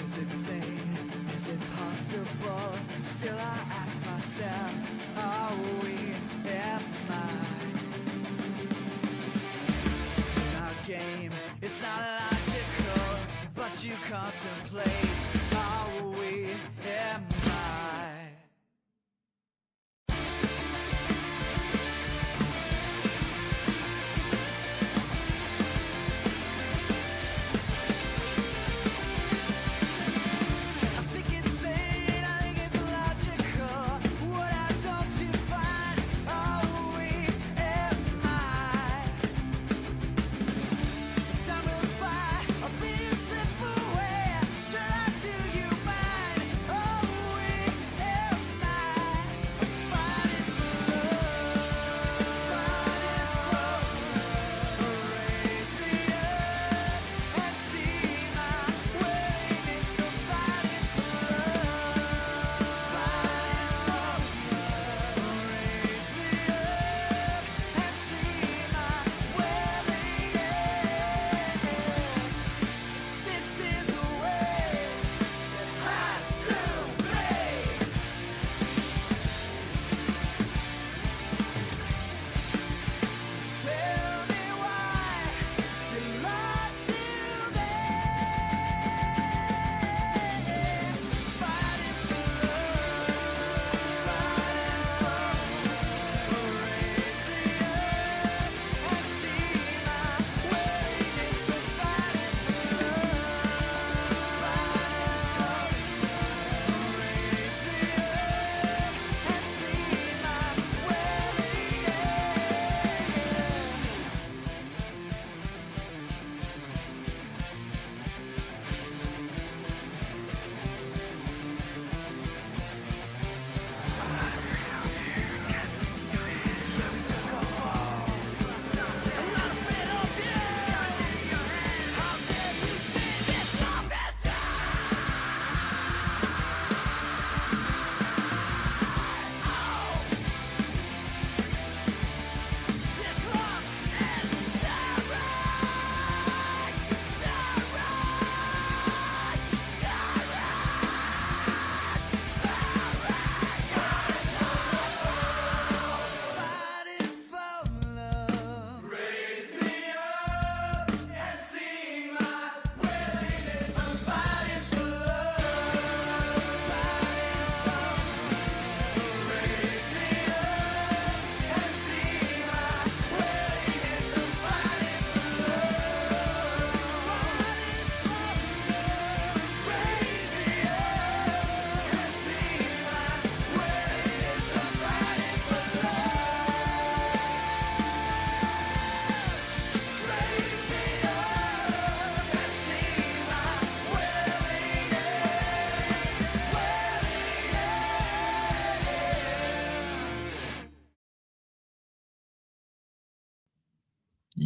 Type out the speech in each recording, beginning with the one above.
Is it sane? Is it possible? Still I ask myself, are we, am I? In our game, it's not logical, but you contemplate, are we, am I?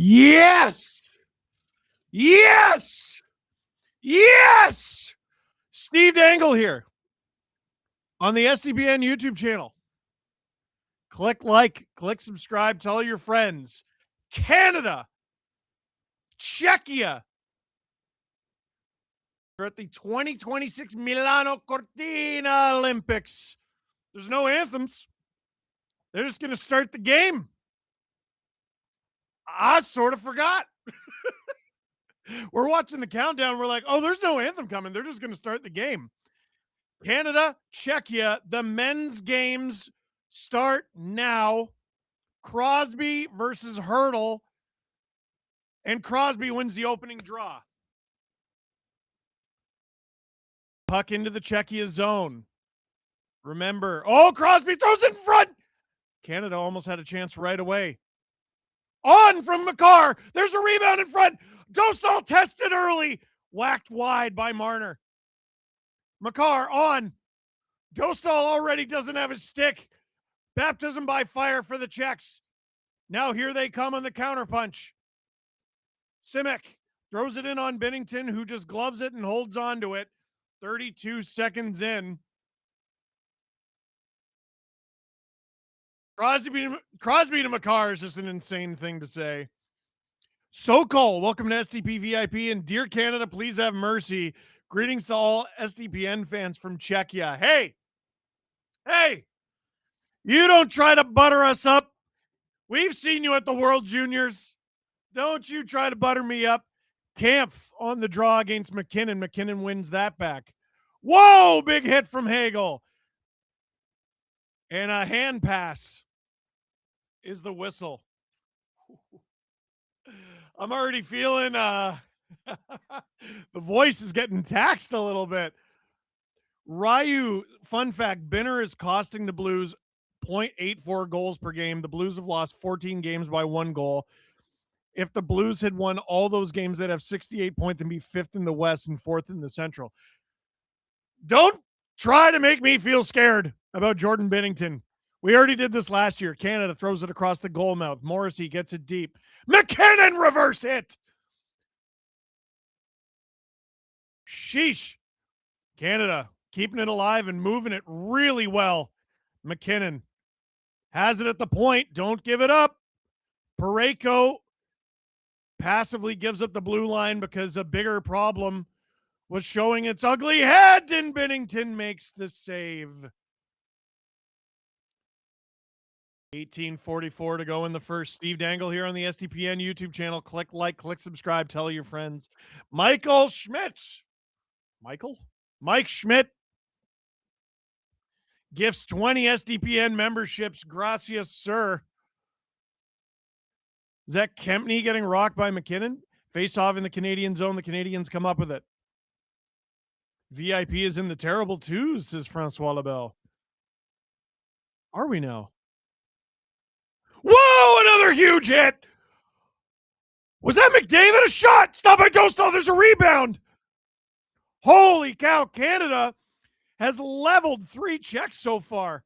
Yes! Yes! Yes! Steve Dangle here on the SCBN YouTube channel. Click like, click subscribe, tell your friends. Canada, Czechia. We're at the 2026 Milano Cortina Olympics. There's no anthems. They're just going to start the game. I sort of forgot. We're watching the countdown. We're like, oh, there's no anthem coming. They're just going to start the game. Canada, Czechia, the men's games start now. Crosby versus Hurdle. And Crosby wins the opening draw. Puck into the Czechia zone. Remember, oh, Crosby throws in front. Canada almost had a chance right away. On from Makar. There's a rebound in front. Dostal tested early. Whacked wide by Marner. Makar on. Dostal already doesn't have his stick. Baptism by fire for the Czechs. Now here they come on the counterpunch. Simic throws it in on Binnington, who just gloves it and holds on to it. 32 seconds in. Crosby to Makar is just an insane thing to say. Sokol, welcome to STP VIP. And dear Canada, please have mercy. Greetings to all SDPN fans from Czechia. Hey, you don't try to butter us up. We've seen you at the World Juniors. Don't you try to butter me up. Kampf on the draw against McKinnon. McKinnon wins that back. Whoa, big hit from Hagel. And a hand pass is the whistle. I'm already feeling the voice is getting taxed a little bit. Ryu, fun fact, Binner is costing the Blues 0.84 goals per game. The Blues have lost 14 games by 1 goal. If the Blues had won all those games, they'd have 68 points and be 5th in the West and 4th in the Central. Don't try to make me feel scared about Jordan Binnington. We already did this last year. Canada throws it across the goal mouth. Morrissey gets it deep. McKinnon reverse hit. Sheesh. Canada keeping it alive and moving it really well. McKinnon has it at the point. Don't give it up. Parayko passively gives up the blue line because a bigger problem was showing its ugly head, and Binnington makes the save. 18:44 to go in the first. Steve Dangle here on the SDPN YouTube channel. Click like, click subscribe, tell your friends. Mike Schmidt gifts 20 SDPN memberships. Gracias, sir. Is that Kempney getting rocked by McKinnon? Face off in the Canadian zone. The Canadians come up with it. VIP is in the terrible twos, says Francois Labelle. Are we now? Whoa, another huge hit. Was that McDavid? A shot. Stop by Dostal. There's a rebound. Holy cow. Canada has leveled 3 Czechs so far.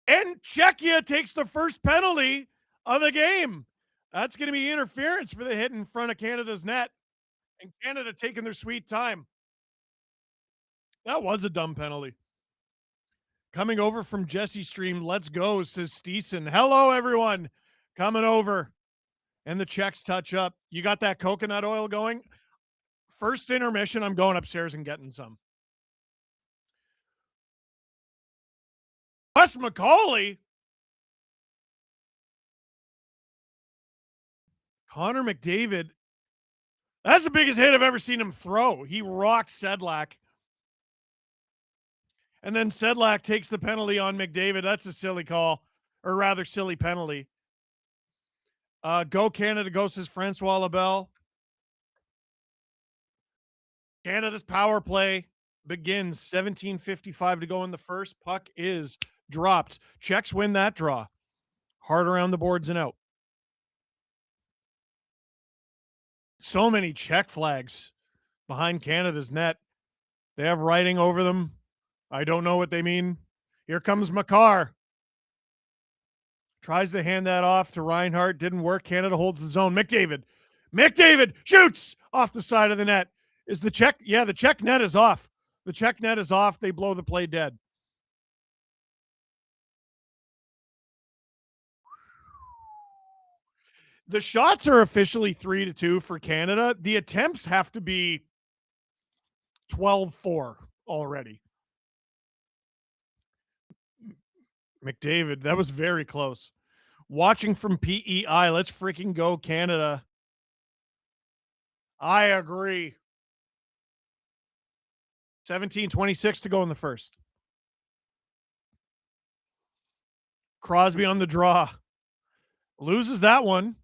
And Czechia takes the first penalty of the game. That's going to be interference for the hit in front of Canada's net. And Canada taking their sweet time. That was a dumb penalty. Coming over from Jesse Stream, let's go, says Steeson. Hello, everyone. Coming over. And the Czechs touch up. You got that coconut oil going? First intermission, I'm going upstairs and getting some. Wes McCauley. Connor McDavid. That's the biggest hit I've ever seen him throw. He rocked Sedlak. And then Sedlak takes the penalty on McDavid. That's a silly call, or rather silly penalty. Go Canada, go, says Francois Labelle. Canada's power play begins. 17:55 to go in the first. Puck is dropped. Czechs win that draw. Hard around the boards and out. So many Czech flags behind Canada's net. They have writing over them. I don't know what they mean. Here comes Makar. Tries to hand that off to Reinhart. Didn't work. Canada holds the zone. McDavid shoots off the side of the net. Is the Czech? Yeah, the Czech net is off. The Czech net is off. They blow the play dead. The shots are officially 3-2 for Canada. The attempts have to be 12-4 already. McDavid, that was very close. Watching from PEI, let's freaking go, Canada. I agree. 17:26 to go in the first. Crosby on the draw. Loses that one.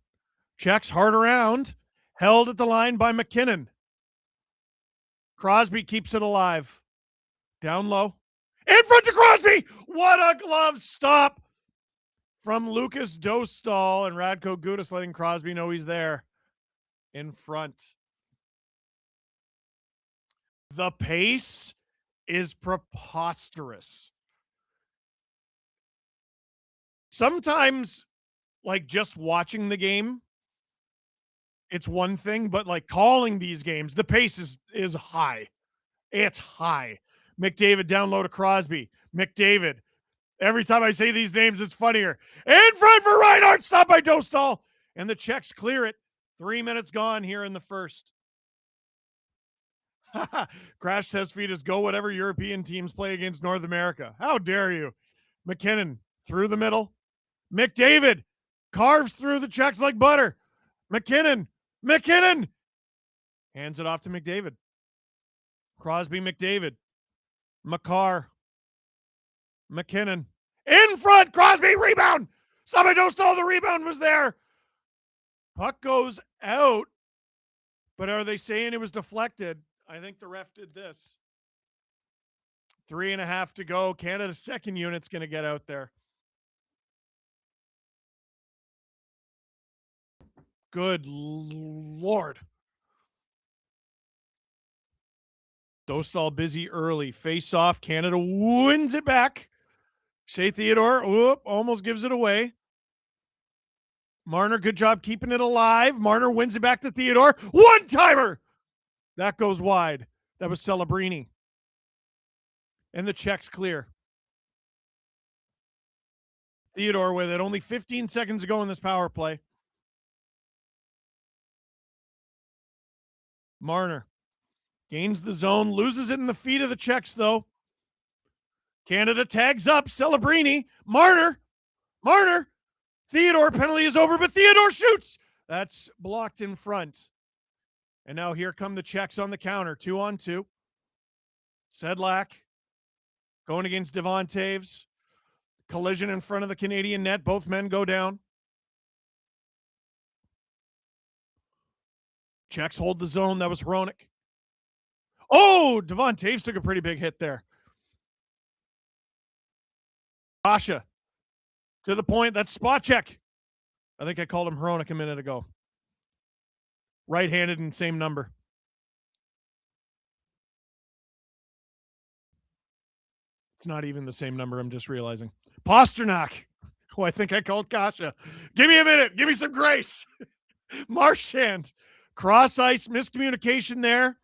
Checks hard around. Held at the line by McKinnon. Crosby keeps it alive. Down low. In front to Crosby. What a glove stop from Lucas Dostal, and Radko Gudas letting Crosby know he's there in front. The pace is preposterous. Sometimes, like, just watching the game, it's one thing, but like calling these games, the pace is high. It's high. McDavid down low to Crosby. McDavid. Every time I say these names, it's funnier. In front for Reinhart. Stopped by Dostal. And the Czechs clear it. 3 minutes gone here in the first. Crash test feed is go whatever European teams play against North America. How dare you? McKinnon through the middle. McDavid carves through the Czechs like butter. McKinnon hands it off to McDavid. Crosby, McDavid. Makar. McKinnon. In front. Crosby, rebound. Somebody don't stall. The rebound was there. Puck goes out. But are they saying it was deflected? I think the ref did this. 3.5 to go. Canada's second unit's going to get out there. Good Lord. Dostal busy early. Face off. Canada wins it back. Shea Theodore, almost gives it away. Marner, good job keeping it alive. Marner wins it back to Theodore. One-timer! That goes wide. That was Celebrini. And the Czechs clear. Theodore with it. Only 15 seconds to go in this power play. Marner gains the zone, loses it in the feet of the Czechs, though. Canada tags up. Celebrini. Marner. Theodore, penalty is over, but Theodore shoots. That's blocked in front. And now here come the Czechs on the counter. 2-on-2. Sedlak going against Devon Toews. Collision in front of the Canadian net. Both men go down. Czechs hold the zone. That was Hronek. Oh, Devon Toews took a pretty big hit there. Kasha to the point. That's spot check. I think I called him Hronek a minute ago. Right-handed and same number. It's not even the same number. I'm just realizing. Pasternak. Oh, I think I called Kasha. Give me a minute. Give me some grace. Marchand. Cross ice miscommunication there.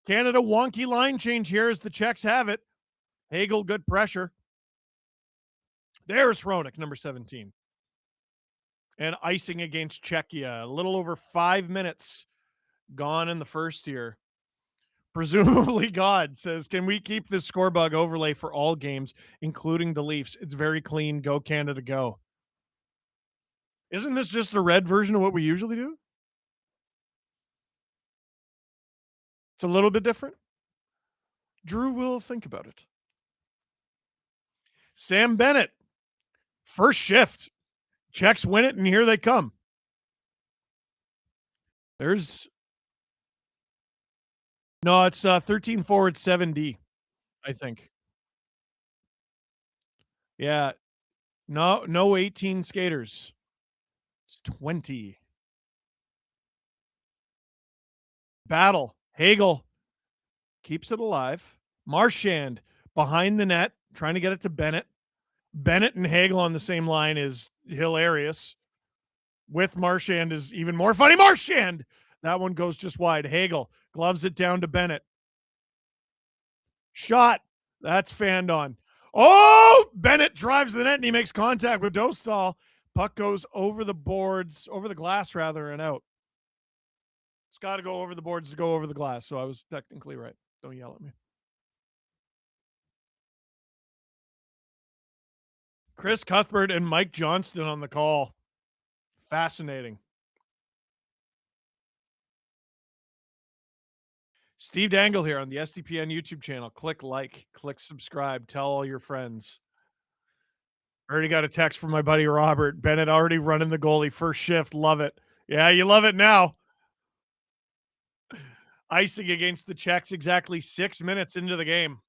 Canada wonky line change here as the Czechs have it. Hagel, good pressure. There's Hronek, number 17. And icing against Czechia. A little over 5 minutes gone in the first here. Presumably God says, can we keep this score bug overlay for all games, including the Leafs? It's very clean. Go Canada, go. Isn't this just a red version of what we usually do? It's a little bit different. Drew will think about it. Sam Bennett. First shift. Czechs win it, and here they come. There's... No, it's 13 forward, 7D, I think. Yeah. No 18 skaters. It's 20. Battle. Hagel keeps it alive. Marchand behind the net, trying to get it to Bennett. Bennett and Hagel on the same line is hilarious. With Marchand is even more funny. Marchand! That one goes just wide. Hagel gloves it down to Bennett. Shot. That's fanned on. Oh! Bennett drives the net and he makes contact with Dostal. Puck goes over the boards, over the glass rather, and out. It's got to go over the boards to go over the glass, so I was technically right. Don't yell at me. Chris Cuthbert and Mike Johnston on the call. Fascinating. Steve Dangle here on the SDPN YouTube channel. Click like, click subscribe, tell all your friends. Already got a text from my buddy Robert. Bennett already running the goalie. First shift. Love it. Yeah, you love it now. Icing against the Czechs exactly 6 minutes into the game.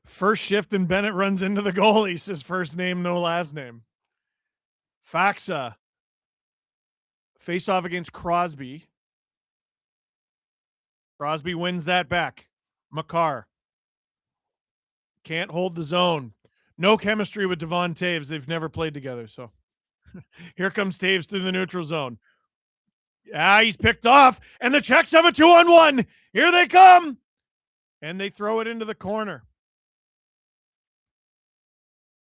First shift and Bennett runs into the goalie. Says first name, no last name. Faxa. Face off against Crosby. Crosby wins that back. Makar. Can't hold the zone. No chemistry with Devon Toews. They've never played together. So here comes Toews through the neutral zone. Yeah, he's picked off. And the Czechs have a 2-on-1. Here they come. And they throw it into the corner.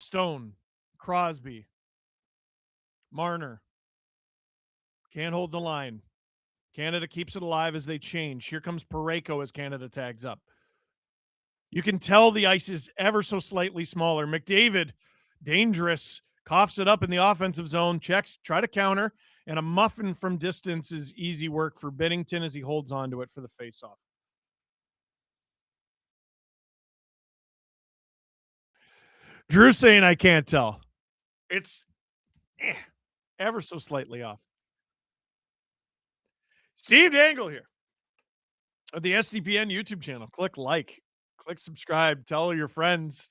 Stone, Crosby, Marner. Can't hold the line. Canada keeps it alive as they change. Here comes Parayko as Canada tags up. You can tell the ice is ever so slightly smaller. McDavid, dangerous, coughs it up in the offensive zone, checks, try to counter, and a muffin from distance is easy work for Binnington as he holds on to it for the faceoff. Drew saying I can't tell. It's ever so slightly off. Steve Dangle here of the SDPN YouTube channel. Click like, click subscribe, tell your friends.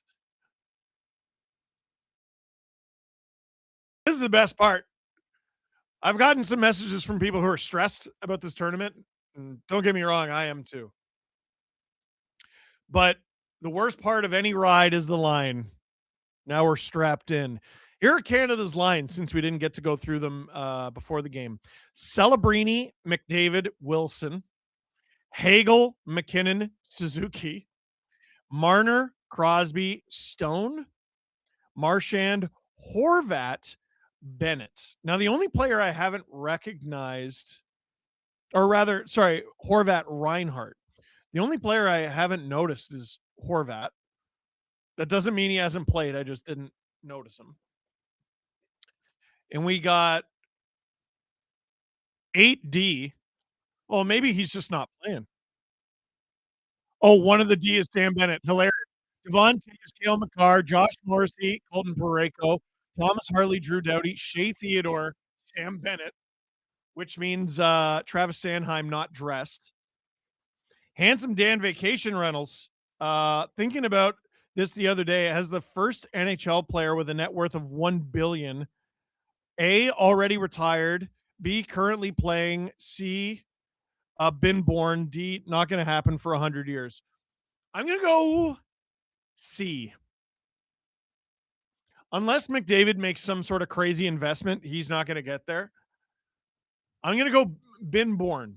This is the best part. I've gotten some messages from people who are stressed about this tournament. And don't get me wrong, I am too. But the worst part of any ride is the line. Now we're strapped in. Here are Canada's lines since we didn't get to go through them before the game. Celebrini, McDavid, Wilson, Hagel, McKinnon, Suzuki, Marner, Crosby, Stone, Marchand, Horvat, Bennett. Now, the only player I haven't recognized, or rather, sorry, Horvat, Reinhardt. The only player I haven't noticed is Horvat. That doesn't mean he hasn't played. I just didn't notice him. And we got 8D. Well, maybe he's just not playing. Oh, one of the D is Sam Bennett. Hilarious. Devon Taves, Cale Makar, Josh Morrissey, Colton Parayko, Thomas Harley, Drew Doughty, Shea Theodore, Sam Bennett, which means Travis Sanheim not dressed. Handsome Dan Vacation Rentals. Thinking about this the other day, has the first NHL player with a net worth of $1 billion. A, already retired. B, currently playing. C, been born. D, not going to happen for 100 years. I'm going to go C. Unless McDavid makes some sort of crazy investment, he's not going to get there. I'm going to go been born.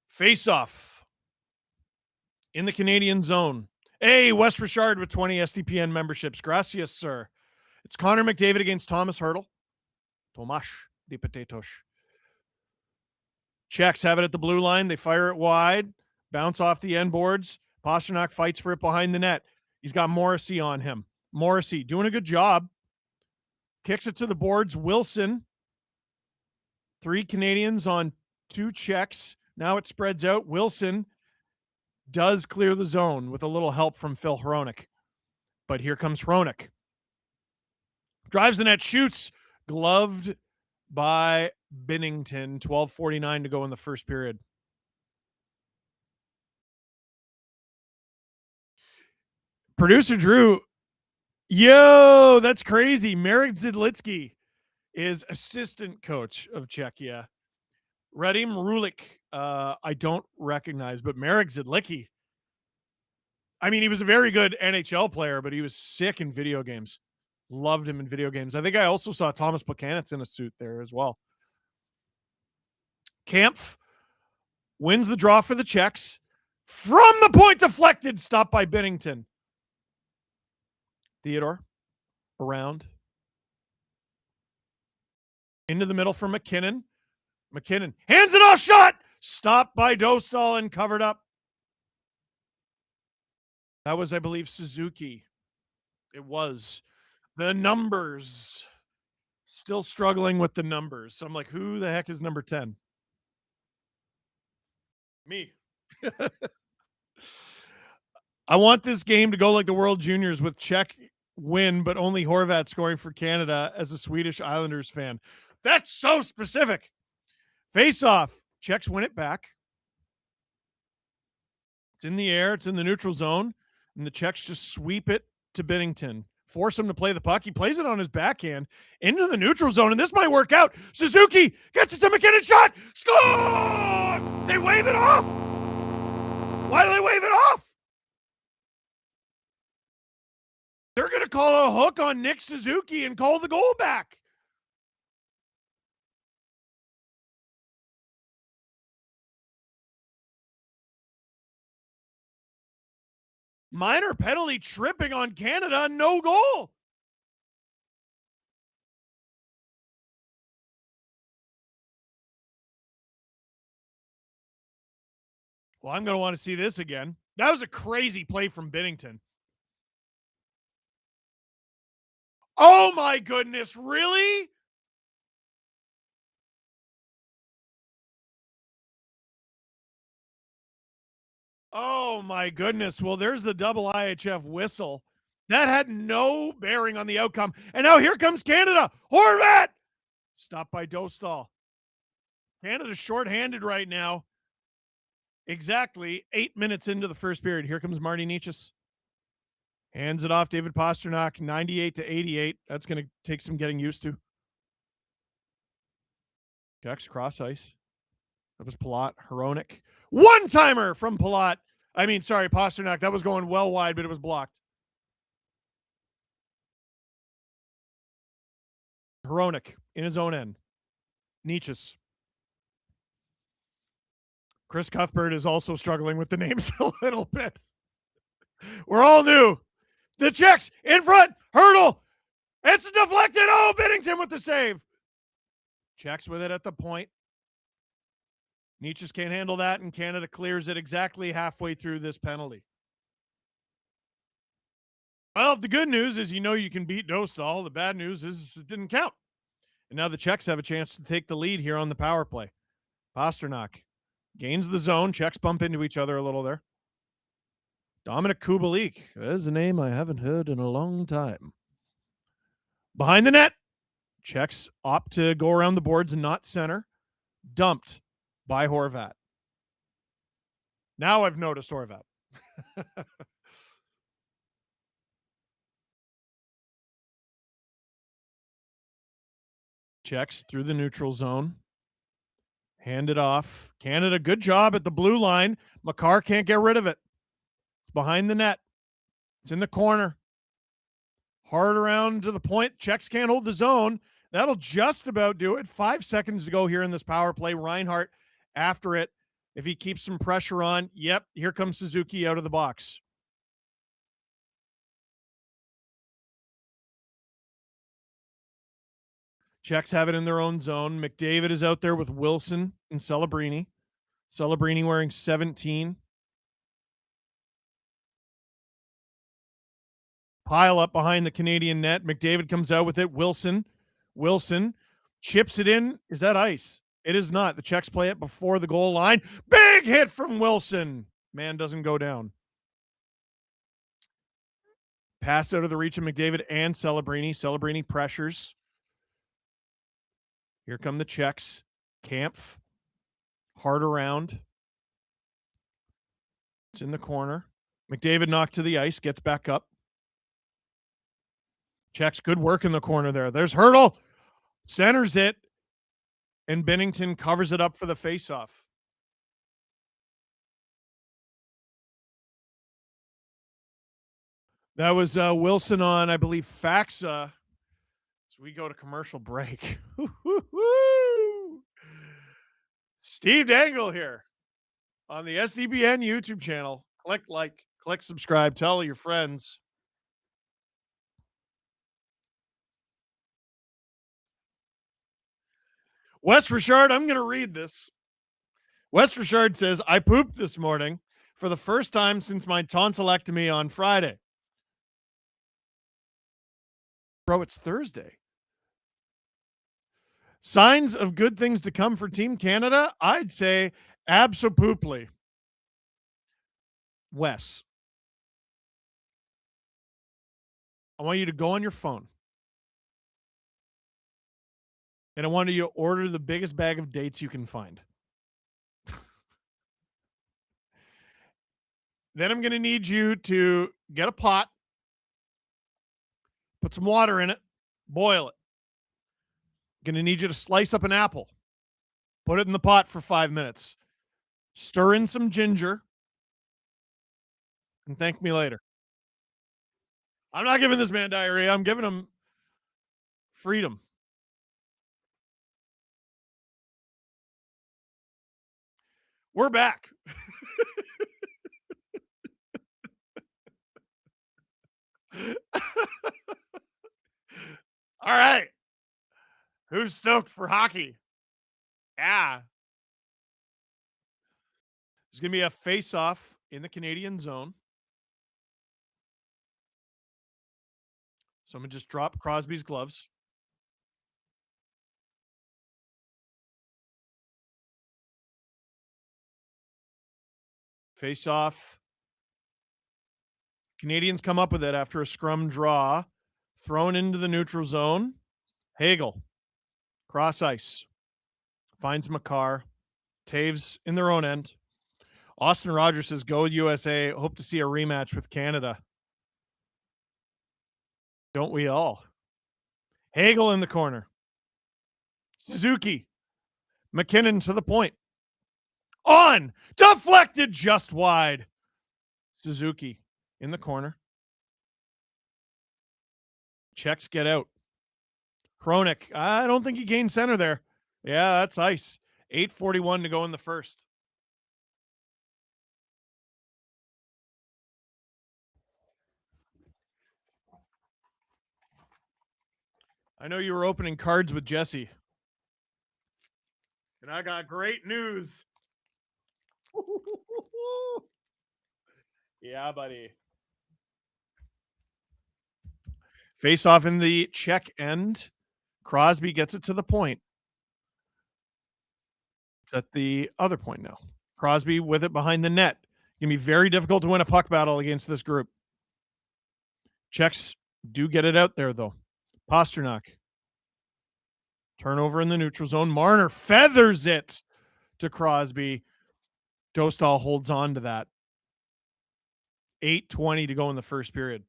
Face off in the Canadian zone. Hey, Wes Richard with 20 SDPN memberships. Gracias, sir. It's Connor McDavid against Thomas Hertl. Tomasz de Potatoes. Czechs have it at the blue line. They fire it wide. Bounce off the end boards. Pastrnak fights for it behind the net. He's got Morrissey on him. Morrissey doing a good job. Kicks it to the boards. Wilson. 3 Canadians on 2 Czechs. Now it spreads out. Wilson does clear the zone with a little help from Phil Hronik. But here comes Hronik. Drives the net, shoots. Gloved by Binnington. 12:49 to go in the first period. Producer Drew, yo, that's crazy. Marek Zidlitsky is assistant coach of Czechia. Radim Rulik, I don't recognize, but Marek Zidlicki. I mean, he was a very good NHL player, but he was sick in video games. Loved him in video games. I think I also saw Thomas Buchanan's in a suit there as well. Kampf wins the draw for the Czechs. From the point deflected, stopped by Binnington. Theodore, around. Into the middle for McKinnon. McKinnon hands it off, shot! Stopped by Dostal and covered up. That was, I believe, Suzuki. It was. The numbers. Still struggling with the numbers. So I'm like, who the heck is number 10? Me. I want this game to go like the World Juniors with Czech win, but only Horvat scoring for Canada as a Swedish Islanders fan. That's so specific. Face off. Czechs win it back. It's in the air. It's in the neutral zone. And the Czechs just sweep it to Binnington. Force him to play the puck. He plays it on his backhand into the neutral zone, and this might work out. Suzuki gets it to McKinnon. Shot. Score! They wave it off. Why do they wave it off? They're going to call a hook on Nick Suzuki and call the goal back. Minor penalty tripping on Canada, no goal. Well, I'm going to want to see this again. That was a crazy play from Binnington. Oh my goodness, really? Oh my goodness. Well, there's the double IHF whistle. That had no bearing on the outcome. And now here comes Canada. Horvat! Stopped by Dostal. Canada's shorthanded right now. Exactly 8 minutes into the first period. Here comes Marty Necas. Hands it off David Pastrnak, 98-88. That's going to take some getting used to. Jacks cross ice. That was Palat. Hronik. One-timer from Palat. Pastrnak. That was going well wide, but it was blocked. Hronik in his own end. Necas. Chris Cuthbert is also struggling with the names a little bit. We're all new. The Czechs in front. Hurdle. It's deflected. Oh, Binnington with the save. Czechs with it at the point. Necas can't handle that, and Canada clears it exactly halfway through this penalty. Well, the good news is you can beat Dostal. The bad news is it didn't count. And now the Czechs have a chance to take the lead here on the power play. Pastrnak gains the zone. Czechs bump into each other a little there. Dominic Kubalik. There's a name I haven't heard in a long time. Behind the net. Czechs opt to go around the boards and not center. Dumped by Horvat. Now I've noticed Horvat. Czechs through the neutral zone. Hand it off. Canada, good job at the blue line. Makar can't get rid of it. It's behind the net. It's in the corner. Hard around to the point. Czechs can't hold the zone. That'll just about do it. 5 seconds to go here in this power play. Reinhart after it. If he keeps some pressure on, yep, here comes Suzuki out of the box. Czechs have it in their own zone. McDavid is out there with Wilson and Celebrini. Celebrini wearing 17. Pile up behind the Canadian net. McDavid comes out with it. Wilson chips it in. Is that ice? It is not. The Czechs play it before the goal line. Big hit from Wilson. Man doesn't go down. Pass out of the reach of McDavid and Celebrini. Celebrini pressures. Here come the Czechs. Kampf. Hard around. It's in the corner. McDavid knocked to the ice. Gets back up. Czechs, good work in the corner there. There's Hurdle. Centers it. And Binnington covers it up for the faceoff. That was Wilson on, I believe, Faxa. So we go to commercial break. Steve Dangle here on the SDBN YouTube channel. Click like, click subscribe, tell your friends. Wes Richard, I'm going to read this. Wes Richard says, I pooped this morning for the first time since my tonsillectomy on Friday. Bro, it's Thursday. Signs of good things to come for Team Canada? I'd say abso-pooply. Wes, I want you to go on your phone. And I want you to order the biggest bag of dates you can find. Then I'm going to need you to get a pot, put some water in it, boil it. Going to need you to slice up an apple, put it in the pot for 5 minutes, stir in some ginger, and thank me later. I'm not giving this man diarrhea. I'm giving him freedom. We're back. All right. Who's stoked for hockey? Yeah. There's going to be a face-off in the Canadian zone. Someone just dropped Crosby's gloves. Face-off. Canadians come up with it after a scrum draw. Thrown into the neutral zone. Hagel. Cross ice. Finds Makar. Taves in their own end. Austin Rogers says, go USA. Hope to see a rematch with Canada. Don't we all? Hagel in the corner. Suzuki. McKinnon to the point. On. Deflected just wide. Suzuki in the corner. Checks get out. Hronik. I don't think he gained center there. Yeah, that's ice. 8:41 to go in the first. I know you were opening cards with Jesse. And I got great news. Yeah, buddy. Face off in the Czech end. Crosby gets it to the point. It's at the other point now. Crosby with it behind the net. Going to be very difficult to win a puck battle against this group. Czechs do get it out there, though. Pasternak. Turnover in the neutral zone. Marner feathers it to Crosby. Dostal holds on to that. 8:20 to go in the first period.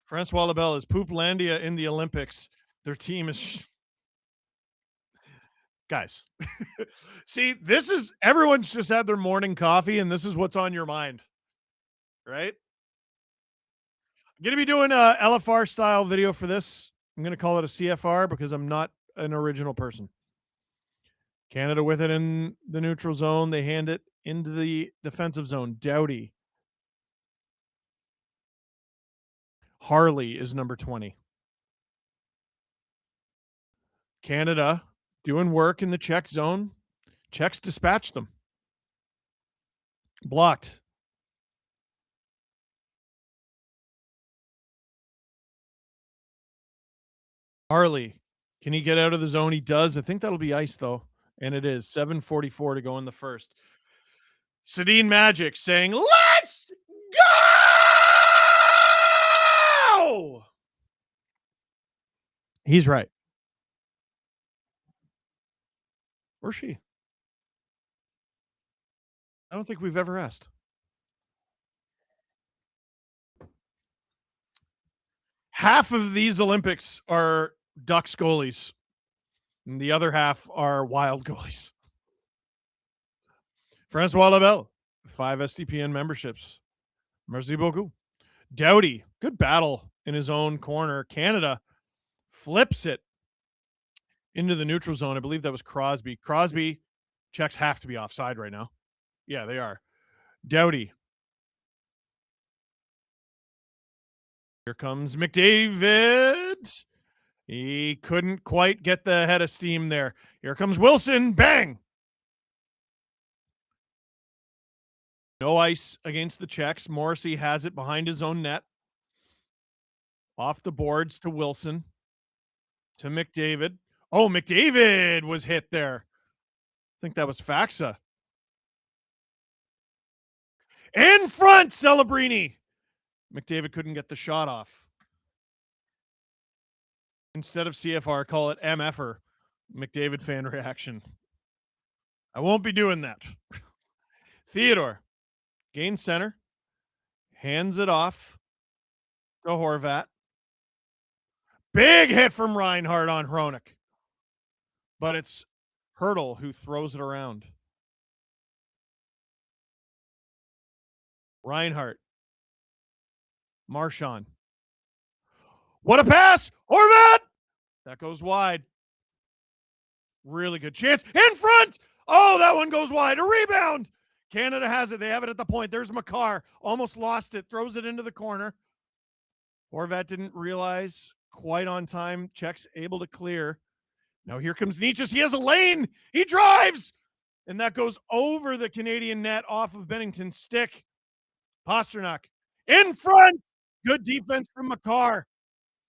Francois Labelle is Pooplandia in the Olympics. Their team is... Guys, see, this is... Everyone's just had their morning coffee, and this is what's on your mind. Right? I'm going to be doing a LFR-style video for this. I'm going to call it a CFR because I'm not an original person. Canada with it in the neutral zone. They hand it into the defensive zone. Doughty. Harley is number 20. Canada doing work in the Czech zone. Czechs dispatch them. Blocked. Harley. Can he get out of the zone? He does. I think that'll be ice, though. And it is. 7:44 to go in the first. Sedin Magic saying, let's go! He's right. Or she. I don't think we've ever asked. Half of these Olympics are Ducks goalies, and the other half are Wild goalies. Francois Labelle, 5 SDPN memberships. Merci beaucoup. Doughty, good battle in his own corner. Canada flips it into the neutral zone. I believe that was Crosby. Crosby, Czechs have to be offside right now. Yeah, they are. Doughty. Here comes McDavid. He couldn't quite get the head of steam there. Here comes Wilson. Bang! No ice against the Czechs. Morrissey has it behind his own net. Off the boards to Wilson. To McDavid. Oh, McDavid was hit there. I think that was Faxa. In front, Celebrini. McDavid couldn't get the shot off. Instead of CFR, call it MFR. McDavid fan reaction. I won't be doing that. Theodore. Gain center. Hands it off to Horvat. Big hit from Reinhart on Hronik. But it's Hurdle who throws it around. Reinhart. Marchand. What a pass! Horvat! That goes wide. Really good chance. In front! Oh, that one goes wide. A rebound! Canada has it. They have it at the point. There's Makar. Almost lost it. Throws it into the corner. Horvat didn't realize quite on time. Czech's able to clear. Now here comes Nietzsche. He has a lane. He drives. And that goes over the Canadian net off of Bennington's stick. Pasternak in front. Good defense from Makar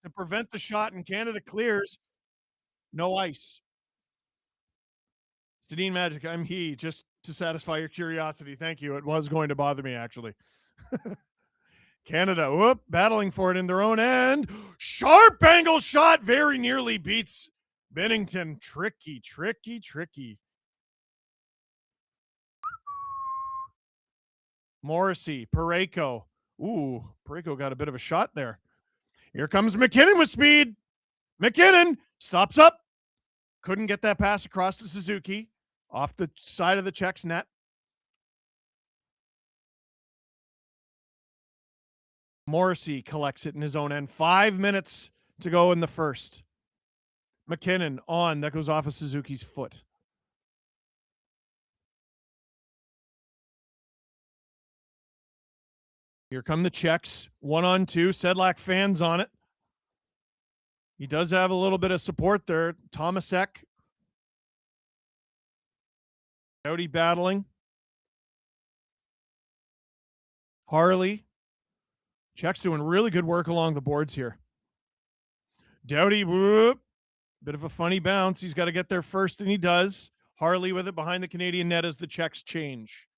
to prevent the shot, and Canada clears. No ice. Sedin Magic, I'm he, just to satisfy your curiosity. Thank you. It was going to bother me, actually. Canada, whoop, battling for it in their own end. Sharp angle shot, very nearly beats Bennington. Tricky, tricky, tricky. Morrissey, Parayko. Ooh, Parayko got a bit of a shot there. Here comes McKinnon with speed. McKinnon stops up. Couldn't get that pass across to Suzuki off the side of the Czechs net. Morrissey collects it in his own end. 5 minutes to go in the first. McKinnon on. That goes off of Suzuki's foot. Here come the Czechs. 1-on-2. Sedlak fans on it. He does have a little bit of support there. Tomasek. Doughty battling. Harley. Czechs doing really good work along the boards here. Doughty, whoop. Bit of a funny bounce. He's got to get there first, and he does. Harley with it behind the Canadian net as the Czechs change.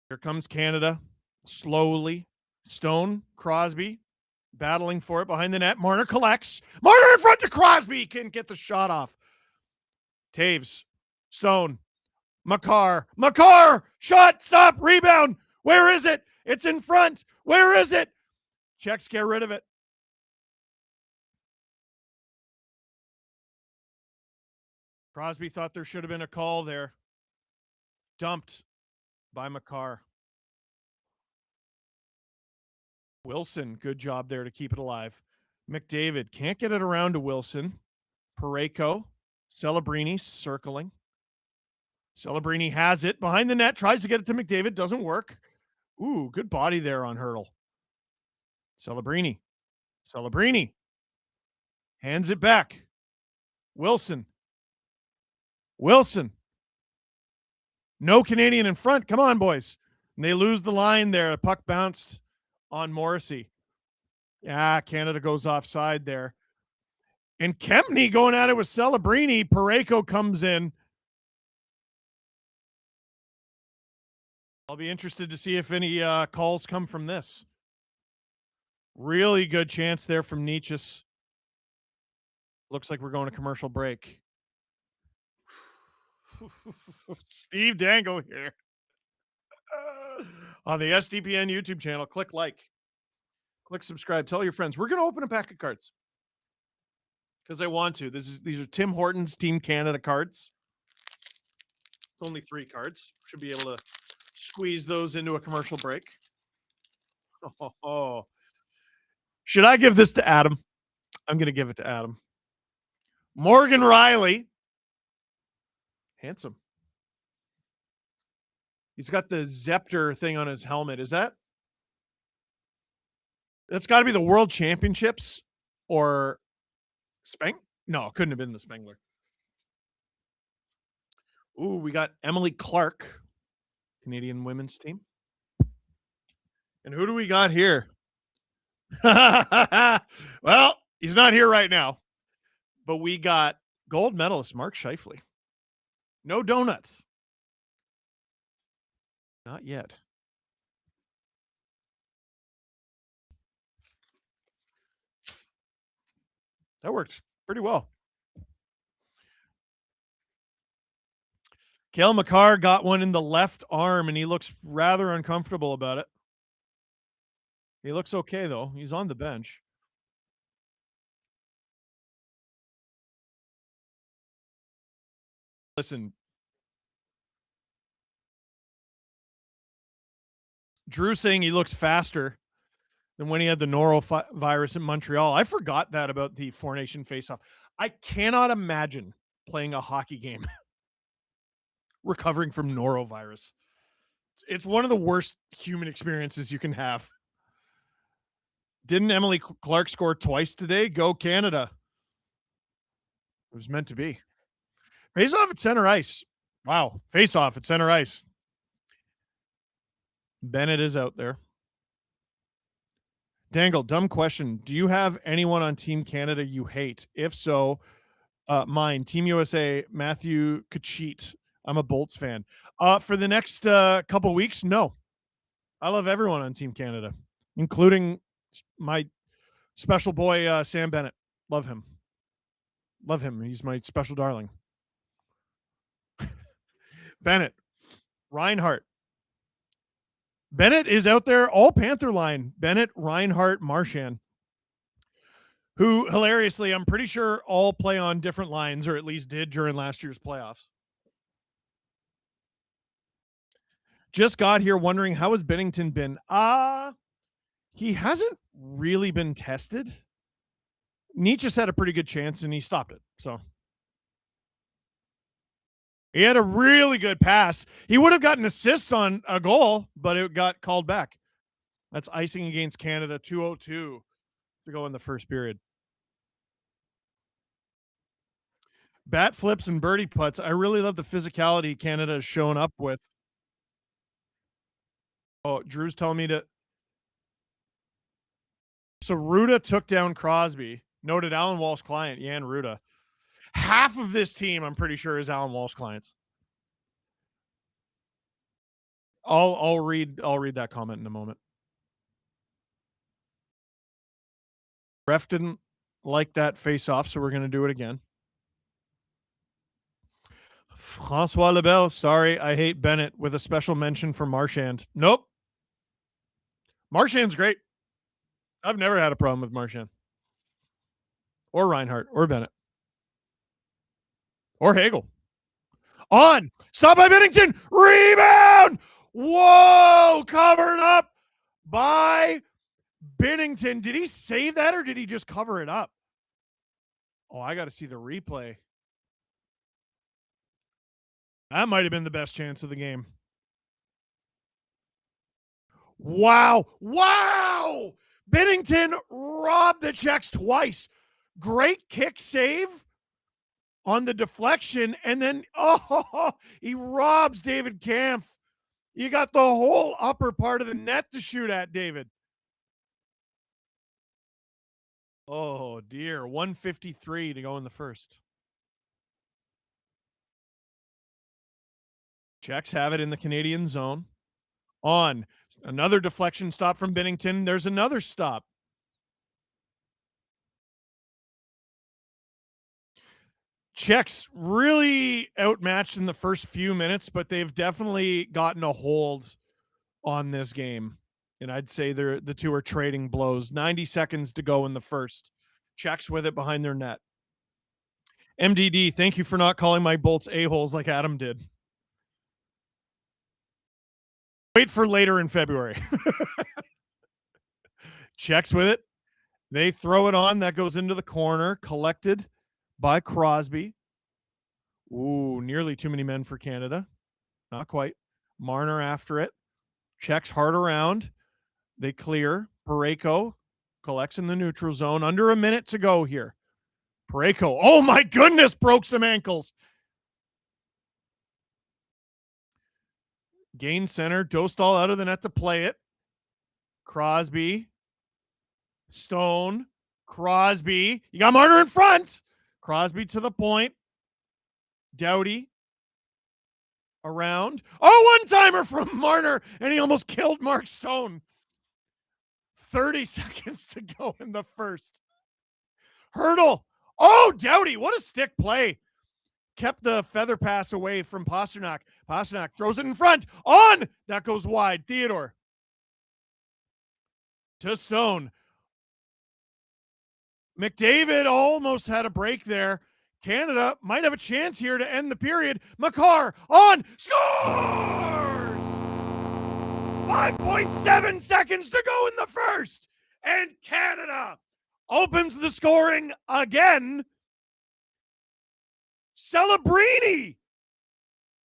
Here comes Canada. Slowly. Stone, Crosby, battling for it behind the net. Marner collects. Marner in front to Crosby. Can't get the shot off. Taves. Stone. Makar. Makar! Shot! Stop! Rebound! Where is it? It's in front. Where is it? Czechs get rid of it. Crosby thought there should have been a call there. Dumped by Makar. Wilson, good job there to keep it alive. McDavid can't get it around to Wilson. Parayko. Celebrini circling. Celebrini has it behind the net, tries to get it to McDavid, doesn't work. Ooh, good body there on Hurdle. Celebrini. Celebrini. Hands it back. Wilson. Wilson. No Canadian in front. Come on, boys. And they lose the line there. The puck bounced on Morrissey. Yeah, Canada goes offside there. And Kempney going at it with Celebrini. Parayko comes in. I'll be interested to see if any calls come from this. Really good chance there from Nietzsche. Looks like we're going to commercial break. Steve Dangle here. On the SDPN YouTube channel. Click like. Click subscribe. Tell your friends. We're going to open a pack of cards. Because I want to. These are Tim Hortons Team Canada cards. It's only 3 cards. Should be able to squeeze those into a commercial break. Oh. Should I give this to Adam? I'm going to give it to Adam. Morgan Riley. Handsome. He's got the Zepter thing on his helmet. Is that? That's got to be the World Championships or No, it couldn't have been the Spengler. Ooh, we got Emily Clark, Canadian women's team. And who do we got here? Well, he's not here right now. But we got gold medalist Mark Scheifele. No donuts. Not yet. That worked pretty well. Cale Makar got one in the left arm, and he looks rather uncomfortable about it. He looks okay, though. He's on the bench. Listen. Drew saying he looks faster. than when he had the norovirus in Montreal. I forgot that about the Four Nation faceoff. I cannot imagine playing a hockey game recovering from norovirus. It's one of the worst human experiences you can have. Didn't Emily Clark score twice today? Go Canada. It was meant to be. Face off at center ice. Wow. Face off at center ice. Bennett is out there. Dangle, dumb question. Do you have anyone on Team Canada you hate? If so, mine. Team USA, Matthew Kachit. I'm a Bolts fan. For the next couple weeks, no. I love everyone on Team Canada, including my special boy, Sam Bennett. Love him. Love him. He's my special darling. Bennett. Reinhart. Bennett is out there, all Panther line. Bennett, Reinhart, Marchand. Who, hilariously, I'm pretty sure all play on different lines, or at least did during last year's playoffs. Just got here wondering, how has Binnington been? He hasn't really been tested. Nietzsche had a pretty good chance, and he stopped it. So he had a really good pass. He would have gotten an assist on a goal, but it got called back. That's icing against Canada, 2:02 to go in the first period. Bat flips and birdie putts. I really love the physicality Canada has shown up with. Oh, Drew's telling me to. So Ruda took down Crosby. Noted Alan Walsh client, Jan Ruda. Half of this team, I'm pretty sure, is Alan Walsh clients. I'll read that comment in a moment. Ref didn't like that face-off, so we're going to do it again. Francois Lebel, sorry, I hate Bennett, with a special mention for Marchand. Nope. Marchand's great. I've never had a problem with Marchand. Or Reinhart, or Bennett. Or Hagel. On. Stop by Binnington. Rebound. Whoa. Covered up by Binnington. Did he save that or did he just cover it up? Oh, I got to see the replay. That might have been the best chance of the game. Wow. Wow. Binnington robbed the Czechs twice. Great kick save on the deflection, and then, he robs David Kampf. You got the whole upper part of the net to shoot at, David. Oh, dear. 153 to go in the first. Czechs have it in the Canadian zone. On. Another deflection stop from Binnington. There's another stop. Czechs really outmatched in the first few minutes, but they've definitely gotten a hold on this game. And I'd say the two are trading blows. 90 seconds to go in the first. Czechs with it behind their net. MDD, thank you for not calling my Bolts a-holes like Adam did. Wait for later in February. Czechs with it. They throw it on. That goes into the corner. Collected by Crosby. Ooh, nearly too many men for Canada. Not quite. Marner after it. Checks hard around. They clear. Parayko collects in the neutral zone. Under a minute to go here. Parayko, oh my goodness, broke some ankles. Gain center. Dostal out of the net to play it. Crosby. Stone. Crosby. You got Marner in front. Crosby to the point. Doughty. Around. Oh, one-timer from Marner, and he almost killed Mark Stone. 30 seconds to go in the first. Hurdle. Oh, Doughty, what a stick play. Kept the feather pass away from Pasternak. Pasternak throws it in front. On! That goes wide. Theodore. To Stone. McDavid almost had a break there. Canada might have a chance here to end the period. Makar on. Scores! 5.7 seconds to go in the first. And Canada opens the scoring again. Celebrini.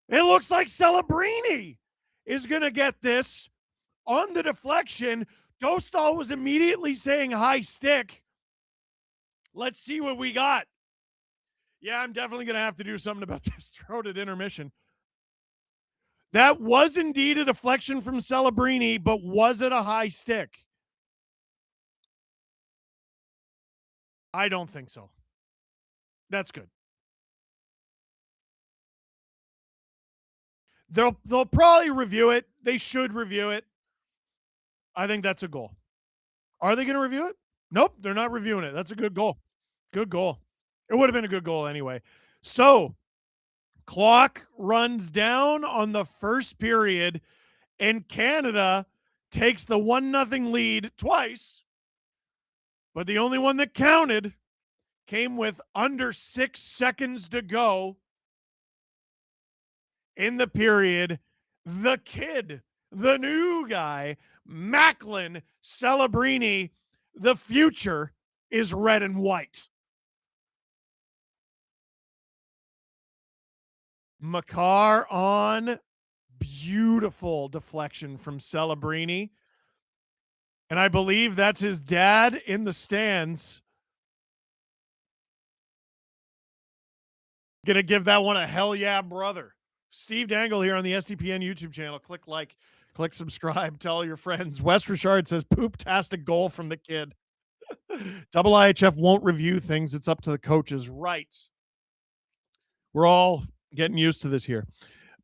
It looks like Celebrini is going to get this on the deflection. Dostal was immediately saying high stick. Let's see what we got. Yeah, I'm definitely going to have to do something about this throat at intermission. That was indeed a deflection from Celebrini, but was it a high stick? I don't think so. That's good. They'll probably review it. They should review it. I think that's a goal. Are they going to review it? Nope, they're not reviewing it. That's a good goal. Good goal. It would have been a good goal anyway. So, clock runs down on the first period, and Canada takes the 1-0 lead twice. But the only one that counted came with under 6 seconds to go in the period. The kid, the new guy, Macklin Celebrini, the future is red and white. Makar on. Beautiful deflection from Celebrini. And I believe that's his dad in the stands. Gonna give that one a hell yeah, brother. Steve Dangle here on the SCPN YouTube channel. Click like, click subscribe, tell your friends. Wes Richard says, poop-tastic goal from the kid. Double IHF won't review things. It's up to the coaches. Right. We're all getting used to this here.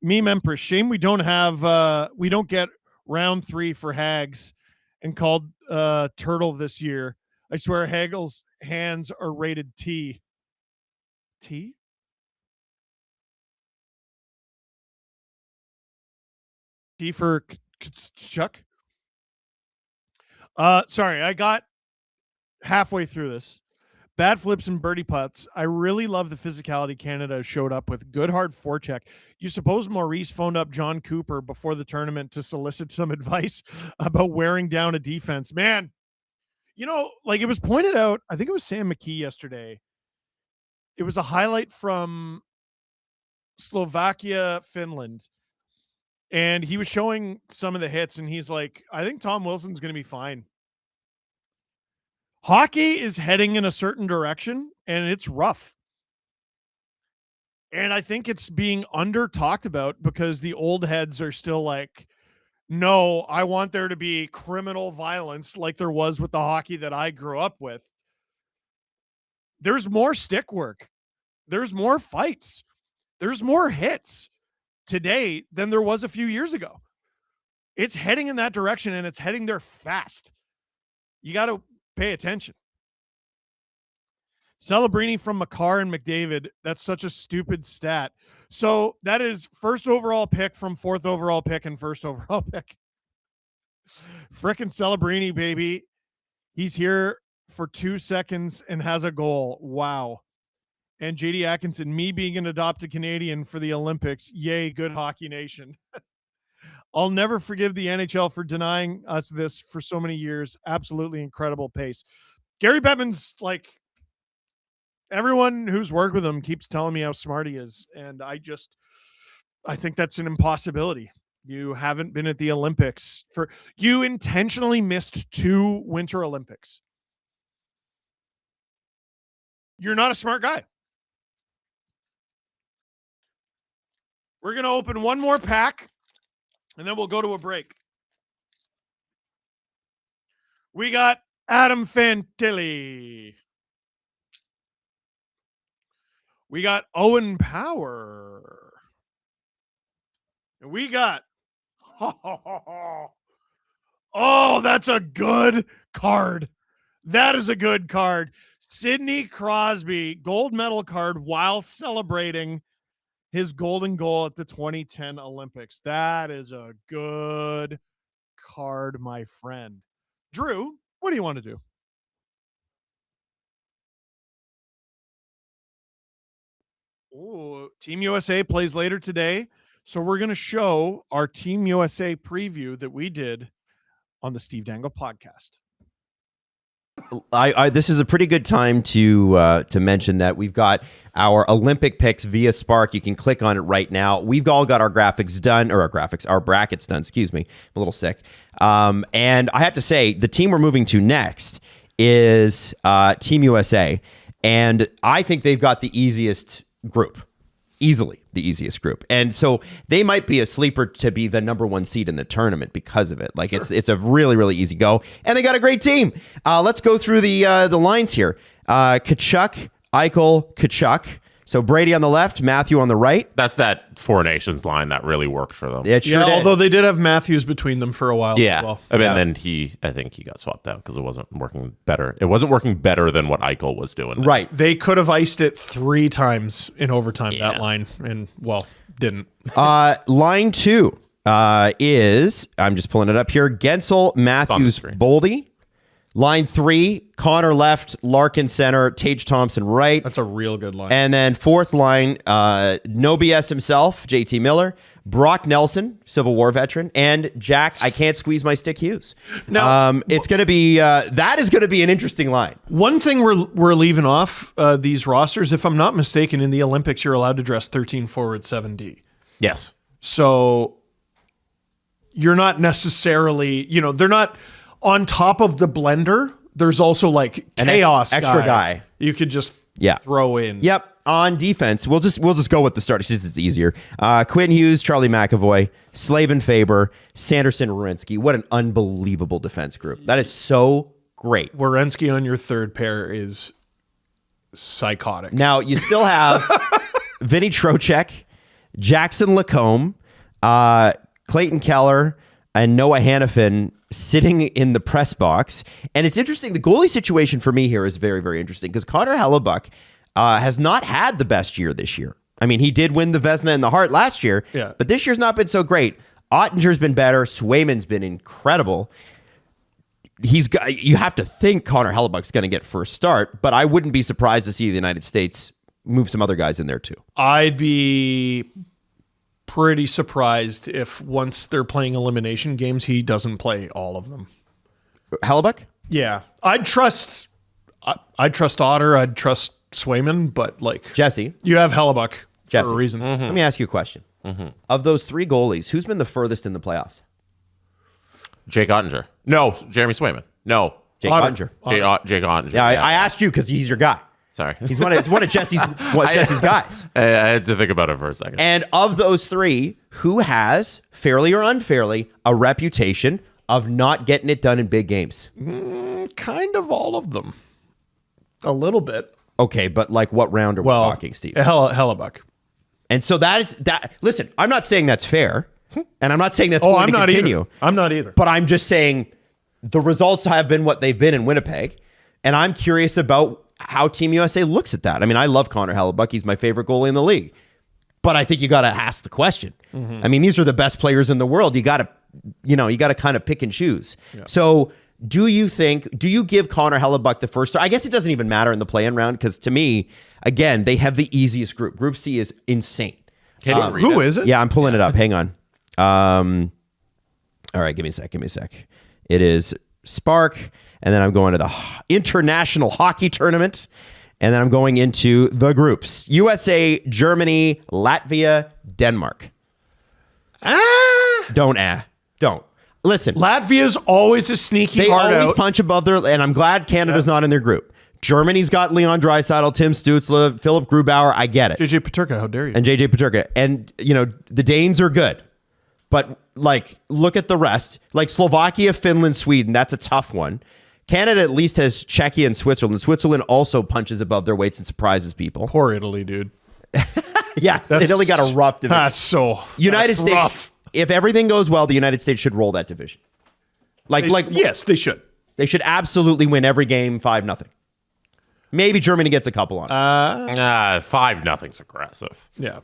Meme Empress, shame we don't get round 3 for Hags and called Turtle this year. I swear Hagel's hands are rated T. T? T for Chuck? Sorry, I got halfway through this. Bad flips and birdie putts. I really love the physicality Canada showed up with. Good hard forecheck. You suppose Maurice phoned up John Cooper before the tournament to solicit some advice about wearing down a defense? Man, you know, like it was pointed out, I think it was Sam McKee yesterday. It was a highlight from Slovakia, Finland. And he was showing some of the hits, and he's like, I think Tom Wilson's going to be fine. Hockey is heading in a certain direction, and it's rough. And I think it's being under talked about because the old heads are still like, no, I want there to be criminal violence like there was with the hockey that I grew up with. There's more stick work. There's more fights. There's more hits today than there was a few years ago. It's heading in that direction, and it's heading there fast. You got to pay attention. Celebrini from Makar and McDavid. That's such a stupid stat. So that is first overall pick from fourth overall pick and first overall pick. Frickin' Celebrini, baby. He's here for 2 seconds and has a goal. Wow. And JD Atkinson, me being an adopted Canadian for the Olympics. Yay, good hockey nation. I'll never forgive the NHL for denying us this for so many years. Absolutely incredible pace. Gary Bettman's like, everyone who's worked with him keeps telling me how smart he is. And I think that's an impossibility. You haven't been at the Olympics you intentionally missed 2 Winter Olympics. You're not a smart guy. We're going to open one more pack, and then we'll go to a break. We got Adam Fantilli. We got Owen Power. And we got... Oh, that's a good card. That is a good card. Sidney Crosby, gold medal card while celebrating his golden goal at the 2010 Olympics. That is a good card, my friend. Drew, what do you want to do? Oh, Team USA plays later today. So we're going to show our Team USA preview that we did on the Steve Dangle podcast. this is a pretty good time to mention that we've got our Olympic picks via Spark. You can click on it right now. We've all got our graphics done, or our brackets done. Excuse me, I'm a little sick. And I have to say, the team we're moving to next is Team USA, and I think they've got the easiest group. Easily the easiest group. And so they might be a sleeper to be the number 1 seed in the tournament because of it. Like it's a really, really easy go. And they got a great team. Let's go through the lines here. Tkachuk, Eichel, Tkachuk. So Brady on the left, Matthew on the right. That's that Four Nations line that really worked for them. It sure did. Although they did have Matthews between them for a while as well. I mean, then I think he got swapped out because it wasn't working better. It wasn't working better than what Eichel was doing. Right. They could have iced it 3 times in overtime, that line, and, well, didn't. Line 2 is, I'm just pulling it up here, Gensel, Matthews, Boldy. Line 3, Connor left, Larkin center, Tage Thompson right. That's a real good line. And then 4th line, no BS himself, JT Miller, Brock Nelson, Civil War veteran, and Jack, I can't squeeze my stick Hughes. Now, it's going to be, that is going to be an interesting line. One thing we're leaving off these rosters, if I'm not mistaken, in the Olympics, you're allowed to dress 13 forward, 7D. Yes. So you're not necessarily, they're not on top of the blender. There's also like An chaos extra guy. you could just throw in. Yep. On defense, we'll just go with the starters because it's easier. Quinn Hughes, Charlie McAvoy, Slavin Faber, Sanderson, Werenski. What an unbelievable defense group. That is so great. Werenski on your third pair is psychotic. Now, you still have Vinny Trocheck, Jackson Lacombe, Clayton Keller, and Noah Hannafin sitting in the press box. And it's interesting. The goalie situation for me here is very, very interesting because Connor Hellebuck has not had the best year this year. I mean, he did win the Vezina and the Hart last year, but this year's not been so great. Ottinger's been better. Swayman's been incredible. You have to think Connor Hellebuck's going to get first start, but I wouldn't be surprised to see the United States move some other guys in there too. I'd be pretty surprised if once they're playing elimination games, he doesn't play all of them. Hellebuck? Yeah. I'd trust Otter. I'd trust Swayman, but like Jesse, you have Hellebuck Jesse, for a reason. Let me ask you a question. Of those 3 goalies, who's been the furthest in the playoffs? Jake Ottinger. No, Jeremy Swayman. No. Jake Ottinger. Jake Ottinger. Yeah, I asked you because he's your guy. Sorry. He's one of Jesse's guys. I had to think about it for a second. And of those 3, who has, fairly or unfairly, a reputation of not getting it done in big games? Kind of all of them. A little bit. Okay, but like what round are we talking, Steve? Hellebuck. And so that is that. Listen, I'm not saying that's fair, and I'm not saying that's going to continue. I'm not either. But I'm just saying the results have been what they've been in Winnipeg, and I'm curious about how Team USA looks at that. I mean, I love Connor Hellebuck. He's my favorite goalie in the league. But I think you got to ask the question. I mean, these are the best players in the world. You got to kind of pick and choose. Yeah. So do you give Connor Hellebuck the first start? I guess it doesn't even matter in the play-in round because to me, again, they have the easiest group. Group C is insane. Who is it? Yeah, I'm pulling it up. Hang on. All right, give me a sec. It is Spark, and then I'm going to the International Hockey Tournament, and then I'm going into the groups. USA, Germany, Latvia, Denmark. Don't. Listen. Latvia's always a sneaky They hard always out. punch above their, and I'm glad Canada's not in their group. Germany's got Leon Draisaitl, Tim Stützle, Philip Grubauer. I get it. JJ Peterka, how dare you? And JJ Peterka. And, the Danes are good. But, look at the rest. Like Slovakia, Finland, Sweden, that's a tough one. Canada at least has Czechia and Switzerland. Switzerland also punches above their weights and surprises people. Poor Italy, dude. Yeah, Italy got a rough division. That's so United States, rough. If everything goes well, the United States should roll that division. Yes, they should. They should absolutely win every game 5-0. Maybe Germany gets a couple on. 5-0's aggressive. Yeah.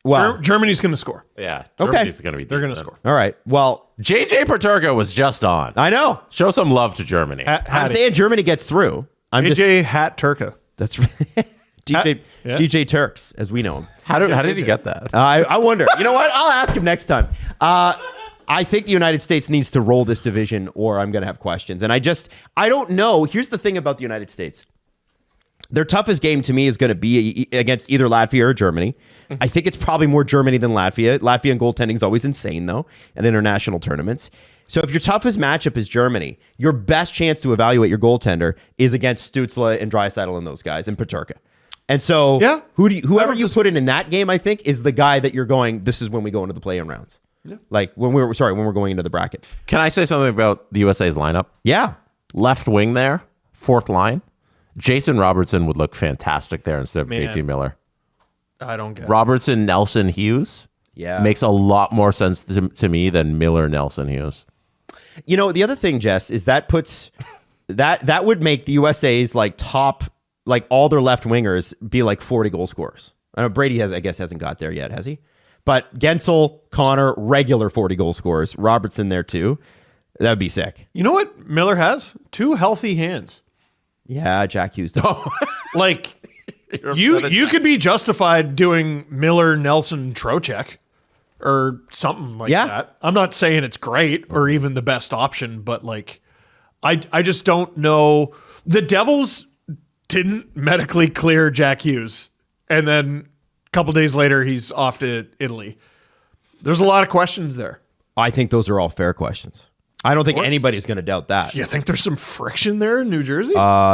Well, Germany's going to score. Yeah. Okay. Germany's gonna be They're going to decent. score. all right. Well, JJ Peterka was just on. I know. Show some love to Germany. I'm saying Germany gets through. AJ Hat Turka. That's right. DJ Yeah. DJ Turks, as we know him. How did he get that? I wonder. You know what? I'll ask him next time. I think the United States needs to roll this division, or I'm going to have questions. And I don't know. Here's the thing about the United States. Their toughest game to me is going to be against either Latvia or Germany. I think it's probably more Germany than Latvia. Latvian goaltending is always insane, though, at international tournaments. So if your toughest matchup is Germany, your best chance to evaluate your goaltender is against Stützle and Draisaitl and those guys, and Peterka. And so whoever you put in that game, I think, is the guy that you're going, this is when we go into the play-in rounds. Yeah. Like when we're going into the bracket. Can I say something about the USA's lineup? Yeah. Left wing there, fourth line. Jason Robertson would look fantastic there instead of JT Miller. I don't get Robertson, Nelson, Hughes. Yeah. Makes a lot more sense to me than Miller, Nelson, Hughes. You know, the other thing, Jess, is that puts that would make the USA's like top, like all their left wingers be like 40 goal scorers. I know Brady hasn't got there yet, has he? But Gensel, Connor, regular 40 goal scorers. Robertson there too. That would be sick. You know what Miller has? 2 healthy hands. Yeah, Jack Hughes. Like you could be justified doing Miller, Nelson, Trocheck or something like that. I'm not saying it's great or even the best option, but like I just don't know. The Devils didn't medically clear Jack Hughes, and then a couple days later he's off to Italy. There's a lot of questions there. I think those are all fair questions. I don't think anybody's going to doubt that. You think there's some friction there in New Jersey?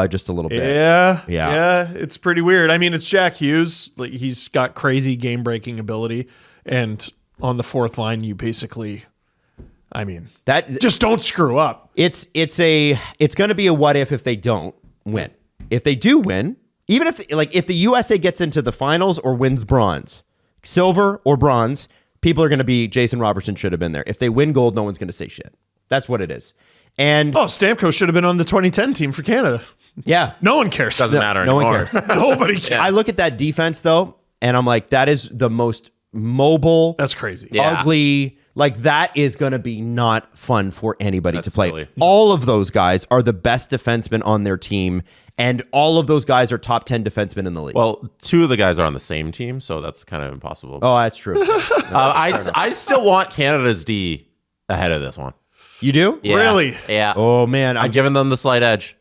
Just a little bit. Yeah. It's pretty weird. I mean, it's Jack Hughes. Like, he's got crazy game-breaking ability, and on the fourth line, you basically, I mean, that just don't screw up. It's going to be a what if they don't win. If they do win, even if the USA gets into the finals or wins bronze, silver or bronze, people are going to be Jason Robertson should have been there. If they win gold, no one's going to say shit. That's what it is. And Stamkos should have been on the 2010 team for Canada. Yeah. No one cares. Doesn't matter anymore. No one cares. Nobody cares. I look at that defense, though, and I'm like, that is the most mobile. That's crazy. Ugly. Like, that is going to be not fun for anybody to play. Silly. All of those guys are the best defensemen on their team, and all of those guys are top 10 defensemen in the league. Well, 2 of the guys are on the same team, so that's kind of impossible. Oh, that's true. I still want Canada's D ahead of this one. You do? Yeah. Really? Yeah. Oh, man. I'm giving them the slight edge.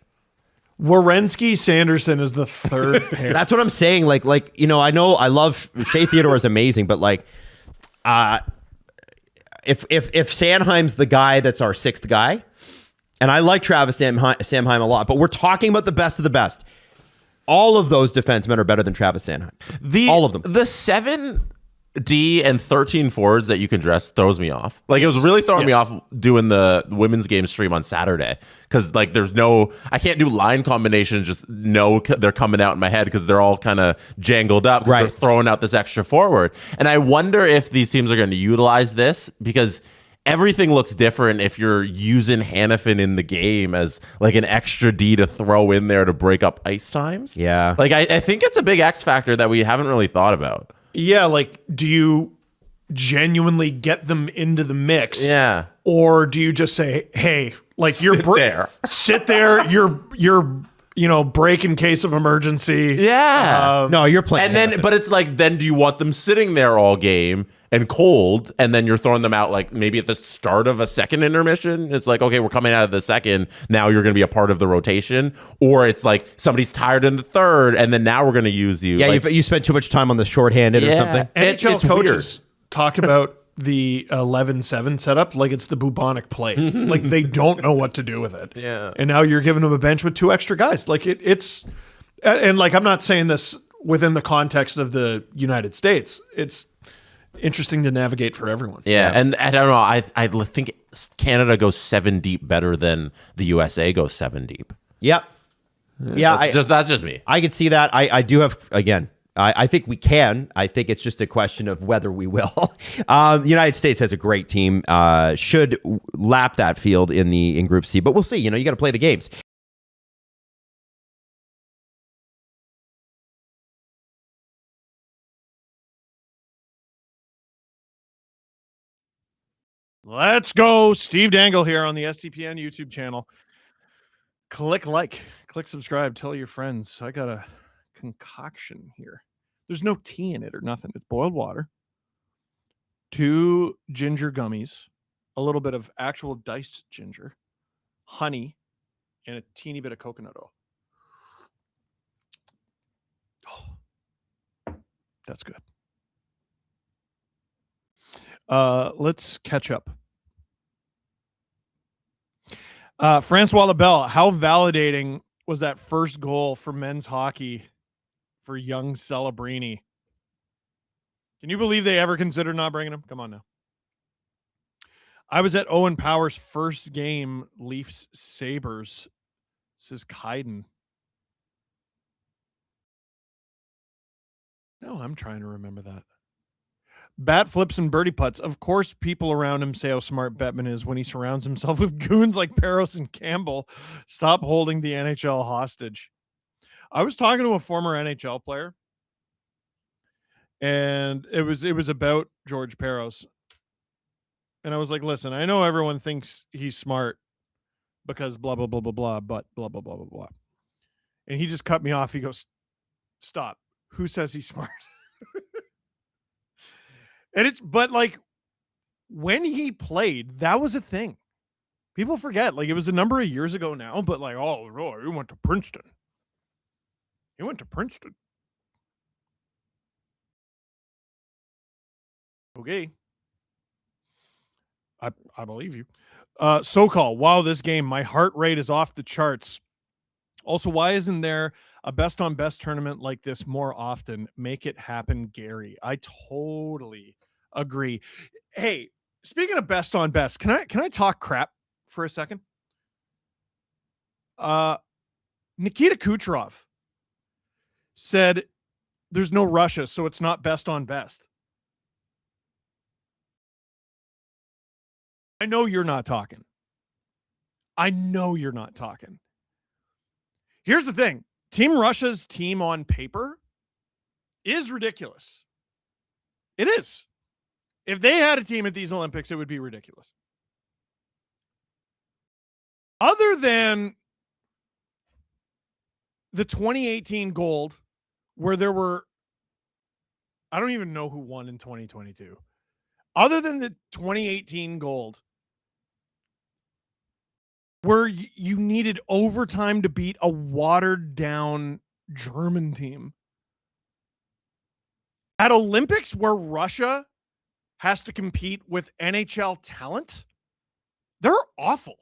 Werenski Sanderson is the third pair. That's what I'm saying. Like you know I love Shea Theodore is amazing, but like, if Sanheim's the guy that's our 6th guy, and I like Travis Sanheim a lot, but we're talking about the best of the best. All of those defensemen are better than Travis Sanheim. All of them. The 7D and 13 forwards that you can dress throws me off. Like, it was really throwing me off doing the women's game stream on Saturday, because like I can't do line combinations. Just know they're coming out in my head because they're all kind of jangled up. Right, they're throwing out this extra forward, and I wonder if these teams are going to utilize this, because everything looks different if you're using Hannafin in the game as like an extra D to throw in there to break up ice times. Yeah, like I think it's a big X factor that we haven't really thought about. Yeah, like, do you genuinely get them into the mix? Yeah. Or do you just say, hey, like, sit there, you're break in case of emergency. Yeah. No, you're playing. And then, but it's like, then do you want them sitting there all game and cold, and then you're throwing them out like maybe at the start of a second intermission? It's like, okay, we're coming out of the second. Now you're going to be a part of the rotation. Or it's like somebody's tired in the third, and then now we're going to use you. Yeah, like, you spent too much time on the shorthanded or something. NHL coaches talk about the 11-7 setup like it's the bubonic plague. Like, they don't know what to do with it. Yeah. And now you're giving them a bench with 2 extra guys. Like, it's and like, I'm not saying this within the context of the United States. It's interesting to navigate for everyone. Yeah, and I don't know. I think Canada goes 7 deep better than the USA goes 7 deep. Yep. Yeah, that's just me. I could see that. I do have, again, I think we can. I think it's just a question of whether we will. The United States has a great team. Should lap that field in Group C, but we'll see. You know, you got to play the games. Let's go. Steve Dangle here on the STPN YouTube channel. Click subscribe, tell your friends. I got a concoction here. There's no tea in it or nothing. It's boiled water, 2 ginger gummies, a little bit of actual diced ginger, honey, and a teeny bit of coconut oil. Oh, that's good. Let's catch up. Francois Labelle, how validating was that first goal for men's hockey for young Celebrini? Can you believe they ever considered not bringing him? Come on now. I was at Owen Power's first game, Leafs Sabres. This is Kaiden. No, I'm trying to remember that. Bat flips and birdie putts. Of course, people around him say how smart Bettman is when he surrounds himself with goons like Peros and Campbell. Stop holding the NHL hostage. I was talking to a former NHL player, and it was about George Peros. And I was like, listen, I know everyone thinks he's smart because blah, blah, blah, blah, blah, but blah, blah, blah, blah, blah. And he just cut me off. He goes, stop. Who says he's smart? But like when he played, that was a thing. People forget, like it was a number of years ago now, but like, oh, he went to Princeton. He went to Princeton. Okay. I believe you. SoCal, wow, this game, my heart rate is off the charts. Also, why isn't there a best on best tournament like this more often? Make it happen, Gary. I totally agree. Hey, speaking of best on best, can I talk crap for a second? Nikita Kucherov said there's no Russia, so it's not best on best. I know you're not talking. Here's the thing. Team Russia's team on paper is ridiculous. It is. If they had a team at these Olympics, it would be ridiculous. Other than the 2018 gold, where there were, I don't even know who won in 2022. Other than the 2018 gold, where you needed overtime to beat a watered down German team. At Olympics, where Russia has to compete with NHL talent, they're awful.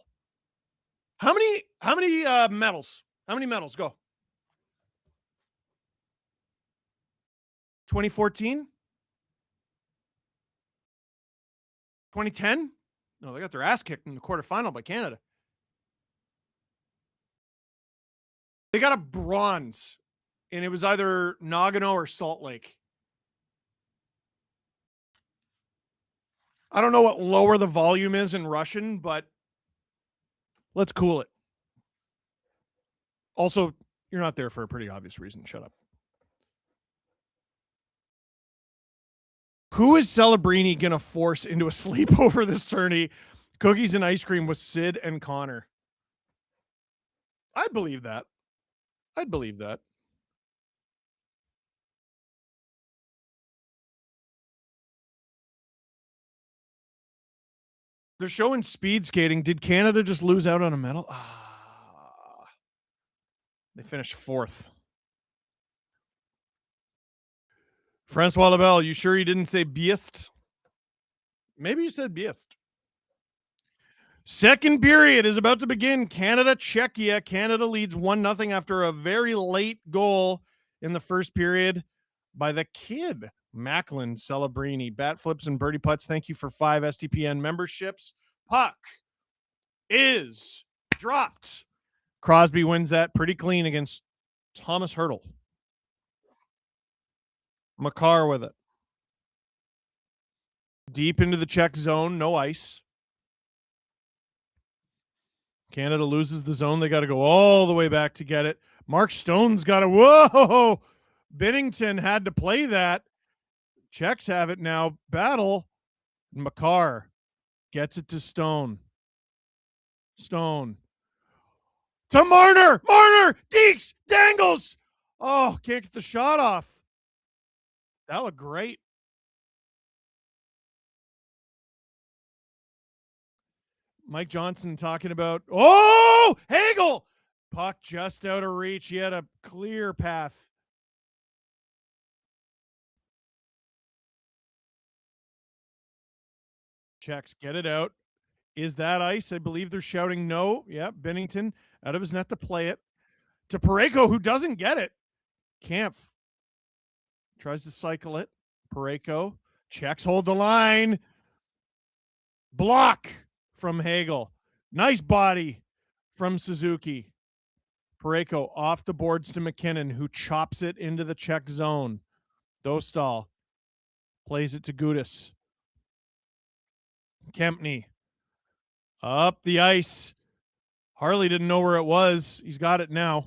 How many medals? How many medals? Go. 2014? 2010? No, they got their ass kicked in the quarterfinal by Canada. They got a bronze, and it was either Nagano or Salt Lake. I don't know what lower the volume is in Russian, but let's cool it. Also, you're not there for a pretty obvious reason. Shut up. Who is Celebrini going to force into a sleepover this tourney? Cookies and ice cream with Sid and Connor. I'd believe that. They're showing speed skating. Did Canada just lose out on a medal? They finished fourth. Francois Labelle, you sure you didn't say Biest? Maybe you said Biest. Second period is about to begin. Canada, Czechia. Canada leads 1-0 after a very late goal in the first period by the kid, Macklin Celebrini. Bat flips and birdie putts. Thank you for 5 STPN memberships. Puck is dropped. Crosby wins that pretty clean against Thomas Hertl. Makar with it. Deep into the Czech zone. No ice. Canada loses the zone. They got to go all the way back to get it. Mark Stone's got to, whoa! Binnington had to play that. Czechs have it now. Battle. Makar gets it to Stone. Stone. To Marner! Marner! Deeks! Dangles! Oh, can't get the shot off. That looked great. Mike Johnson talking about, oh, Hagel! Puck just out of reach. He had a clear path. Checks, get it out. Is that ice? I believe they're shouting no. Yeah, Bennington out of his net to play it. To Parayko, who doesn't get it. Kampf tries to cycle it. Parayko checks, hold the line. Block from Hagel. Nice body from Suzuki. Parayko off the boards to McKinnon, who chops it into the Czech zone. Dostal plays it to Gudis. Kempney up the ice. Harley didn't know where it was. He's got it now.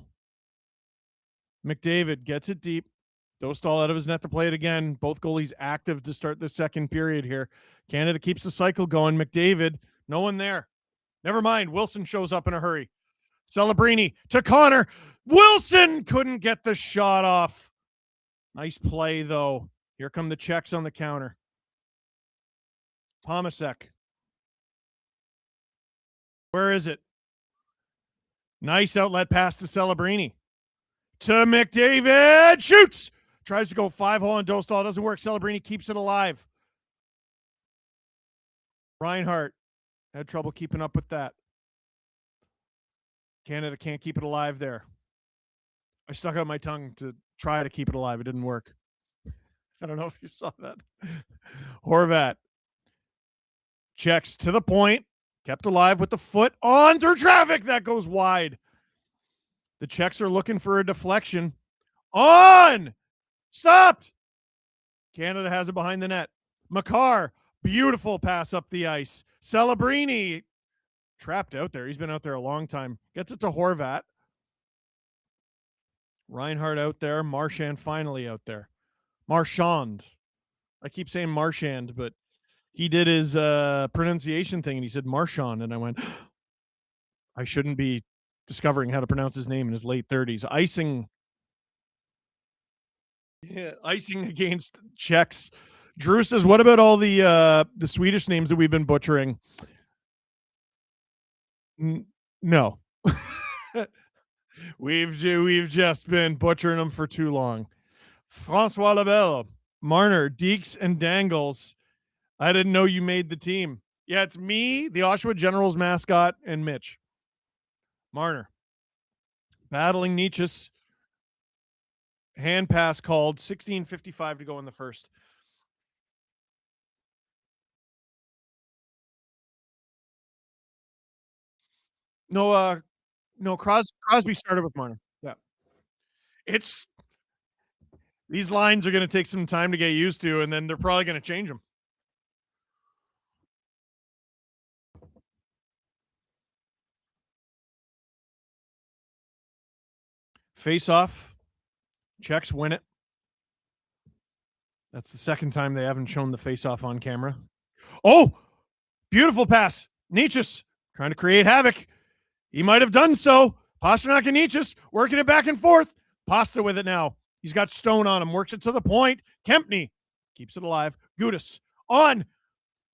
McDavid gets it deep. Dostal out of his net to play it again. Both goalies active to start the second period here. Canada keeps the cycle going. McDavid, no one there. Never mind. Wilson shows up in a hurry. Celebrini to Connor. Wilson couldn't get the shot off. Nice play, though. Here come the Czechs on the counter. Tomasek. Where is it? Nice outlet pass to Celebrini. To McDavid. Shoots. Tries to go 5-hole on Dostal. Doesn't work. Celebrini keeps it alive. Reinhart had trouble keeping up with that. Canada can't keep it alive there. I stuck out my tongue to try to keep it alive. It didn't work. I don't know if you saw that. Horvat checks to the point. Kept alive with the foot on through traffic. That goes wide. The Czechs are looking for a deflection. On! Stopped! Canada has it behind the net. Makar, beautiful pass up the ice. Celebrini, trapped out there. He's been out there a long time. Gets it to Horvat. Reinhart out there. Marchand finally out there. Marchand. I keep saying Marchand, but he did his pronunciation thing, and he said Marchand, and I went, I shouldn't be discovering how to pronounce his name in his late 30s. Icing against Czechs. Drew says, what about all the Swedish names that we've been butchering? No. We've just been butchering them for too long. Francois Labelle, Marner, Deeks, and Dangles. I didn't know you made the team. Yeah, it's me, the Oshawa Generals mascot, and Mitch. Marner. Battling Nietzsche's. Hand pass called. 16:55 to go in the first. No, Crosby started with Marner. Yeah. These lines are going to take some time to get used to, and then they're probably going to change them. Face off. Czechs win it. That's the second time they haven't shown the face off on camera. Oh, beautiful pass. Nietzsche's trying to create havoc. He might have done so. Pasternak and Nietzsche's working it back and forth. Pasta with it now. He's got Stone on him. Works it to the point. Kempney keeps it alive. Gudis on.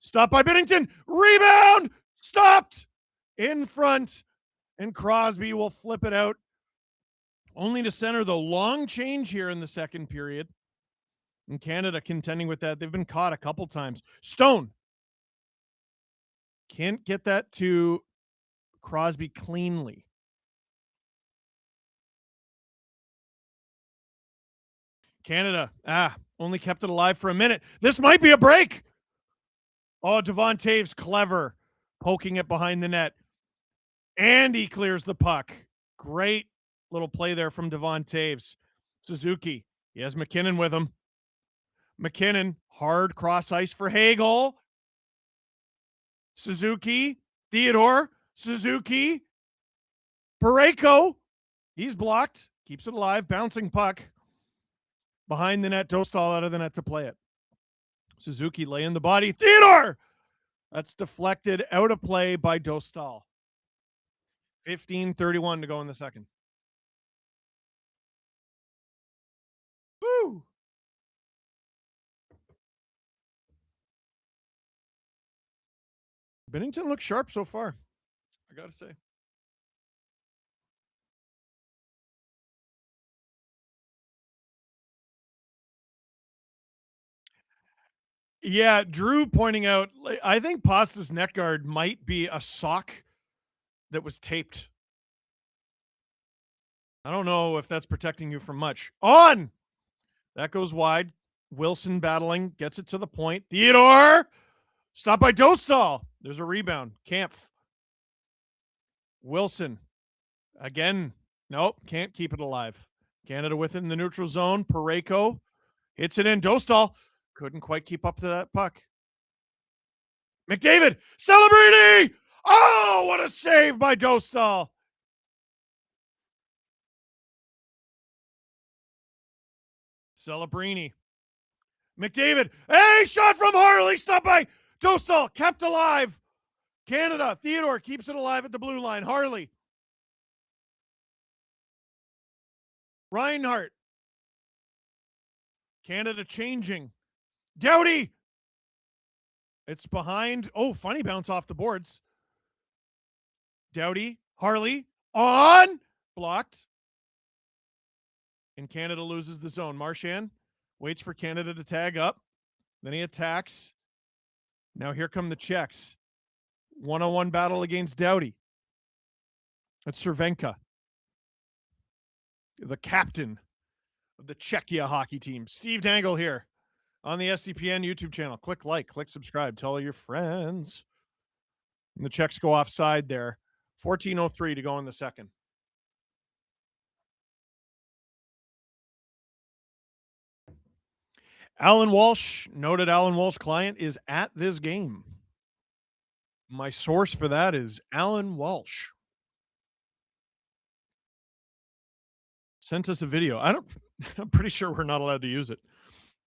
Stopped by Binnington. Rebound. Stopped in front. And Crosby will flip it out. Only to center, the long change here in the second period. And Canada contending with that. They've been caught a couple times. Stone can't get that to Crosby cleanly. Canada, only kept it alive for a minute. This might be a break. Oh, Devon Taves, clever, poking it behind the net. And he clears the puck. Great little play there from Devon Taves. Suzuki, he has McKinnon with him. McKinnon, hard cross ice for Hagel. Suzuki, Theodore, Suzuki, Parayko. He's blocked, keeps it alive, bouncing puck. Behind the net, Dostal out of the net to play it. Suzuki laying the body. Theodore! That's deflected out of play by Dostal. 15:31 to go in the second. Woo! Bennington looks sharp so far, I gotta say. Yeah, Drew pointing out, I think Pasta's neck guard might be a sock that was taped. I don't know if that's protecting you from much. On! That goes wide. Wilson battling, gets it to the point. Theodore! Stopped by Dostal. There's a rebound. Kampf. Wilson. Again. Nope, can't keep it alive. Canada within the neutral zone. Pareko hits it in. Dostal couldn't quite keep up to that puck. McDavid. Celebrini! Oh, what a save by Dostal. Celebrini. McDavid. Hey, shot from Harley. Stopped by Dostal. Kept alive. Canada. Theodore keeps it alive at the blue line. Harley. Reinhart. Canada changing. Doughty. It's behind. Oh, funny bounce off the boards. Doughty. Harley. On. Blocked. And Canada loses the zone. Marchand waits for Canada to tag up. Then he attacks. Now here come the Czechs. One-on-one battle against Doughty. That's Cervenka, the captain of the Czechia hockey team. Steve Dangle here on the SCPN YouTube channel. Click like, click subscribe, tell all your friends. And the Czechs go offside there. 14:03 to go in the second. Alan Walsh, noted Alan Walsh client, is at this game. My source for that is Alan Walsh. Sent us a video. I'm pretty sure we're not allowed to use it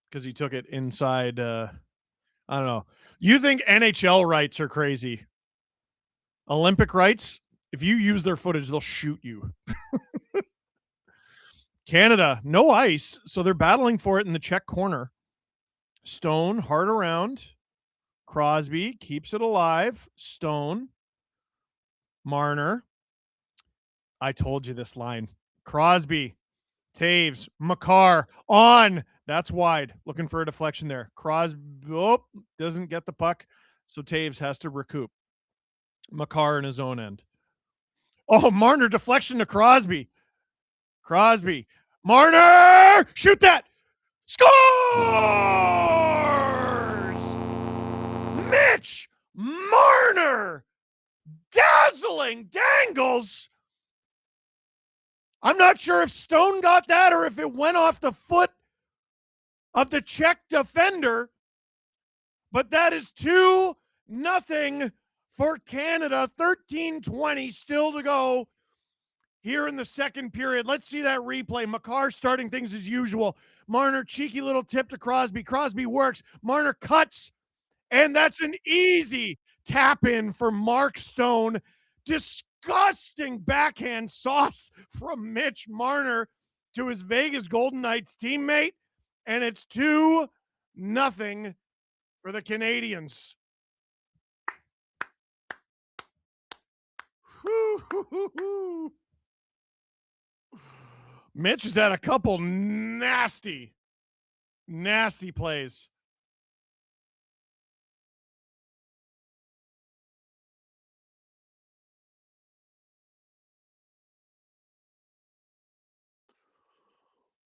because he took it inside. I don't know. You think NHL rights are crazy? Olympic rights? If you use their footage, they'll shoot you. Canada, no ice, so they're battling for it in the Czech corner. Stone, hard around. Crosby keeps it alive. Stone. Marner. I told you this line. Crosby. Taves. Makar. On. That's wide. Looking for a deflection there. Crosby doesn't get the puck, so Taves has to recoup. Makar in his own end. Oh, Marner deflection to Crosby. Crosby. Marner! Shoot that! Scores! Mitch Marner! Dazzling dangles! I'm not sure if Stone got that or if it went off the foot of the Czech defender, but that is 2-0 for Canada. 13:20 still to go here in the second period. Let's see that replay. Makar starting things as usual. Marner, cheeky little tip to Crosby. Crosby works. Marner cuts, and that's an easy tap in for Mark Stone. Disgusting backhand sauce from Mitch Marner to his Vegas Golden Knights teammate, and it's 2-0 for the Canadians. Woo-hoo-hoo-hoo. Mitch has had a couple nasty plays.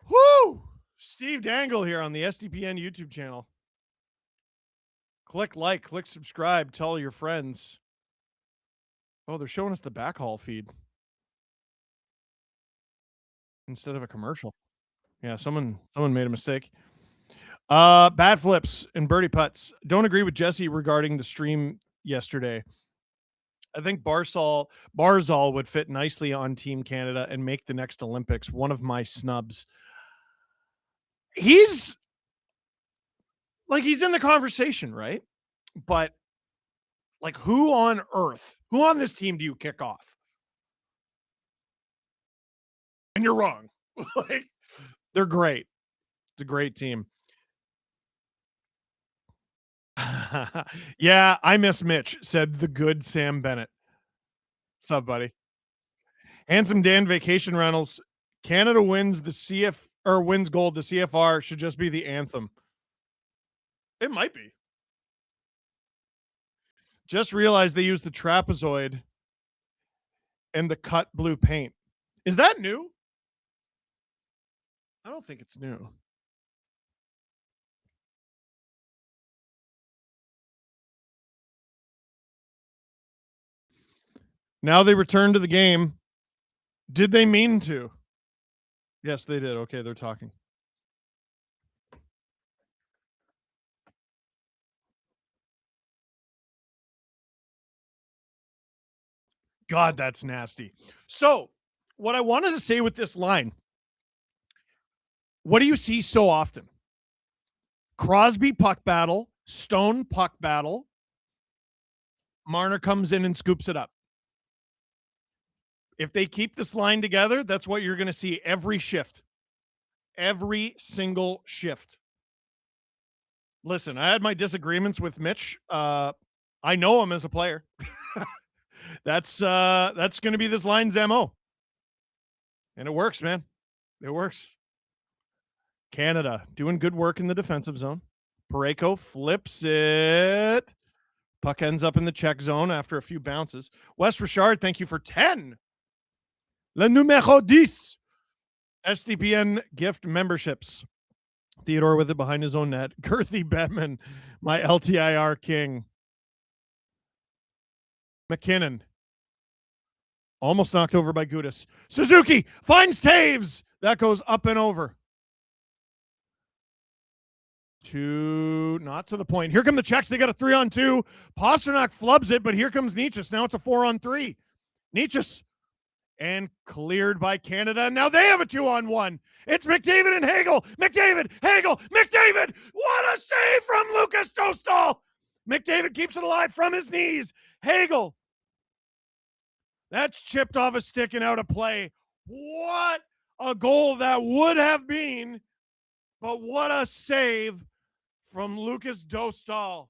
Woo! Steve Dangle here on the SDPN YouTube channel. Click like, click subscribe, tell your friends. Oh, they're showing us the backhaul feed instead of a commercial. Yeah, someone made a mistake. Bad flips and birdie putts. Don't agree with Jesse regarding the stream yesterday. I think Barzal would fit nicely on Team Canada and make the next Olympics. One of my snubs. He's in the conversation, right? But like, who on this team do you kick off? And you're wrong. Like, they're great. It's a great team. Yeah, I miss Mitch, said the good Sam Bennett. What's up, buddy? Handsome Dan Vacation Rentals. Canada wins the CF or wins gold. The CFR should just be the anthem. It might be. Just realized they used the trapezoid and the cut blue paint. Is that new? I don't think it's new. Now they return to the game. Did they mean to? Yes, they did. Okay, they're talking. God, that's nasty. So, what I wanted to say with this line, what do you see so often? Crosby puck battle, Stone puck battle. Marner comes in and scoops it up. If they keep this line together, that's what you're going to see every shift. Every single shift. Listen, I had my disagreements with Mitch. I know him as a player. That's going to be this line's MO. And it works, man. It works. Canada doing good work in the defensive zone. Parayko flips it. Puck ends up in the check zone after a few bounces. Wes Richard, thank you for 10. Le numéro 10. SDPN gift memberships. Theodore with it behind his own net. Girthy Bettman, my LTIR king. McKinnon. Almost knocked over by Gudis. Suzuki finds Taves. That goes up and over. Not to the point. Here come the Czechs. They got a 3-on-2. Pasternak flubs it, but here comes Nietzsche. Now it's a 4-on-3. Nietzsche and cleared by Canada. Now they have a 2-on-1. It's McDavid and Hagel. McDavid, Hagel, McDavid. What a save from Lucas Dostal. McDavid keeps it alive from his knees. Hagel. That's chipped off a stick and out of play. What a goal that would have been, but what a save from Lucas Dostal.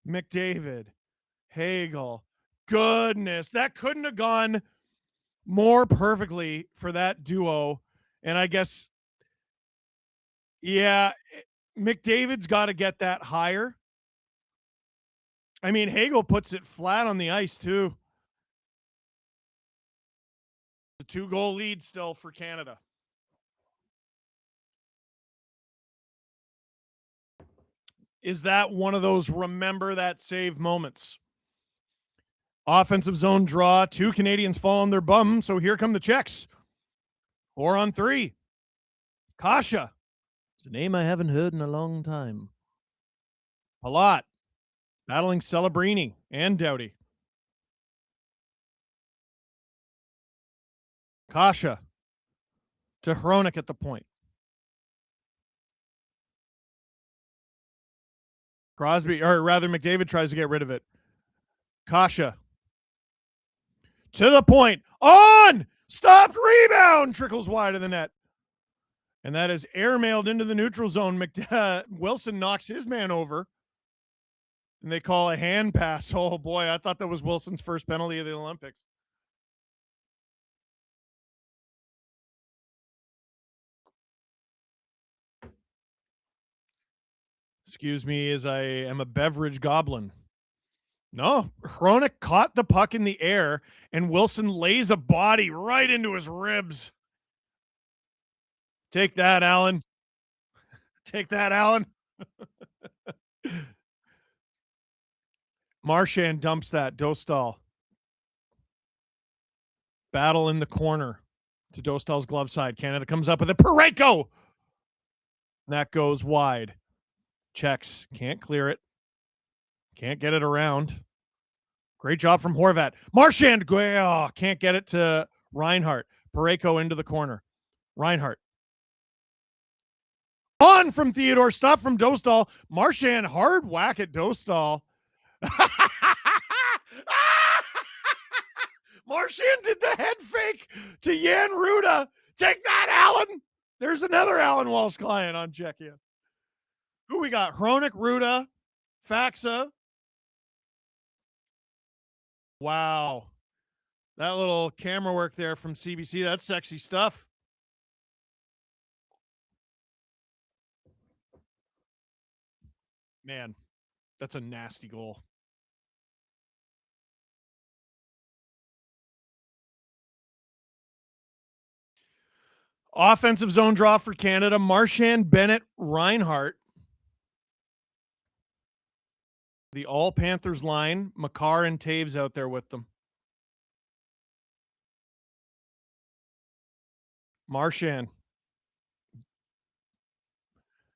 McDavid, Hagel. Goodness, that couldn't have gone more perfectly for that duo. And I guess, yeah, McDavid's got to get that higher. I mean, Hagel puts it flat on the ice, too. The 2-goal lead still for Canada. Is that one of those remember that save moments? Offensive zone draw. 2 Canadians fall on their bum, so here come the Czechs. 4-on-3. Kasha. It's a name I haven't heard in a long time. Palat. Battling Celebrini and Doughty. Kasha to Hronik at the point. Crosby, or rather McDavid tries to get rid of it. Kasha to the point. On! Stopped rebound! Trickles wide of the net. And that is airmailed into the neutral zone. Wilson knocks his man over. And they call a hand pass. Oh, boy. I thought that was Wilson's first penalty of the Olympics. Excuse me as I am a beverage goblin. No, Hronik caught the puck in the air, and Wilson lays a body right into his ribs. Take that, Allen. Take that, Allen. Marchand dumps that. Dostal. Battle in the corner to Dostal's glove side. Canada comes up with a Parayko. That goes wide. Checks. Can't clear it. Can't get it around. Great job from Horvat. Marchand. Can't get it to Reinhart. Parayko into the corner. Reinhart. On from Theodore. Stop from Dostal. Marchand hard whack at Dostal. Marchand did the head fake to Jan Ruda. Take that, Allen. There's another Alan Walsh client on Czechia. Who we got? Hronik, Ruda, Faxa. Wow. That little camera work there from CBC, that's sexy stuff. Man, that's a nasty goal. Offensive zone draw for Canada. Marchand, Bennett, Reinhart. The all Panthers line. Makar and Taves out there with them. Marchand.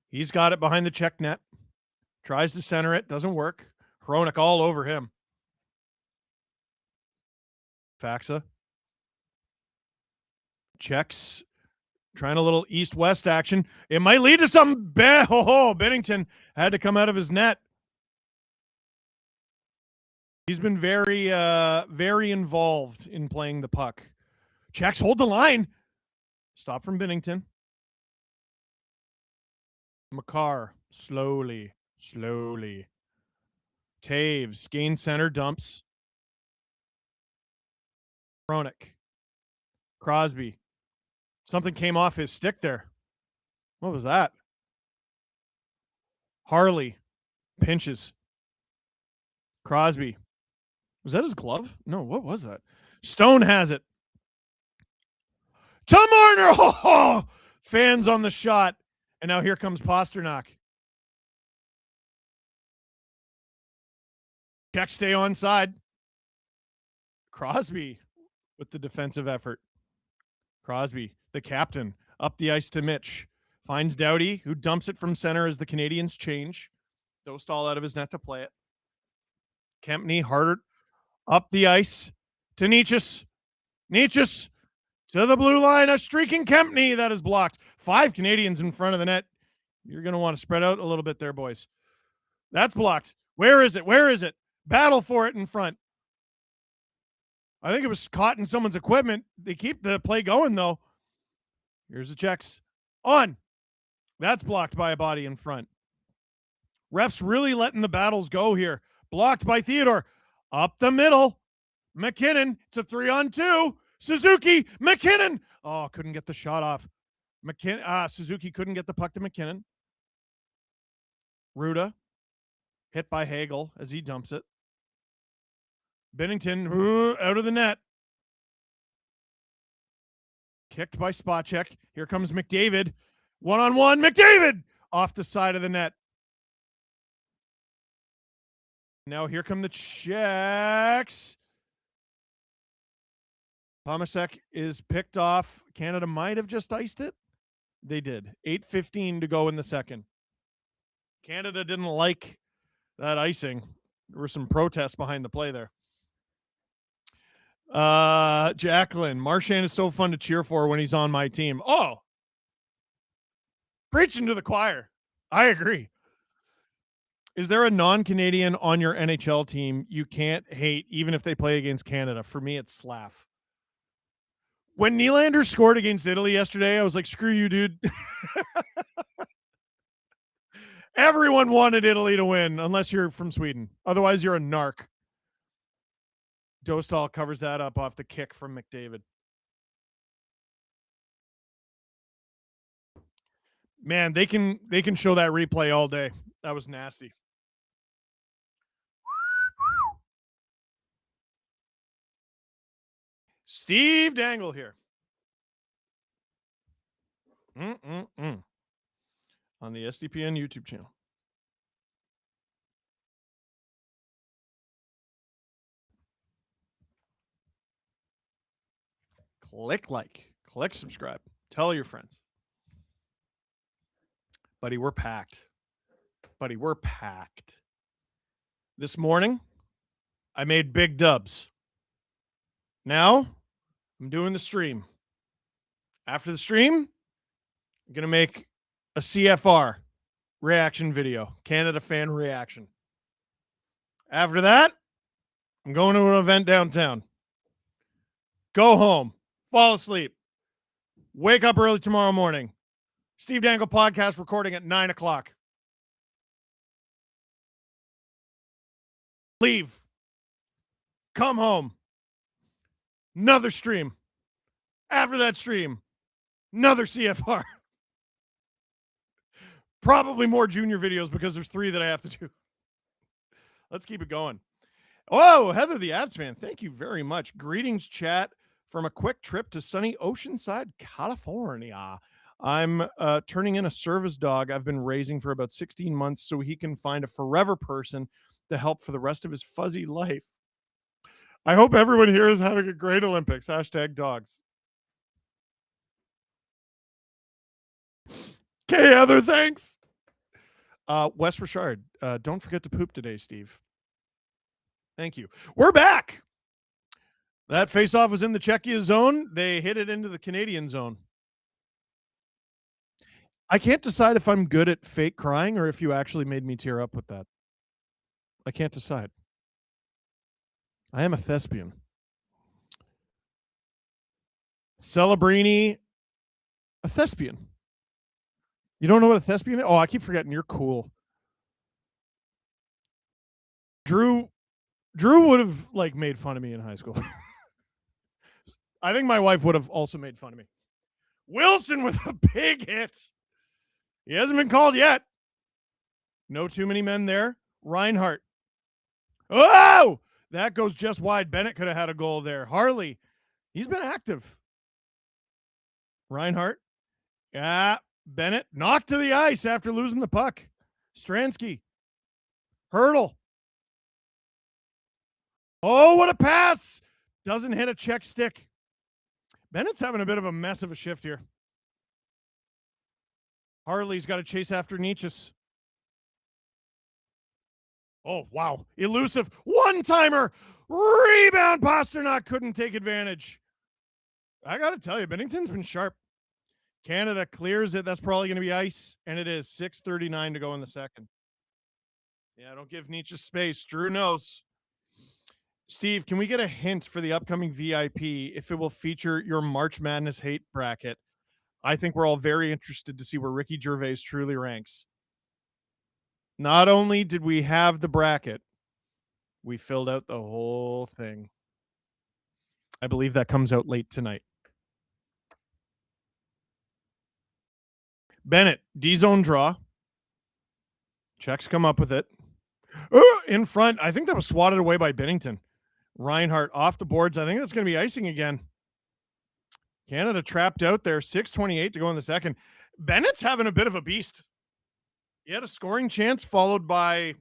He's got it behind the check net. Tries to center it. Doesn't work. Hronik all over him. Faxa. Checks. Trying a little east-west action. It might lead to some. Bennington had to come out of his net. He's been very, very involved in playing the puck. Checks, hold the line. Stop from Bennington. Makar, slowly. Taves, gain center, dumps. Hronik. Crosby. Something came off his stick there. What was that? Harley. Pinches. Crosby. Was that his glove? No, what was that? Stone has it. To Marner! Oh, fans on the shot. And now here comes Pasternak. Check stay onside. Crosby with the defensive effort. Crosby, the captain, up the ice to Mitch. Finds Doughty, who dumps it from center as the Canadians change. Dostal out of his net to play it. Kempney, harder up the ice to Nietzsche. Nietzsche to the blue line. A streaking Kempney that is blocked. 5 Canadians in front of the net. You're going to want to spread out a little bit there, boys. That's blocked. Where is it? Battle for it in front. I think it was caught in someone's equipment. They keep the play going, though. Here's the checks. On. That's blocked by a body in front. Refs really letting the battles go here. Blocked by Theodore. Up the middle. McKinnon. It's a 3-on-2. Suzuki. McKinnon. Oh, couldn't get the shot off. Suzuki couldn't get the puck to McKinnon. Ruda. Hit by Hagel as he dumps it. Bennington out of the net. Kicked by Spacek. Here comes McDavid. 1-on-1. McDavid off the side of the net. Now here come the checks. Tomasek is picked off. Canada might have just iced it. They did. 8:15 to go in the second. Canada didn't like that icing. There were some protests behind the play there. Jacqueline, Marchand is so fun to cheer for when he's on my team. Oh, preaching to the choir. I agree. Is there a non-Canadian on your NHL team you can't hate even if they play against Canada? For me, it's Slav. When Nylander scored against Italy yesterday, I was like, screw you, dude. Everyone wanted Italy to win, unless you're from Sweden. Otherwise, you're a narc. Dostal covers that up off the kick from McDavid. Man, they can show that replay all day. That was nasty. Steve Dangle here. On the SDPN YouTube channel. Click like, click subscribe, tell your friends. Buddy, we're packed. This morning, I made big dubs. Now, I'm doing the stream. After the stream, I'm going to make a CFR reaction video, Canada fan reaction. After that, I'm going to an event downtown. Go home, fall asleep, wake up early tomorrow morning. Steve Dangle podcast recording at 9 o'clock. Leave. Come home. Another stream. After that stream, another CFR. Probably more junior videos because there's 3 that I have to do. Let's keep it going. Oh, Heather the Avs fan, thank you very much. Greetings, chat, from a quick trip to sunny Oceanside, California. I'm turning in a service dog I've been raising for about 16 months so he can find a forever person to help for the rest of his fuzzy life. I hope everyone here is having a great Olympics. #dogs. Okay, Heather, thanks. Wes Richard, don't forget to poop today, Steve. Thank you. We're back. That faceoff was in the Czechia zone. They hit it into the Canadian zone. I can't decide if I'm good at fake crying or if you actually made me tear up with that. I can't decide. I am a thespian. Celebrini, a thespian. You don't know what a thespian is? Oh, I keep forgetting. You're cool. Drew would have made fun of me in high school. I think my wife would have also made fun of me. Wilson with a big hit. He hasn't been called yet. No too many men there. Reinhardt. Oh! That goes just wide. Bennett could have had a goal there. Harley. He's been active. Reinhardt. Yeah. Bennett knocked to the ice after losing the puck. Stransky. Hurdle. Oh, what a pass. Doesn't hit a check stick. Bennett's having a bit of a mess of a shift here. Harley's got to chase after Nietzsche's. Oh, wow. Elusive. One-timer. Rebound. Pasternak couldn't take advantage. I got to tell you, Bennington's been sharp. Canada clears it. That's probably going to be ice. And it is 6:39 to go in the second. Yeah, don't give Nietzsche space. Drew knows. Steve, can we get a hint for the upcoming VIP if it will feature your March Madness hate bracket? I think we're all very interested to see where Ricky Gervais truly ranks. Not only did we have the bracket, we filled out the whole thing. I believe that comes out late tonight. Bennett, D-zone draw. Czechs come up with it. In front. I think that was swatted away by Binnington. Reinhardt off the boards. I think that's going to be icing again. Canada trapped out there. 6:28 to go in the second. Bennett's having a bit of a beast. He had a scoring chance followed by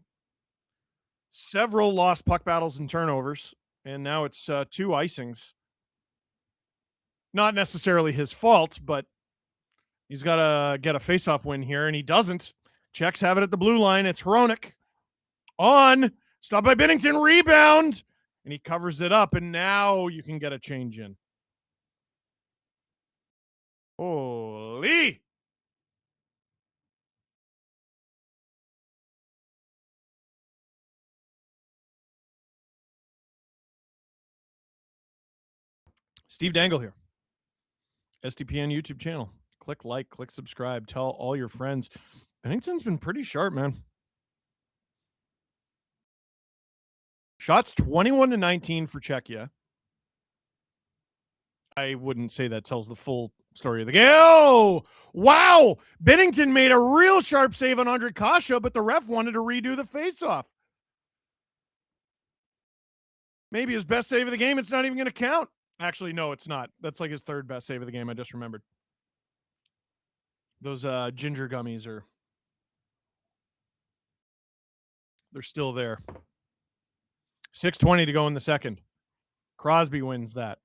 several lost puck battles and turnovers. And now it's 2 icings. Not necessarily his fault, but he's got to get a faceoff win here, and he doesn't. Czechs have it at the blue line. It's Hronek. On. Stopped by Binnington. Rebound. And he covers it up, and now you can get a change in. Holy. Steve Dangle here. SDPN YouTube channel. Click like, click subscribe. Tell all your friends. Bennington's been pretty sharp, man. Shots 21-19 for Czechia. I wouldn't say that tells the full story of the game. Oh, wow. Binnington made a real sharp save on Andre Kasha, but the ref wanted to redo the faceoff. Maybe his best save of the game. It's not even going to count. Actually, no, it's not. That's like his 3rd best save of the game. I just remembered. Those ginger gummies they're still there. 6:20 to go in the second. Crosby wins that.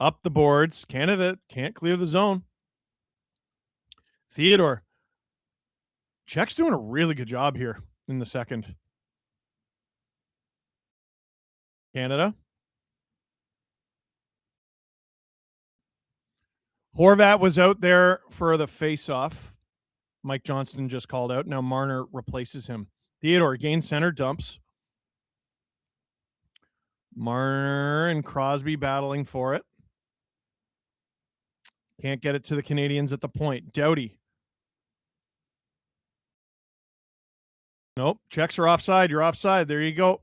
Up the boards. Canada can't clear the zone. Theodore. Czech's doing a really good job here in the second. Canada. Horvat was out there for the face-off. Mike Johnston just called out. Now Marner replaces him. Theodore gains center, dumps. Marner and Crosby battling for it. Can't get it to the Canadians at the point. Doughty. Nope. Czechs are offside. You're offside. There you go.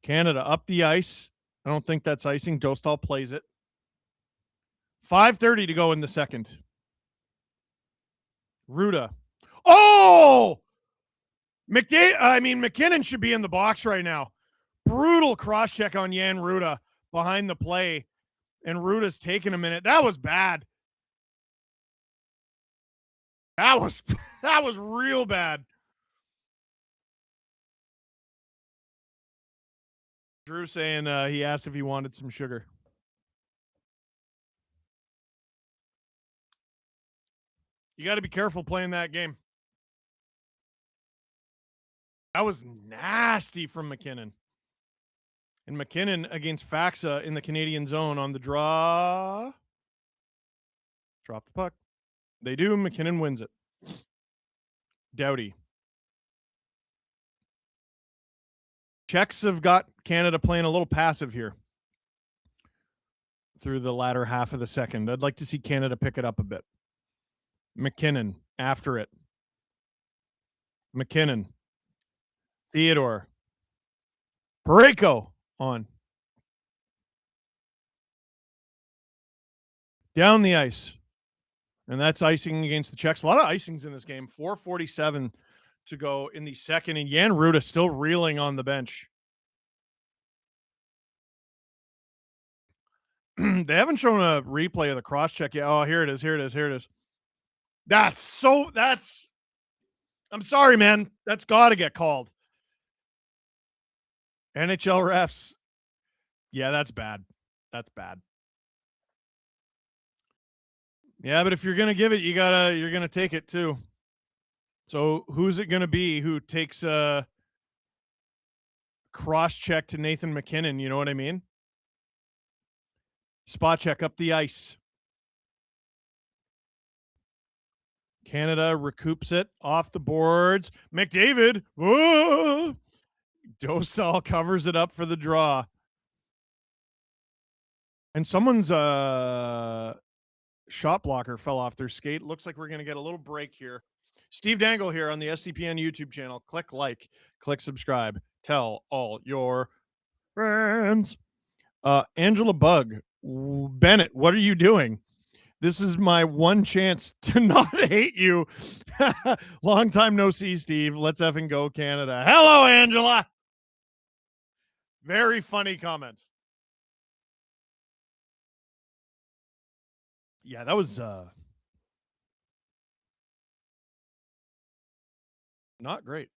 Canada up the ice. I don't think that's icing. Dostal plays it. 5:30 to go in the second. Ruda. Oh! McKinnon should be in the box right now. Brutal cross check on Jan Ruda behind the play. And Ruda's taking a minute. That was bad. That was real bad. Drew saying he asked if he wanted some sugar. You got to be careful playing that game. That was nasty from McKinnon. And McKinnon against Faxa in the Canadian zone on the draw. Drop the puck. They do. McKinnon wins it. Doughty. Czechs have got Canada playing a little passive here through the latter half of the second. I'd like to see Canada pick it up a bit. McKinnon after it. McKinnon. Theodore. Parayko on. Down the ice. And that's icing against the Czechs. A lot of icings in this game. 4:47 to go in the second. And Jan Ruda still reeling on the bench. They haven't shown a replay of the cross check yet. Oh, here it is. I'm sorry, man. That's got to get called. NHL refs. Yeah, that's bad. Yeah, but if you're going to give it, you're going to take it too. So who's it going to be who takes a cross check to Nathan McKinnon? You know what I mean? Spot check up the ice. Canada recoups it off the boards. McDavid. Whoa! Dostal covers it up for the draw. And someone's shot blocker fell off their skate. Looks like we're going to get a little break here. Steve Dangle here on the SDPN YouTube channel. Click like, click subscribe. Tell all your friends. Angela Bug. Bennett, what are you doing? This is my one chance to not hate you. Long time no see, Steve. Let's effing go, Canada. Hello, Angela. Very funny comment. Yeah, that was not great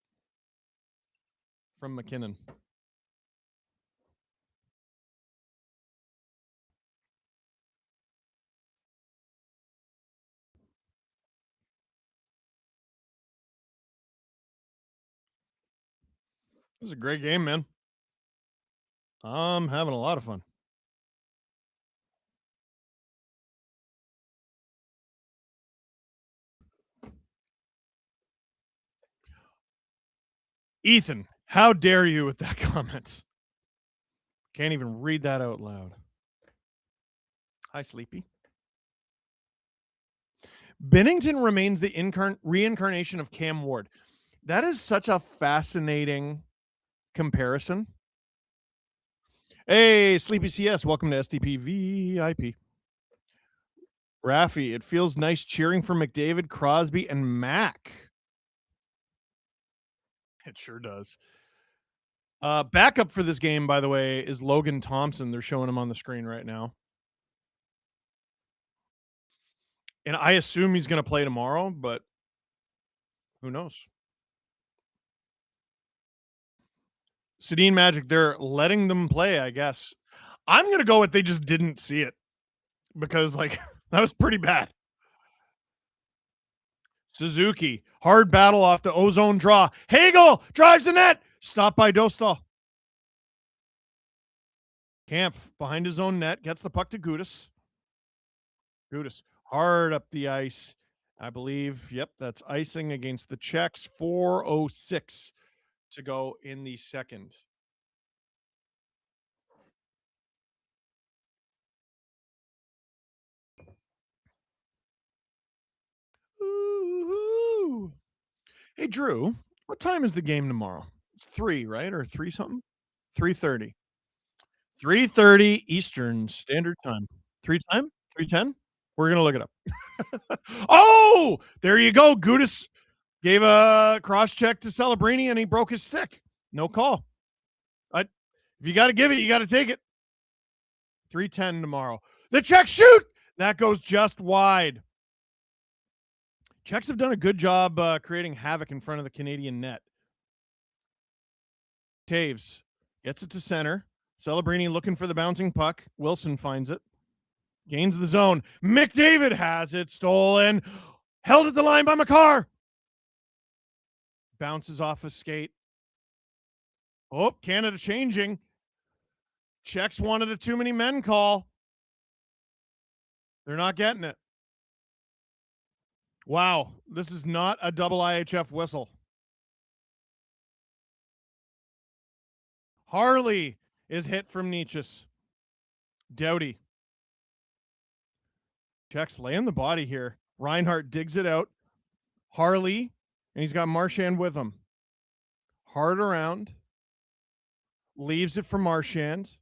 from McKinnon. This is a great game, man. I'm having a lot of fun. Ethan, how dare you with that comment? Can't even read that out loud. Hi, Sleepy. Bennington remains the reincarnation of Cam Ward. That is such a fascinating comparison. Hey, Sleepy CS, welcome to SDP VIP. Raffy, it feels nice cheering for McDavid, Crosby, and Mac. It sure does. Backup for this game, by the way, is Logan Thompson. They're showing him on the screen right now. And I assume he's going to play tomorrow, but who knows? Sedin Magic, they're letting them play, I guess. I'm going to go with they just didn't see it because, like, that was pretty bad. Suzuki, hard battle off the ozone draw. Hagel drives the net. Stopped by Dostal. Kampf behind his own net. Gets the puck to Gudis. Gudis hard up the ice. I believe, yep, that's icing against the Czechs. 4:06 to go in the second. Ooh. Hey, Drew, What time is the game tomorrow? It's 3, right? Or 3 something? 3:30. 3:30 Eastern Standard Time. 3 time? 3:10? We're gonna look it up. Oh, there you go. Gudis gave a cross check to Celebrini and he broke his stick. No call. If you got to give it, you got to take it. 3:10 tomorrow. The Czechs shoot. That goes just wide. Czechs have done a good job creating havoc in front of the Canadian net. Taves gets it to center. Celebrini looking for the bouncing puck. Wilson finds it. Gains the zone. McDavid has it. Stolen. Held at the line by Makar. Bounces off a skate. Oh, Canada changing. Czechs wanted a too many men call. They're not getting it. Wow, this is not a double IHF whistle. Harley is hit from Nietzsche's. Doughty. Czechs laying the body here. Reinhardt digs it out. Harley, and he's got Marchand with him. Hard around. Leaves it for Marchand.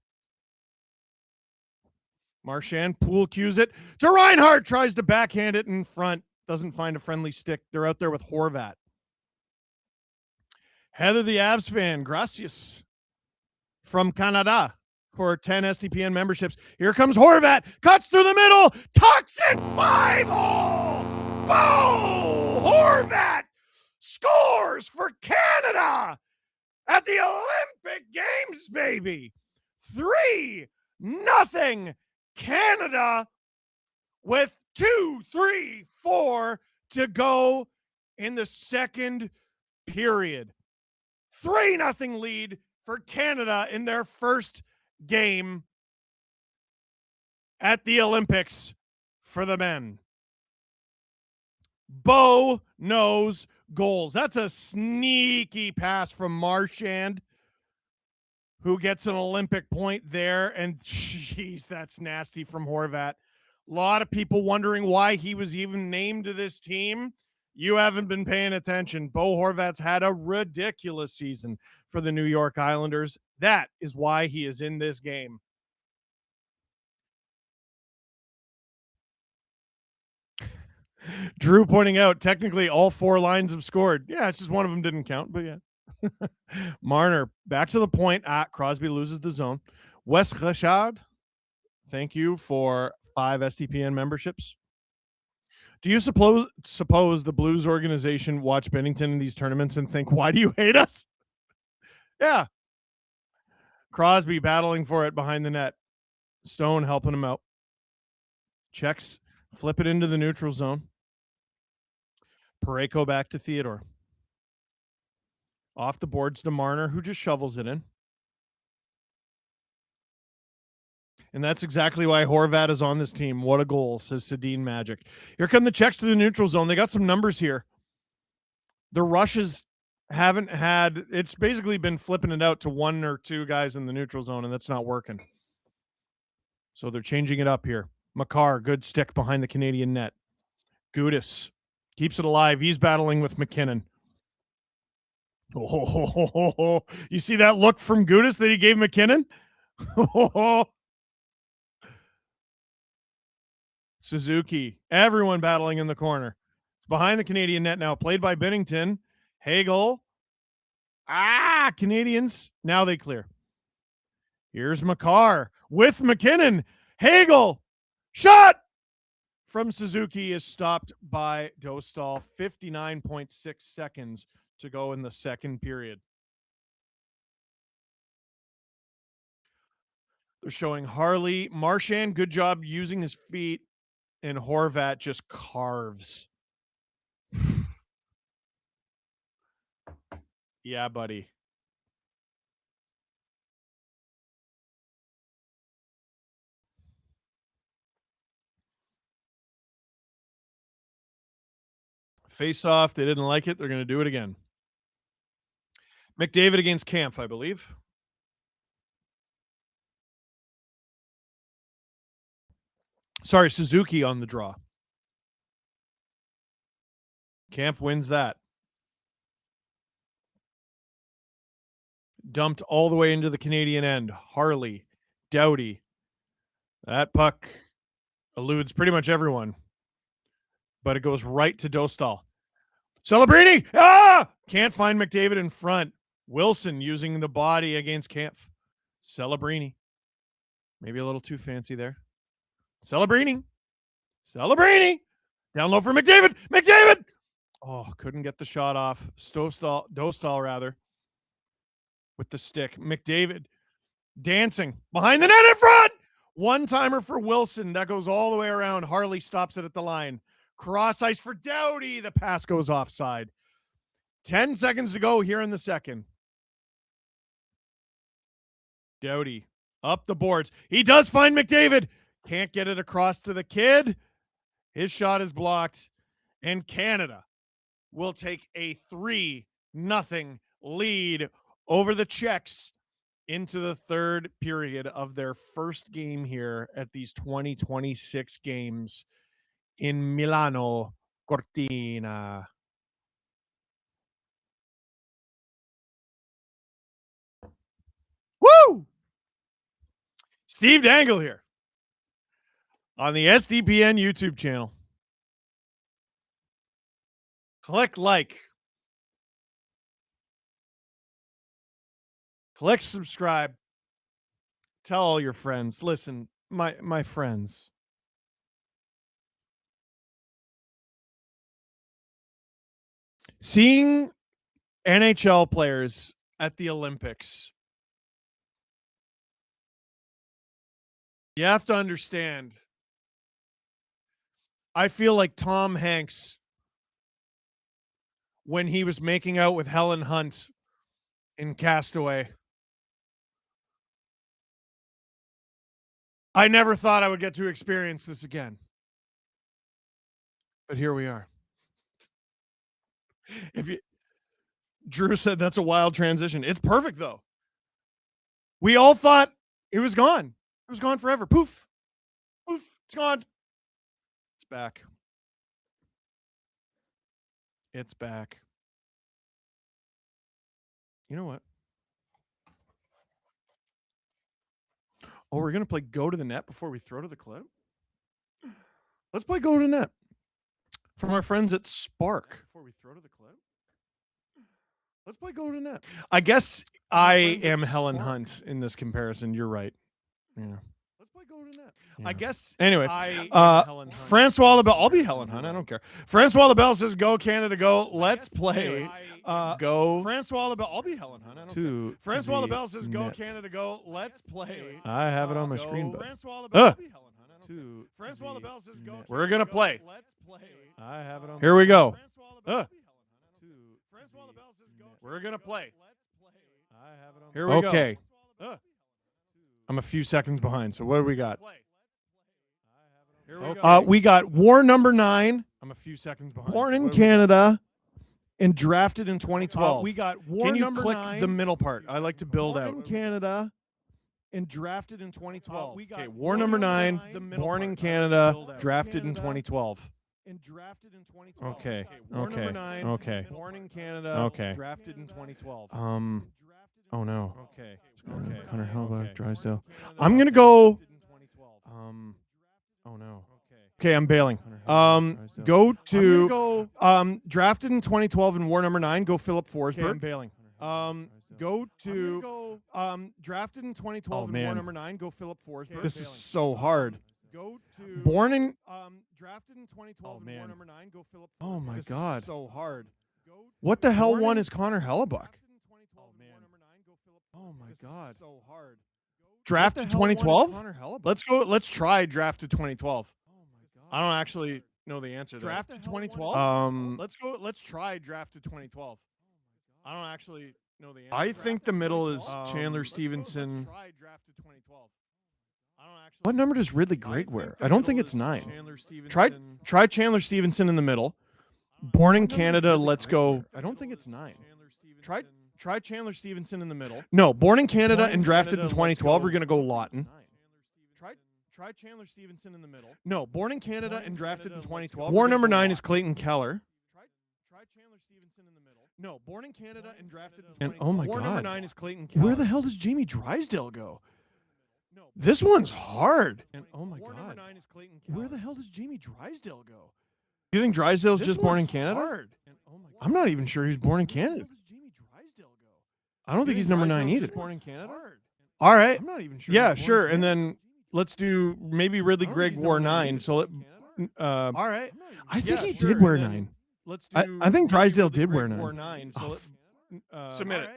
Marchand pool cues it to Reinhardt. Tries to backhand it in front. Doesn't find a friendly stick. They're out there with Horvat. Heather the Avs fan. Gracias. From Canada for 10 STPN memberships. Here comes Horvat. Cuts through the middle. Tucks it 5-0. Bo Horvat scores for Canada at the Olympic Games, baby. 3-0 Canada with 2, 3, 4 to go in the second period. 3-0 lead for Canada in their first game at the Olympics for the men. Bo knows goals. That's a sneaky pass from Marchand, who gets an Olympic point there. And jeez, that's nasty from Horvat. A lot of people wondering why he was even named to this team. You haven't been paying attention. Bo Horvat's had a ridiculous season for the New York Islanders. That is why he is in this game. Drew pointing out, technically all 4 lines have scored. Yeah, it's just one of them didn't count, but yeah. Marner back to the point. Crosby loses the zone. Wes Richard, thank you for 5 STPN memberships. Do you suppose the Blues organization watch Bennington in these tournaments and think, why do you hate us? Yeah. Crosby battling for it behind the net. Stone helping him out. Checks, flip it into the neutral zone. Parayko back to Theodore. Off the boards to Marner, who just shovels it in. And that's exactly why Horvat is on this team. What a goal, says Sedin Magic. Here come the Czechs to the neutral zone. They got some numbers here. The rushes haven't had, it's basically been flipping it out to 1 or 2 guys in the neutral zone, and that's not working. So they're changing it up here. Makar, good stick behind the Canadian net. Gudis keeps it alive. He's battling with McKinnon. Oh, you see that look from Gudis that he gave McKinnon? Suzuki, everyone battling in the corner. It's behind the Canadian net now, played by Binnington. Hagel. Canadians. Now they clear. Here's Makar with McKinnon. Hagel. Shot from Suzuki is stopped by Dostal. 59.6 seconds to go in the second period. They're showing Harley. Marchand, good job using his feet. And Horvat just carves. Yeah, buddy. Face off. They didn't like it. They're going to do it again. McDavid against Kampf, I believe. Sorry, Suzuki on the draw. Kampf wins that. Dumped all the way into the Canadian end. Harley, Doughty. That puck eludes pretty much everyone. But it goes right to Dostal. Celebrini! Ah! Can't find McDavid in front. Wilson using the body against Kampf. Celebrini. Maybe a little too fancy there. Celebrini. Down low for McDavid. McDavid! Oh, couldn't get the shot off. Dostal rather. With the stick. McDavid dancing behind the net in front. One-timer for Wilson. That goes all the way around. Harley stops it at the line. Cross ice for Doughty. The pass goes offside. 10 seconds to go here in the second. Doughty up the boards. He does find McDavid. Can't get it across to the kid. His shot is blocked. And Canada will take a 3-0 lead over the Czechs into the third period of their first game here at these 2026 games in Milano Cortina. Woo! Steve Dangle here on the SDPN YouTube channel. Click like. Click subscribe. Tell all your friends. Listen, my friends. Seeing NHL players at the Olympics, you have to understand, I feel like Tom Hanks when he was making out with Helen Hunt in Castaway. I never thought I would get to experience this again. But here we are. Drew said that's a wild transition. It's perfect though. We all thought it was gone. It was gone forever. Poof. Poof. It's gone. It's back. It's back. You know what? Oh, we're going to play Go to the Net before we throw to the clip? Let's play Go to the Net from our friends at Spark. Before we throw to the clip? Let's play Go to the Net. I guess I am Helen Hunt in this comparison. You're right. Yeah. Let's play Go to the Net. Yeah. I guess. Anyway, Francois LaBelle. I'll be Helen Hunt. I don't care. Francois LaBelle says, "Go Canada, go." Let's play. Go. Francois LaBelle. I'll be Helen Hunt. I don't care. Francois LaBelle says, "Go Canada, go." Let's play. I have it on my screen, but. Francois LaBelle says, "Go." We're gonna play. Let's play. I have it on. Here we go. We're gonna play. Here we go. Okay. I'm a few seconds behind. So what do we got? We got War number 9. I'm a few seconds behind. Born in Canada and drafted in 2012. We got War Can you number click 9? The middle part? I like to build out. Born in Canada and drafted in 2012. We got War number 9. Born in Canada, drafted in 2012. And drafted in 2012. Okay. Okay. 9, okay. Born in Canada. Okay. Drafted in 2012. Oh no. Okay. Okay. Connor Hellebuyck, Drysdale. I'm gonna go. Oh no. Okay, I'm bailing. Go to drafted in 2012 in War number 9. Go Philip Forsberg. Okay, I'm bailing. Go to drafted in 2012 in War number 9. Go Philip Forsberg. This is so hard. Go to born in drafted in 2012 in War number 9. Go Philip Forsberg. Oh my God. This is so hard. What the hell one is Connor Hellebuyck? Oh my God. So hard. Drafted 2012? Let's go. Let's try drafted 2012. Oh my God. I don't actually know the answer. Drafted 2012? Let's go. Let's try drafted 2012. I don't actually know the answer. I think the middle is Chandler Stevenson. Try drafted 2012. What number does Ridley Great wear? I don't think it's 9. Try Chandler Stevenson in the middle. Born in Canada, let's go. I don't think it's 9. Try Chandler Stevenson in the middle. No, born in Canada and drafted in 2012. We're going to go Lawton. Try Chandler Stevenson in the middle. No, born in Canada and drafted in 2012. War number 9 is Clayton Keller. Try Chandler Stevenson in the middle. No, born in Canada and drafted. And oh my War God. number 9 is Clayton. Where the hell does Jamie Drysdale go? This one's hard. And oh my War number God. 9 is Clayton. Where the hell does Jamie Drysdale go? You think Drysdale's just born in Canada? And oh my God. I'm not even sure he's born in Canada. I don't think he's number 9 either. Born in Canada. All right. I'm not even sure. Yeah, he's born sure. in And Canada. then let's do maybe Ridley Gregg wore 9. So let, All right. I think Yeah, he sure, did wear and then 9. Let's I- do. I think Drysdale Ridley did Gregg wear wore 9. 9. So Submit it.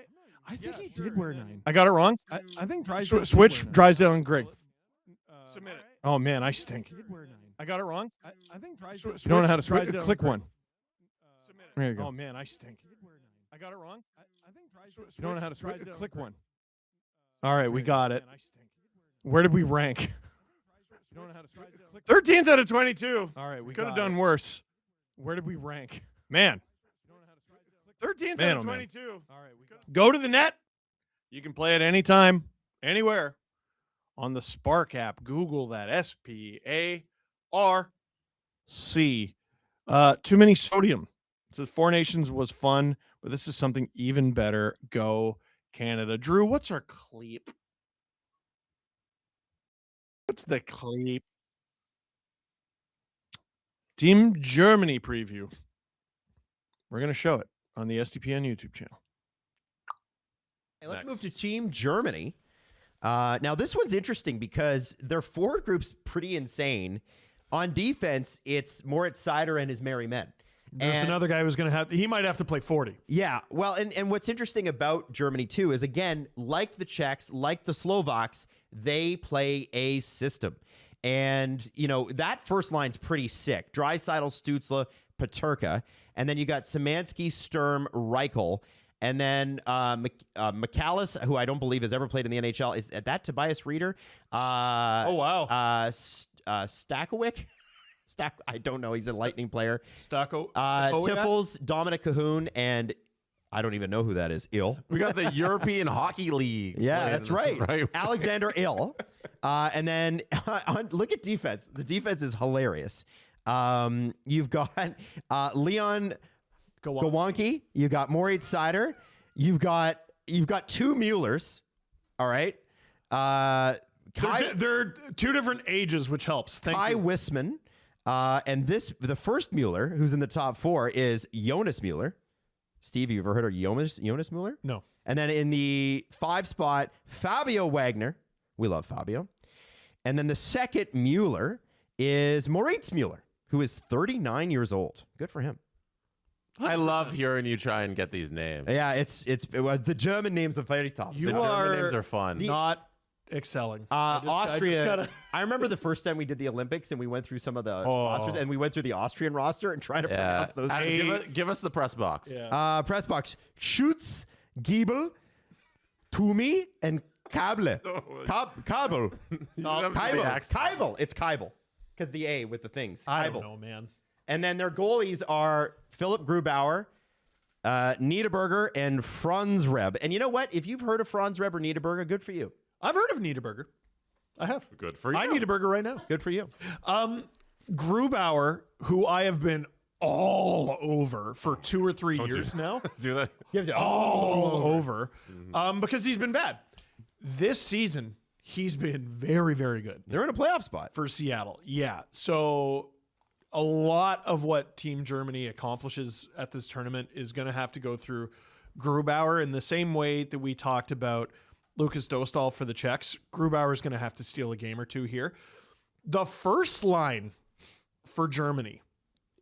I think he sure, did wear and then 9. I got it wrong. I think Drysdale did Switch wear 9. Drysdale and Gregg. Submit it. Oh man, I stink. He did wear 9. I got it wrong. I think Drysdale. Switch You don't know how to switch. Drysdale and Click Gregg. one. There you go. Oh man, I stink. I got it wrong. I think You don't know how to switch. Drysdale and Click Gregg. one. All right, we got it. Man, I stink. Where did we rank? You don't know how to switch. 13th out of 22. All right, we Could have got done it. worse. Where did we rank? Man. 13th Man, out of oh, man. 22. All right, we got it. Go to the net. You can play it anytime, anywhere. On the Spark app, Google that. SPARC. Too many sodium. It says Four Nations was fun, but this is something even better. Go Canada. Drew, what's our cleep? What's the cleep? Team Germany preview. We're going to show it on the SDPN YouTube channel. Hey, let's move to Team Germany. Now, this one's interesting because their forward group's pretty insane. On defense, it's Moritz Seider and his merry men. There's And- another guy who's going to have he might have to play 40. Yeah, well, and what's interesting about Germany, too, is, again, like the Czechs, like the Slovaks, they play a system. And, you know, that first line's pretty sick. Draisaitl, Stützle, Paterka. And then you got Szymanski, Sturm, Reichel. And then McAllis, who I don't believe has ever played in the NHL. Is that Tobias Reeder? Oh, wow. Stakowick? I don't know. He's a Lightning player. Stacco. Tiffles, Dominic Cahoon, and I don't even know who that is. Ill. We got the European Hockey League. Yeah, playing, that's right. Alexander Ill. And then look at defense. The defense is hilarious. You've got Leon Gawanke. You got Moritz Seider. You've got two Muellers. All right. They're two different ages, which helps. Thank Kai you. Wisman. And the first Mueller, who's in the top 4, is Jonas Mueller. Steve, you ever heard of Jonas Mueller? No. And then in the 5 spot, Fabio Wagner. We love Fabio. And then the second Mueller is Moritz Mueller, who is 39 years old. Good for him. I love hearing you try and get these names. Yeah, the German names are very tough. You The German are names are fun. not excelling. Austria. I remember the first time we did the Olympics and we went through some of the rosters and we went through the Austrian roster and trying to pronounce those. Give us the press box. Yeah. Press box: Schutz, Giebel, Toomey, and Kable. Kabel. Kybel. It's Kybel because the A with the things. I Kybel. don't know, man. And then their goalies are Philip Grubauer, Niederberger, and Franz Reb. And you know what? If you've heard of Franz Reb or Niederberger, good for you. I've heard of Niederberger. I have. Good for you. I need a burger right now. Good for you. Grubauer, who I have been all over for 2 or 3 years now. Do that. All over. Because he's been bad. This season, he's been very, very good They're in a playoff spot. for Seattle. Yeah. So a lot of what Team Germany accomplishes at this tournament is going to have to go through Grubauer in the same way that we talked about Lucas Dostal for the Czechs. Grubauer is going to have to steal a game or two here. The first line for Germany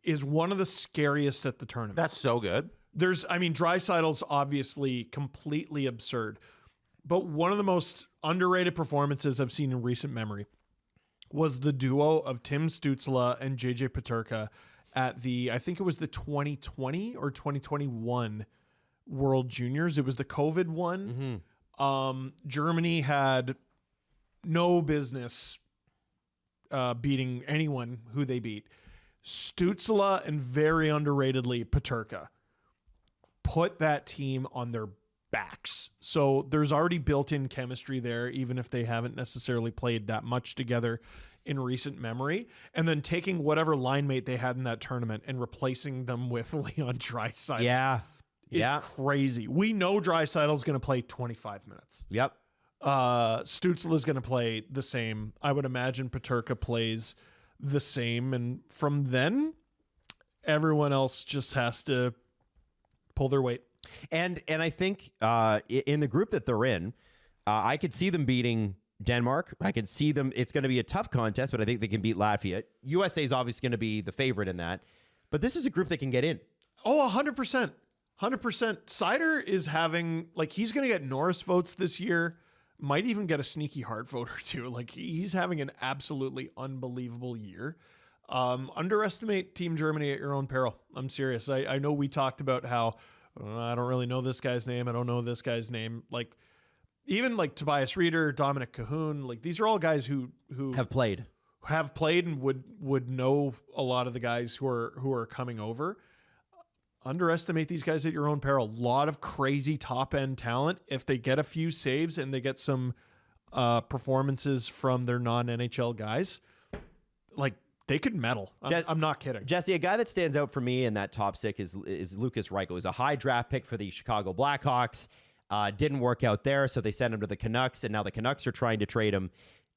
is one of the scariest at the tournament. That's so good. Draisaitl's obviously completely absurd, but one of the most underrated performances I've seen in recent memory was the duo of Tim Stützle and JJ Paterka at I think it was the 2020 or 2021 World Juniors. It was the COVID one. Germany had no business beating anyone who they beat. Stützle and very underratedly Paterka put that team on their backs. So there's already built-in chemistry there, even if they haven't necessarily played that much together in recent memory. And then taking whatever line mate they had in that tournament and replacing them with Leon Draisaitl. Yeah. is Yeah. crazy. We know Draisaitl's going to play 25 minutes. Yep. Stützle is going to play the same. I would imagine Peterka plays the same. And from then, everyone else just has to pull their weight. And I think in the group that they're in, I could see them beating Denmark. I could see them. It's going to be a tough contest, but I think they can beat Latvia. USA is obviously going to be the favorite in that. But this is a group that can get in. Oh, 100%. 100%. Seider is having, like, he's going to get Norris votes this year. Might even get a sneaky Hart vote or two. Like, he's having an absolutely unbelievable year. Underestimate Team Germany at your own peril. I'm serious. I know we talked about how I don't really know this guy's name. I don't know this guy's name. Like, even like Tobias Rieder, Dominic Cahoon, like these are all guys who Have played and would know a lot of the guys who are coming over. Underestimate these guys at your own peril. A lot of crazy top end talent. If they get a few saves and they get some performances from their non NHL guys, like they could medal. I'm not kidding. Jesse, a guy that stands out for me in that top six is Lucas Reichel. He's a high draft pick for the Chicago Blackhawks. Didn't work out there, so they sent him to the Canucks, and now the Canucks are trying to trade him.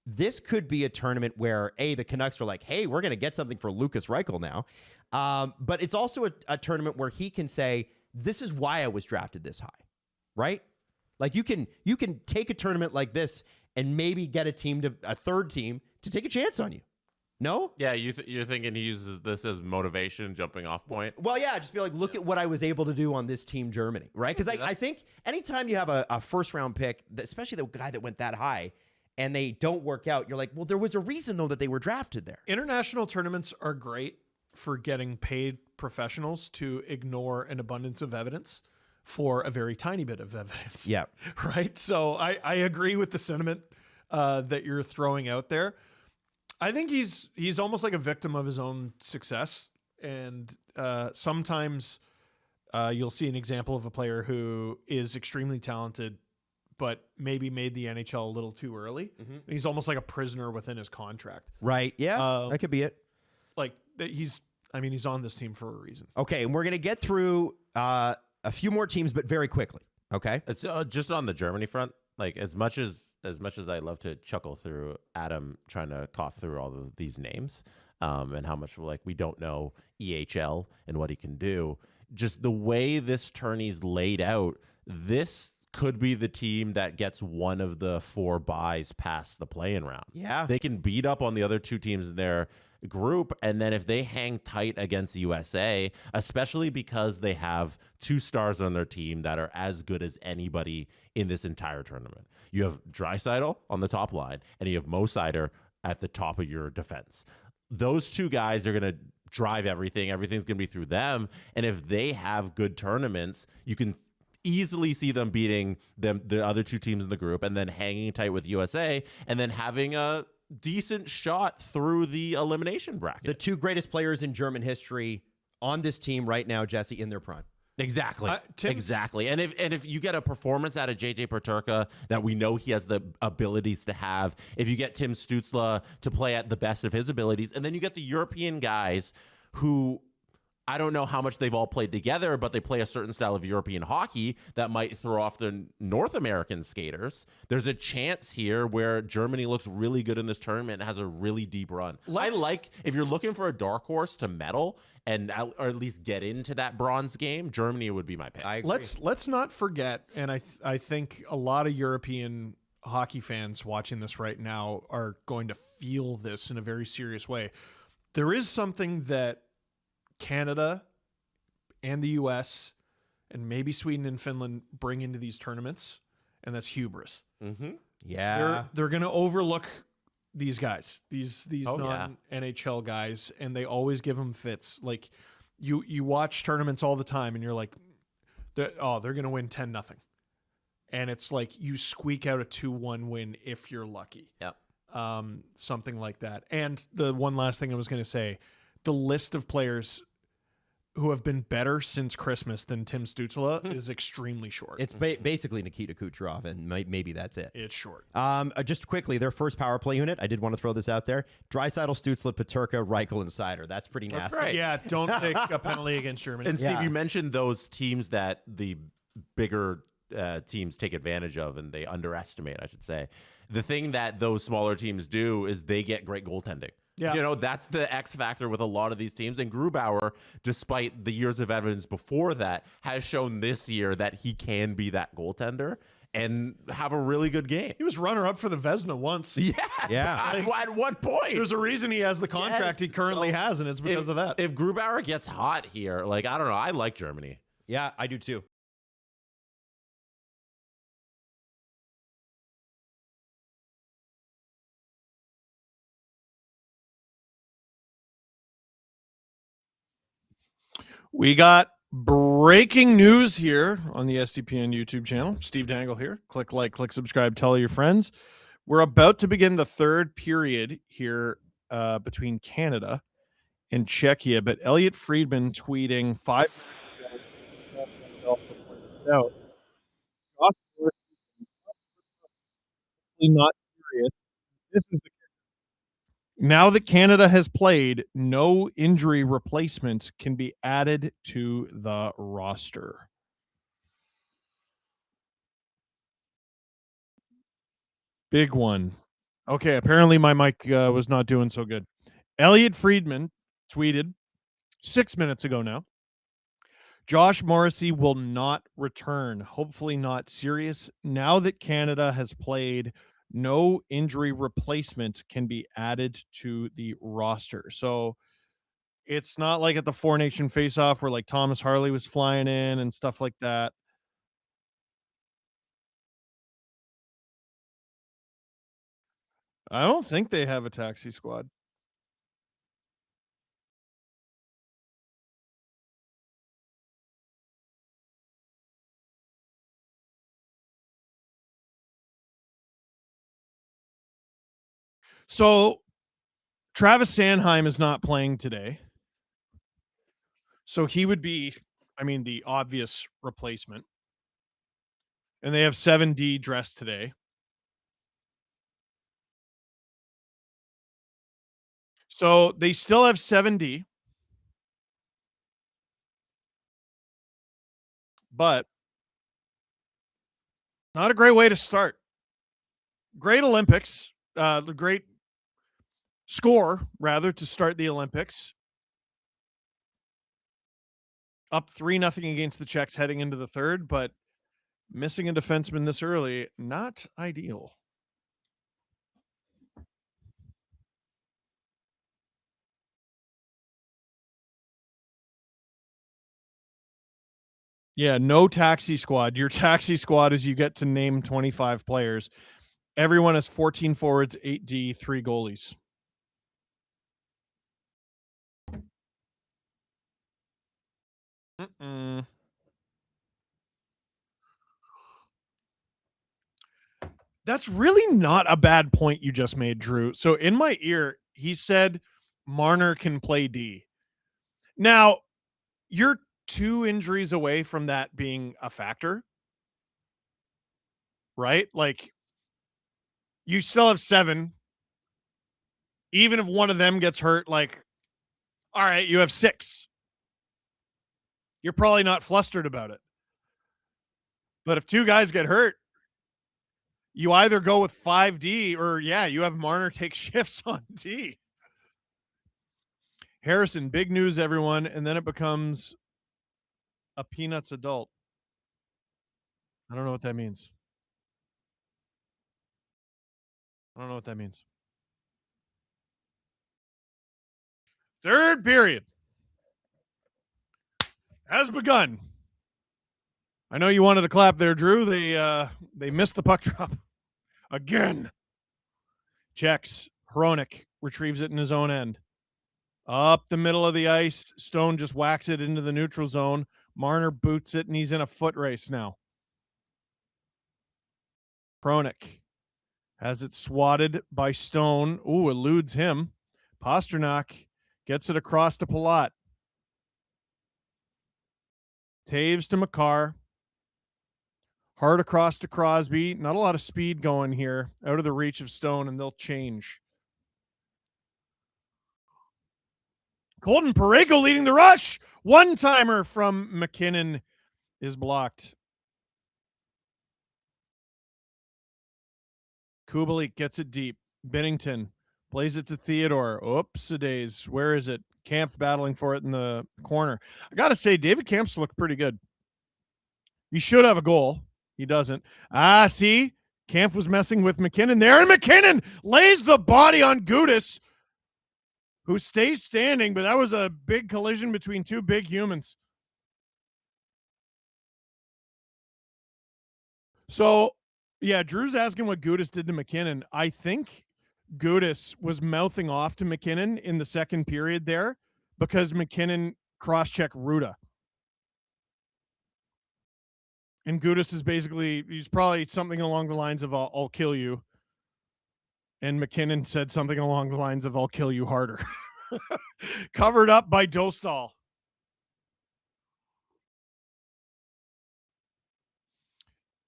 This could be a tournament where, the Canucks are like, hey, we're going to get something for Lucas Reichel now. But it's also a tournament where he can say, this is why I was drafted this high, right? Like you can take a tournament like this and maybe get a third team to take a chance on you. No? Yeah, you're thinking he uses this as motivation, jumping off point? Well, yeah, I just feel like, look at what I was able to do on this Team Germany, right? Because I think anytime you have a first-round pick, especially the guy that went that high, and they don't work out, you're like, well, there was a reason, though, that they were drafted there. International tournaments are great for getting paid professionals to ignore an abundance of evidence for a very tiny bit of evidence. Yeah. Right? So I agree with the sentiment that you're throwing out there. I think he's almost like a victim of his own success. And sometimes you'll see an example of a player who is extremely talented, but maybe made the NHL a little too early. Mm-hmm. He's almost like a prisoner within his contract. Right. Yeah, that could be it. Like he's on this team for a reason. Okay, and we're going to get through a few more teams, but very quickly. Okay? It's just on the Germany front. Like as much as I love to chuckle through Adam trying to cough through all of these names, and how much we don't know EHL and what he can do. Just the way this tourney's laid out, this could be the team that gets one of the 4 buys past the play-in round. Yeah. They can beat up on the other 2 teams in their group, and then if they hang tight against USA, especially because they have 2 stars on their team that are as good as anybody in this entire tournament. You have Draisaitl on the top line, and you have Mo Seider at the top of your defense. Those 2 guys are going to drive everything. Everything's going to be through them, and if they have good tournaments, you can easily see them beating the other 2 teams in the group, and then hanging tight with USA, and then having a decent shot through the elimination bracket. The 2 greatest players in German history on this team right now, Jesse, in their prime. Exactly. Exactly. And if you get a performance out of JJ Peterka that we know he has the abilities to have, if you get Tim Stützle to play at the best of his abilities, and then you get the European guys who, I don't know how much they've all played together, but they play a certain style of European hockey that might throw off the North American skaters. There's a chance here where Germany looks really good in this tournament and has a really deep run. If you're looking for a dark horse to medal or at least get into that bronze game, Germany would be my pick. I agree. Let's not forget, and I think a lot of European hockey fans watching this right now are going to feel this in a very serious way. There is something that Canada and the US and maybe Sweden and Finland bring into these tournaments, and that's hubris. Mm-hmm. Yeah. They're going to overlook these guys, these non-NHL guys, and they always give them fits. Like you watch tournaments all the time, and you're like, they're going to win 10-0. And it's like you squeak out a 2-1 win if you're lucky. Yep. Something like that. And the one last thing I was going to say, the list of players who have been better since Christmas than Tim Stützle is extremely short. It's basically Nikita Kucherov, and maybe that's it. It's short. Just quickly, their first power play unit, I did want to throw this out there. Draisaitl, Stützle, Peterka, Reichel, and Seider. That's pretty nasty. great. Yeah, don't take a penalty against Germany. And Steve, Yeah. you mentioned those teams that the bigger teams take advantage of and they underestimate, I should say. The thing that those smaller teams do is they get great goaltending. Yeah. You know, that's the X factor with a lot of these teams. And Grubauer, despite the years of evidence before that, has shown this year that he can be that goaltender and have a really good game. He was runner-up for the Vezina once. Yeah. At one point. There's a reason he has the contract he currently has, and it's because of that. If Grubauer gets hot here, like, I don't know, I like Germany. Yeah, I do too. We got breaking news here on the SDPN YouTube channel. Steve Dangle here. Click like, click subscribe, tell your friends. We're about to begin the third period here between Canada and Czechia, but Elliot Friedman tweeting 5 out. Not serious. This is the Now that Canada has played, no injury replacements can be added to the roster. Big one. Okay, apparently my mic was not doing so good. Elliot Friedman tweeted 6 minutes ago now. Josh Morrissey will not return. Hopefully not serious. Now that Canada has played, no injury replacement can be added to the roster. So it's not like at the Four Nation face-off where like Thomas Harley was flying in and stuff like that. I don't think they have a taxi squad. So Travis Sanheim is not playing today. So he would be, I mean, the obvious replacement. And they have 7D dressed today. So they still have 7D. But not a great way to start. Great Olympics. The great score, rather, to start the Olympics. Up 3-0 against the Czechs heading into the third, but missing a defenseman this early, not ideal. Yeah, no taxi squad. Your taxi squad is you get to name 25 players. Everyone has 14 forwards, 8D, 3 goalies. That's really not a bad point you just made, Drew. So in my ear, he said Marner can play D. Now, you're 2 injuries away from that being a factor, right? Like, you still have 7. Even if one of them gets hurt, like, all right, you have 6. You're probably not flustered about it. But if 2 guys get hurt, you either go with 5D or, yeah, you have Marner take shifts on D. Harrison, big news, everyone. And then it becomes a Peanuts adult. I don't know what that means. I don't know what that means. Third period has begun. I know you wanted to clap there, Drew. They missed the puck drop again. Checks. Hronik retrieves it in his own end. Up the middle of the ice. Stone just whacks it into the neutral zone. Marner boots it, and he's in a foot race now. Hronik has it swatted by Stone. Ooh, eludes him. Pasternak gets it across to Palat. Taves to McCarr. Hard across to Crosby. Not a lot of speed going here. Out of the reach of Stone, and they'll change. Colton Parayko leading the rush. One-timer from McKinnon is blocked. Kubalik gets it deep. Binnington plays it to Theodore. Oops-a-days. Where is it? Kampf battling for it in the corner. I got to say, David Kampf's looked pretty good. He should have a goal. He doesn't. See? Kampf was messing with McKinnon there, and McKinnon lays the body on Gudis, who stays standing, but that was a big collision between two big humans. So, yeah, Drew's asking what Gudis did to McKinnon. I think Gudis was mouthing off to McKinnon in the second period there because McKinnon cross-checked Ruda. And Gudis is basically, he's probably something along the lines of, I'll kill you. And McKinnon said something along the lines of, I'll kill you harder. Covered up by Dostal.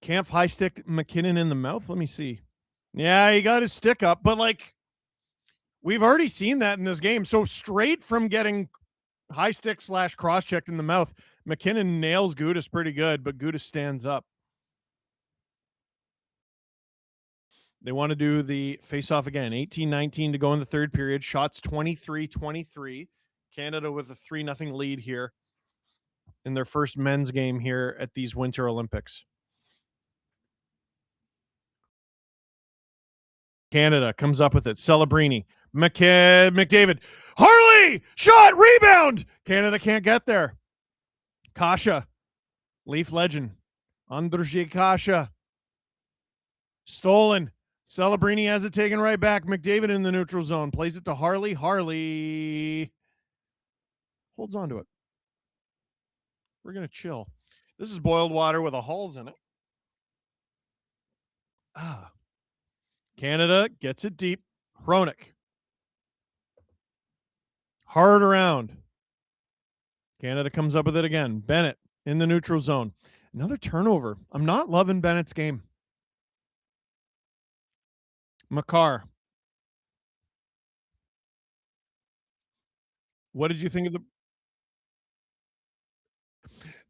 Kampf high stick McKinnon in the mouth. Let me see. Yeah, he got his stick up, but like we've already seen that in this game. So straight from getting high stick / cross checked in the mouth, McKinnon nails Gudis pretty good, but Gudis stands up. They want to do the face-off again. 18-19 to go in the third period. Shots 23-23. Canada with a 3-0 lead here in their first men's game here at these Winter Olympics. Canada comes up with it. Celebrini. McDavid. Harley! Shot! Rebound! Canada can't get there. Kasha. Leaf legend. Andrzej Kasha. Stolen. Celebrini has it taken right back. McDavid in the neutral zone. Plays it to Harley. Harley holds on to it. We're going to chill. This is boiled water with a Halls in it. Canada gets it deep. Hronik. Hard around. Canada comes up with it again. Bennett in the neutral zone. Another turnover. I'm not loving Bennett's game. McCarr. What did you think of the...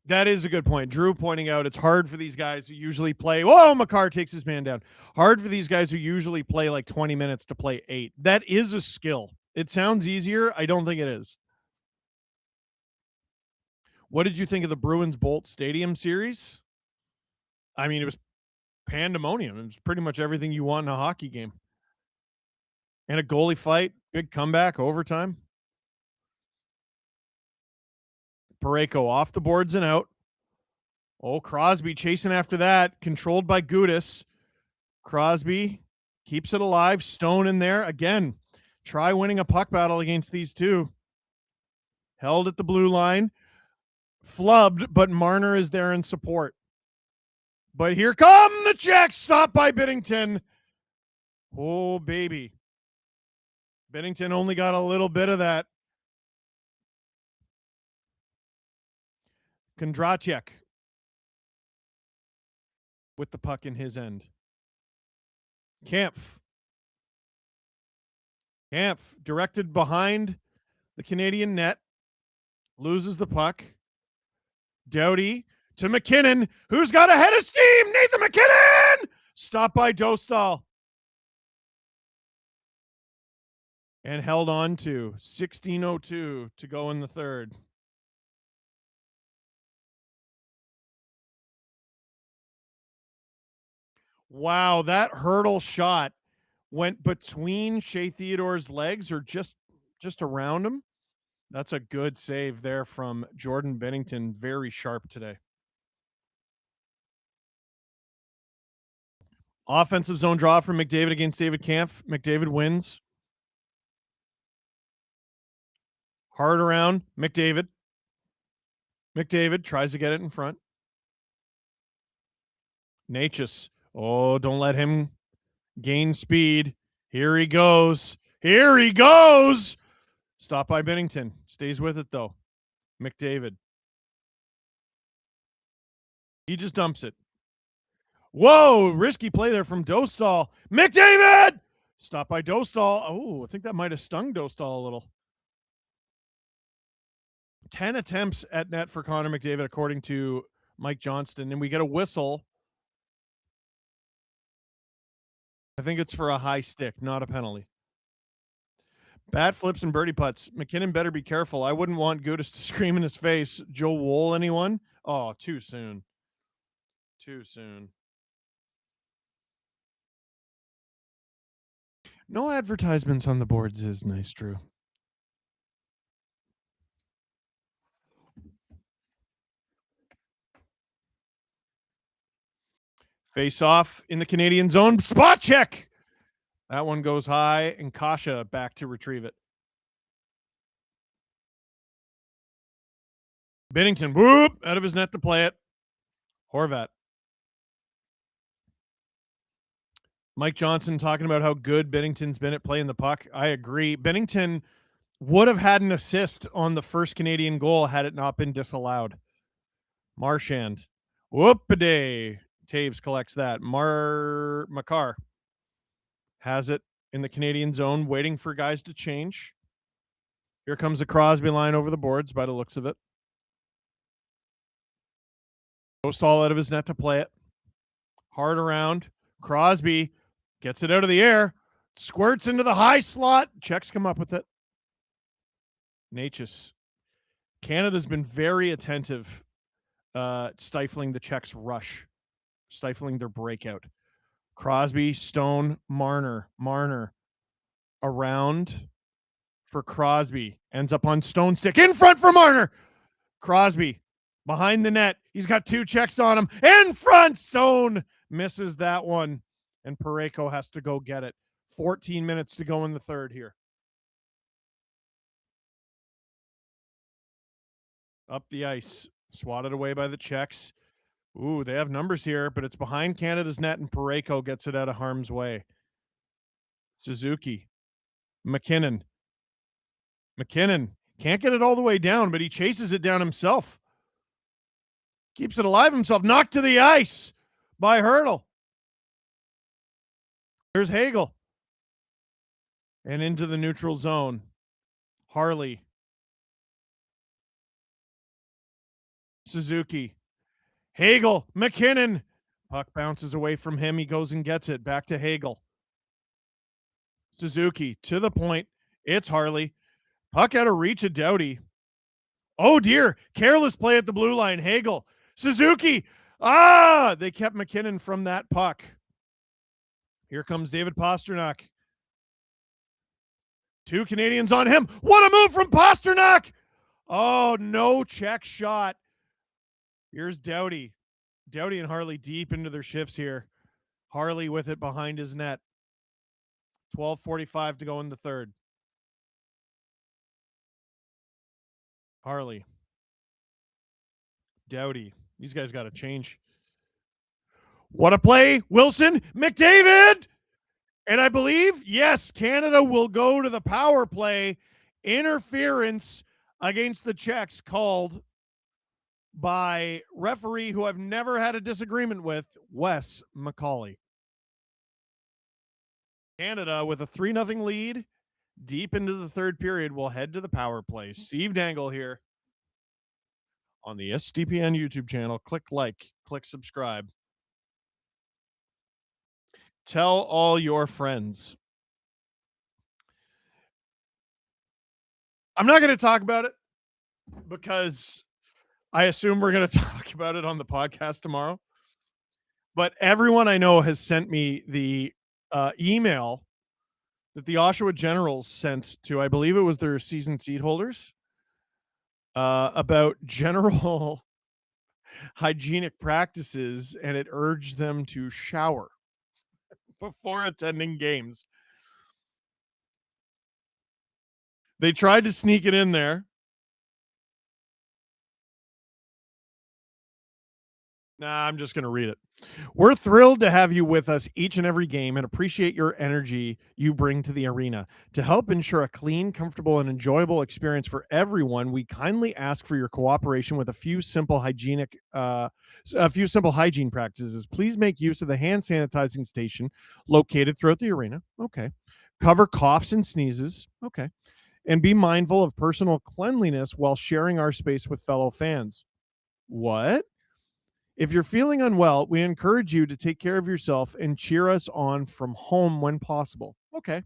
That is a good point. Drew pointing out it's hard for these guys who usually play... Whoa, McCarr takes his man down. Hard for these guys who usually play like 20 minutes to play 8. That is a skill. It sounds easier. I don't think it is. What did you think of the Bruins-Bolt Stadium series? I mean, it was pandemonium. It was pretty much everything you want in a hockey game. And a goalie fight, big comeback, overtime. Parayko off the boards and out. Oh, Crosby chasing after that, controlled by Gudis. Crosby keeps it alive. Stone in there. Again, try winning a puck battle against these two. Held at the blue line. Flubbed, but Marner is there in support. But here come the Czechs. Stopped by Binnington. Oh, baby. Binnington only got a little bit of that. Kondratyek with the puck in his end. Kampf directed behind the Canadian net. Loses the puck. Doughty to McKinnon, who's got a head of steam. Nathan McKinnon! Stopped by Dostal. And held on to 16:02 to go in the third. Wow, that hurdle shot went between Shea Theodore's legs or just around him. That's a good save there from Jordan Binnington. Very sharp today. Offensive zone draw from McDavid against David Kampf. McDavid wins. Hard around. McDavid tries to get it in front. Natchez. Oh, don't let him gain speed. Here he goes. Stopped by Binnington. Stays with it, though. McDavid. He just dumps it. Whoa, risky play there from Dostal. McDavid! Stopped by Dostal. Oh, I think that might have stung Dostal a little. 10 attempts at net for Connor McDavid, according to Mike Johnston, and we get a whistle. I think it's for a high stick, not a penalty. Bat flips and birdie putts. McKinnon better be careful. I wouldn't want Gudis to scream in his face. Joe Wool, anyone? Oh, too soon. Too soon. No advertisements on the boards is nice, Drew. Face off in the Canadian zone. Spot check. That one goes high, and Kasha back to retrieve it. Binnington, whoop, out of his net to play it. Horvat. Mike Johnson talking about how good Binnington's been at playing the puck. I agree. Binnington would have had an assist on the first Canadian goal had it not been disallowed. Marchand. Whoop-a-day. Taves collects that. Makar has it in the Canadian zone, waiting for guys to change. Here comes the Crosby line over the boards by the looks of it. Dostal out of his net to play it. Hard around. Crosby gets it out of the air. Squirts into the high slot. Czechs come up with it. Natchez. Canada's been very attentive stifling the Czechs' rush. Stifling their breakout. Crosby, Stone, Marner. Marner around for Crosby. Ends up on Stone stick. In front for Marner. Crosby behind the net. He's got two Czechs on him. In front. Stone misses that one. And Parayko has to go get it. 14 minutes to go in the third here. Up the ice. Swatted away by the Czechs. Ooh, they have numbers here, but it's behind Canada's net, and Parayko gets it out of harm's way. Suzuki. McKinnon. McKinnon can't get it all the way down, but he chases it down himself. Keeps it alive himself. Knocked to the ice by Hurdle. There's Hagel. And into the neutral zone. Harley. Suzuki. Hagel. McKinnon. Puck bounces away from him. He goes and gets it. Back to Hagel. Suzuki to the point. It's Harley. Puck out of reach of Doughty. Oh, dear. Careless play at the blue line. Hagel. Suzuki. They kept McKinnon from that puck. Here comes David Pastrnak. Two Canadians on him. What a move from Pastrnak. Oh, no check shot. Here's Doughty. Doughty and Harley deep into their shifts here. Harley with it behind his net. 12:45 to go in the third. Harley. Doughty. These guys got to change. What a play. Wilson. McDavid. And I believe, yes, Canada will go to the power play. Interference against the Czechs called by referee who I've never had a disagreement with, Wes McCauley. Canada with a 3-0 lead deep into the third period will head to the power play. Steve Dangle here on the SDPN YouTube channel. Click like, click subscribe. Tell all your friends. I'm not going to talk about it because I assume we're going to talk about it on the podcast tomorrow. But everyone I know has sent me the email that the Oshawa Generals sent to, I believe it was their season seat holders, about general hygienic practices, and it urged them to shower before attending games. They tried to sneak it in there. Nah, I'm just going to read it. We're thrilled to have you with us each and every game and appreciate your energy you bring to the arena. To help ensure a clean, comfortable, and enjoyable experience for everyone, we kindly ask for your cooperation with a few simple hygiene practices. Please make use of the hand sanitizing station located throughout the arena. Okay. Cover coughs and sneezes. Okay. And be mindful of personal cleanliness while sharing our space with fellow fans. What? If you're feeling unwell, we encourage you to take care of yourself and cheer us on from home when possible. Okay.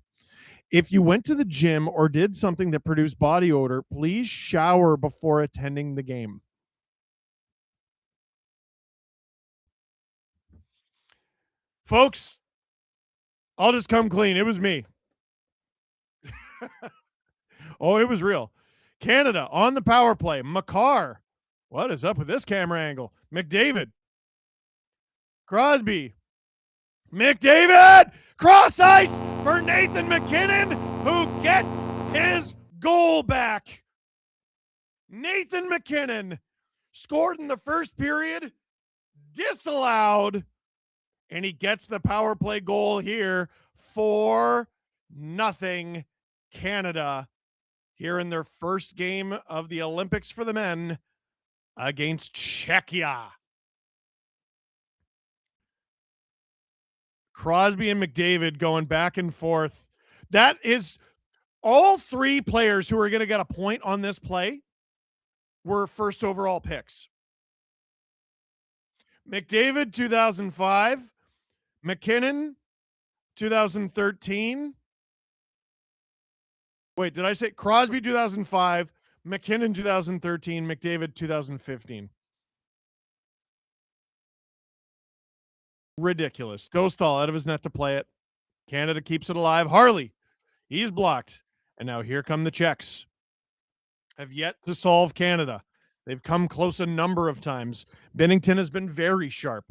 If you went to the gym or did something that produced body odor, please shower before attending the game. Folks, I'll just come clean. It was me. Oh, it was real. Canada on the power play. Makar. What is up with this camera angle? McDavid. Crosby. McDavid. Cross ice for Nathan MacKinnon, who gets his goal back. Nathan MacKinnon scored in the first period, disallowed, and he gets the power play goal here. 4-0 Canada here in their first game of the Olympics for the men against Czechia. Crosby and McDavid going back and forth. That is all three players who are going to get a point on this play were first overall picks. McDavid, 2005. McKinnon, 2013. Wait, did I say Crosby 2005, McKinnon 2013, McDavid 2015? Ridiculous. Dostal out of his net to play it. Canada keeps it alive. Harley, he's blocked. And now here come the Czechs. Have yet to solve Canada. They've come close a number of times. Bennington has been very sharp.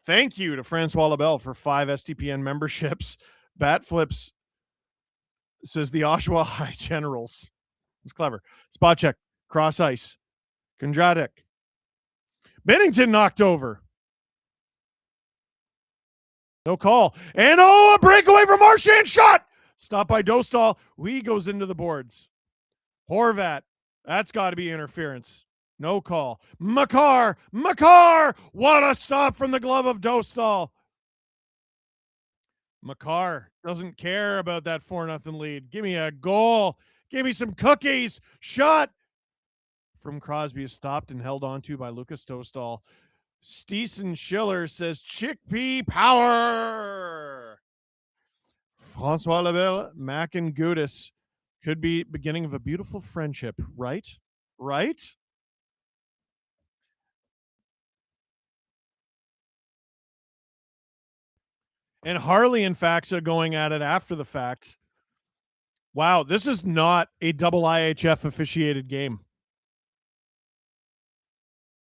Thank you to Francois Labelle for 5 STPN memberships. Bat Flips says the Oshawa High Generals. It's clever. Spot check. Cross ice. Kondratek. Bennington knocked over. No call. And a breakaway from Marchand. Shot. Stopped by Dostal. He goes into the boards. Horvat. That's got to be interference. No call. Makar. What a stop from the glove of Dostal. Makar doesn't care about that 4-0 lead. Give me a goal. Give me some cookies. Shot from Crosby is stopped and held onto by Lucas Dostal. Steesen Schiller says chickpea power. Francois Labelle, Mac and Gudis could be beginning of a beautiful friendship, right? Right? And Harley and Faxa going at it after the fact. Wow, this is not a double IHF officiated game.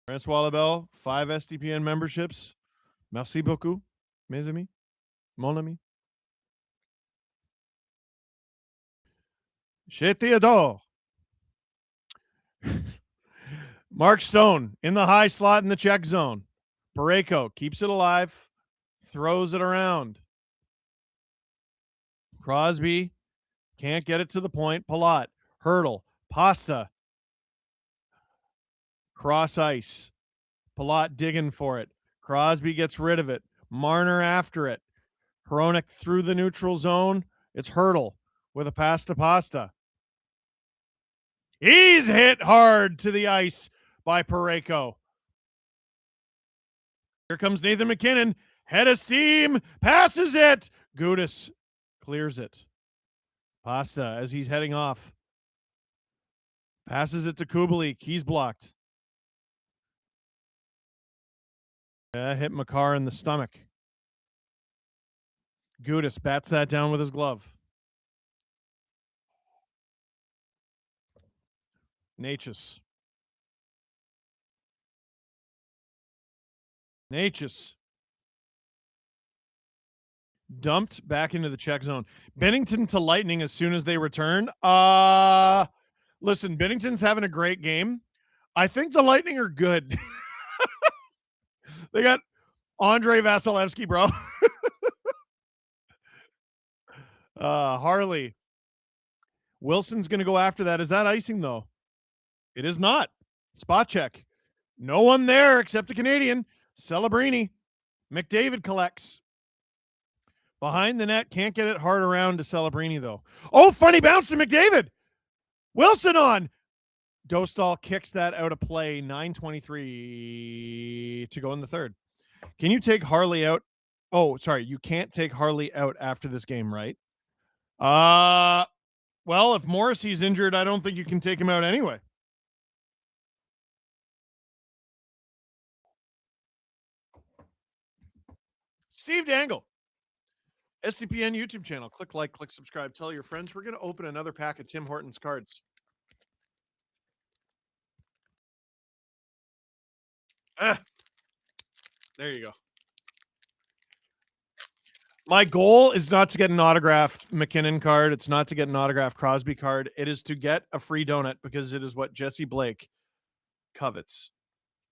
Francois Labelle, 5 SDPN memberships. Merci beaucoup, mes amis. Mon ami. Chez Theodore. Mark Stone in the high slot in the check zone. Parayko keeps it alive. Throws it around. Crosby can't get it to the point. Palat. Hurdle. Pasta. Cross ice. Palat digging for it. Crosby gets rid of it. Marner after it. Hronik through the neutral zone. It's Hurdle with a pass to Pasta. He's hit hard to the ice by Parayko. Here comes Nathan MacKinnon. Head of steam. Passes it. Gudis clears it. Pasta as he's heading off. Passes it to Kubalik. He's blocked. Hit Makar in the stomach. Gudis bats that down with his glove. Natchez. Dumped back into the check zone. Bennington to Lightning as soon as they return. Listen, Bennington's having a great game. I think the Lightning are good. They got Andre Vasilevsky, bro. Harley. Wilson's going to go after that. Is that icing, though? It is not. Spot check. No one there except the Canadian. Celebrini. McDavid collects. Behind the net. Can't get it hard around to Celebrini, though. Oh, funny bounce to McDavid. Wilson on. Dostal kicks that out of play. 9:23 to go in the third. Can you take Harley out? Oh, sorry. You can't take Harley out after this game, right? Well, if Morrissey's injured, I don't think you can take him out anyway. Steve Dangle. SDPN YouTube channel. Click like, click subscribe. Tell your friends. We're going to open another pack of Tim Hortons cards. There you go. My goal is not to get an autographed McKinnon card. It's not to get an autographed Crosby card. It is to get a free donut because it is what Jesse Blake covets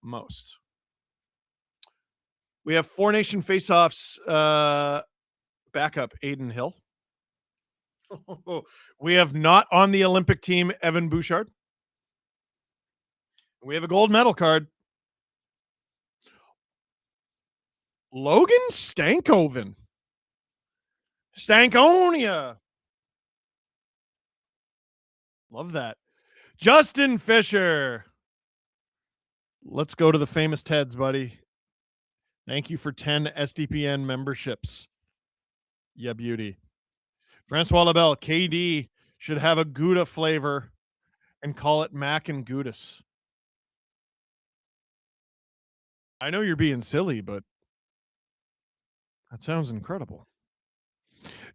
most. We have Four Nation Faceoffs backup Aiden Hill. We have not on the Olympic team Evan Bouchard. We have a gold medal card. Logan Stankoven. Stankonia. Love that. Justin Fisher. Let's go to the famous Teds, buddy. Thank you for 10 SDPN memberships. Yeah, beauty. Francois Labelle. KD should have a Gouda flavor and call it Mac and Goudas. I know you're being silly, but that sounds incredible.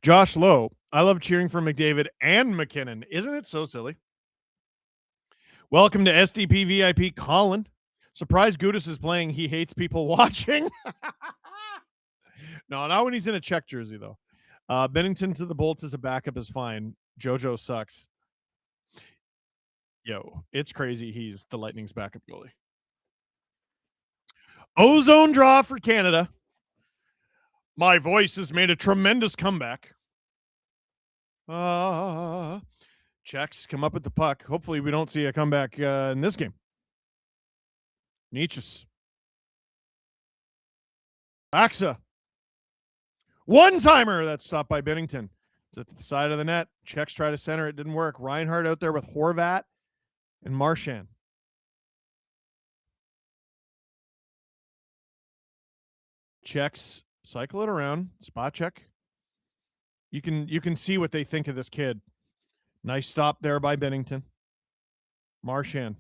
Josh Lowe. I love cheering for McDavid and McKinnon. Isn't it so silly? Welcome to SDP VIP Colin. Surprise Goudas is playing. He hates people watching. No, not when he's in a Czech jersey, though. Bennington to the Bolts as a backup is fine. JoJo sucks. Yo, it's crazy. He's the Lightning's backup goalie. Ozone draw for Canada. My voice has made a tremendous comeback. Czechs come up with the puck. Hopefully we don't see a comeback in this game. Nietzsche's. Axa. One-timer. That's stopped by Bennington. It's at the side of the net. Czechs try to center. It didn't work. Reinhardt out there with Horvat and Marchand. Czechs cycle it around. Spot check. You can see what they think of this kid. Nice stop there by Bennington. Marchand.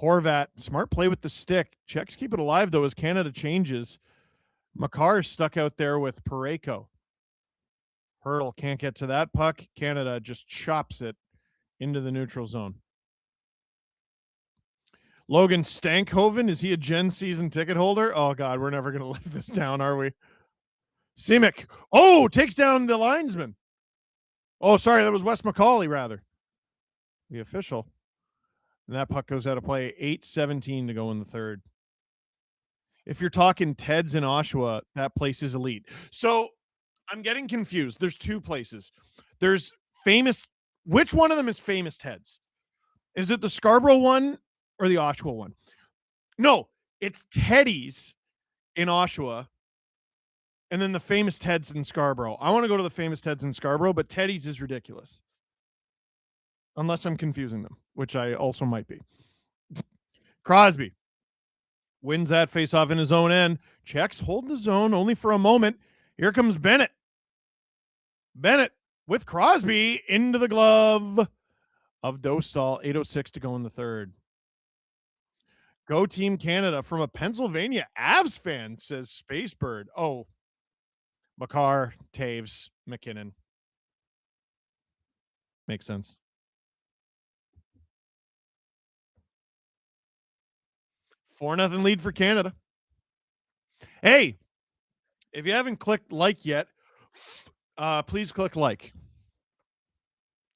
Horvat. Smart play with the stick. Czechs keep it alive, though, as Canada changes. Makar stuck out there with Parayko. Hurdle can't get to that puck. Canada just chops it into the neutral zone. Logan Stankoven, is he a Gen season ticket holder? Oh, God, we're never going to live this down, are we? Simic. Oh, takes down the linesman. Oh, sorry, that was Wes McCauley, rather. The official. And that puck goes out of play. 8:17 to go in the third. If you're talking Teds in Oshawa, that place is elite. So I'm getting confused. There's two places. There's famous. Which one of them is famous Teds? Is it the Scarborough one or the Oshawa one? No, it's Teddy's in Oshawa and then the famous Teds in Scarborough. I want to go to the famous Teds in Scarborough, but Teddy's is ridiculous. Unless I'm confusing them, which I also might be. Crosby wins that faceoff in his own end. Czechs hold the zone only for a moment. Here comes Bennett. Bennett with Crosby into the glove of Dostal. 8:06 to go in the third. Go Team Canada from a Pennsylvania Avs fan, says Spacebird. Oh, Makar, Taves, McKinnon. Makes sense. 4-0 lead for Canada. Hey, if you haven't clicked like yet, please click like.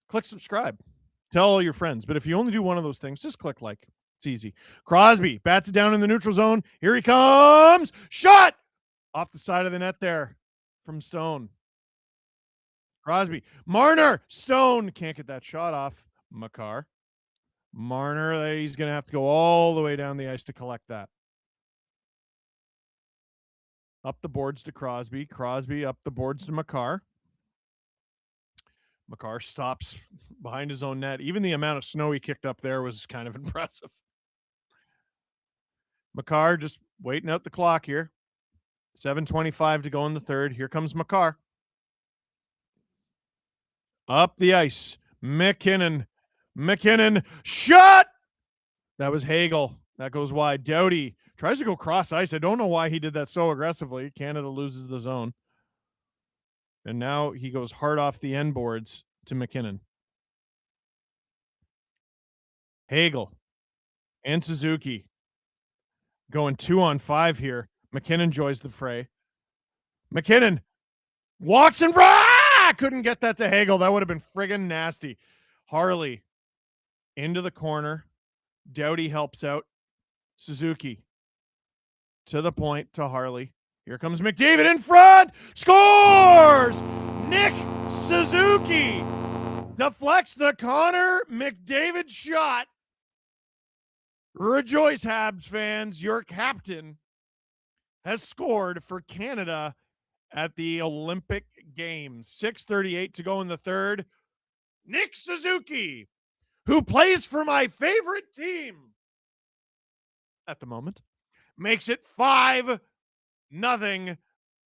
Click subscribe. Tell all your friends. But if you only do one of those things, just click like. It's easy. Crosby bats it down in the neutral zone. Here he comes. Shot off the side of the net there from Stone. Crosby. Marner. Stone can't get that shot off. Makar. Marner, he's going to have to go all the way down the ice to collect that. Up the boards to Crosby. Crosby up the boards to Makar. Makar stops behind his own net. Even the amount of snow he kicked up there was kind of impressive. Makar just waiting out the clock here. 7:25 to go in the third. Here comes Makar. Up the ice. McKinnon. Shot! That was Hagel. That goes wide. Doughty tries to go cross ice. I don't know why he did that so aggressively. Canada loses the zone. And now he goes hard off the end boards to McKinnon. Hagel and Suzuki going 2-on-5 here. McKinnon joins the fray. McKinnon walks in front. Couldn't get that to Hagel. That would have been friggin' nasty. Harley into the corner. Doughty helps out. Suzuki to the point to Harley. Here comes McDavid in front. Scores! Nick Suzuki deflects the Connor McDavid shot. Rejoice, Habs fans. Your captain has scored for Canada at the Olympic Games. 6:38 to go in the third. Nick Suzuki, who plays for my favorite team at the moment, makes it 5-0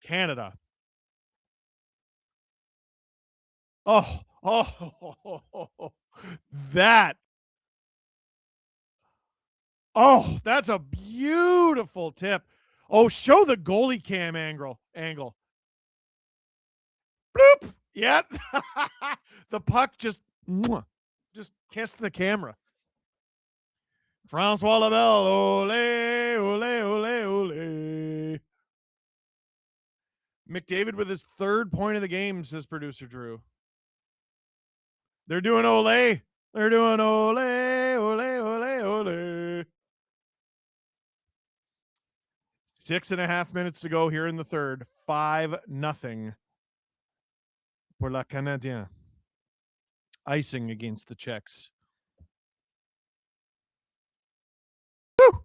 Canada. That's a beautiful tip. Oh, show the goalie cam angle. Bloop. Yep. The puck just kissed the camera. Francois Labelle. Ole, ole, ole, ole. McDavid with his third point of the game, says producer Drew. They're doing ole. They're doing ole, ole, ole, ole. 6.5 minutes to go here in the third. 5-0 pour la Canadien. Icing against the Czechs. Woo!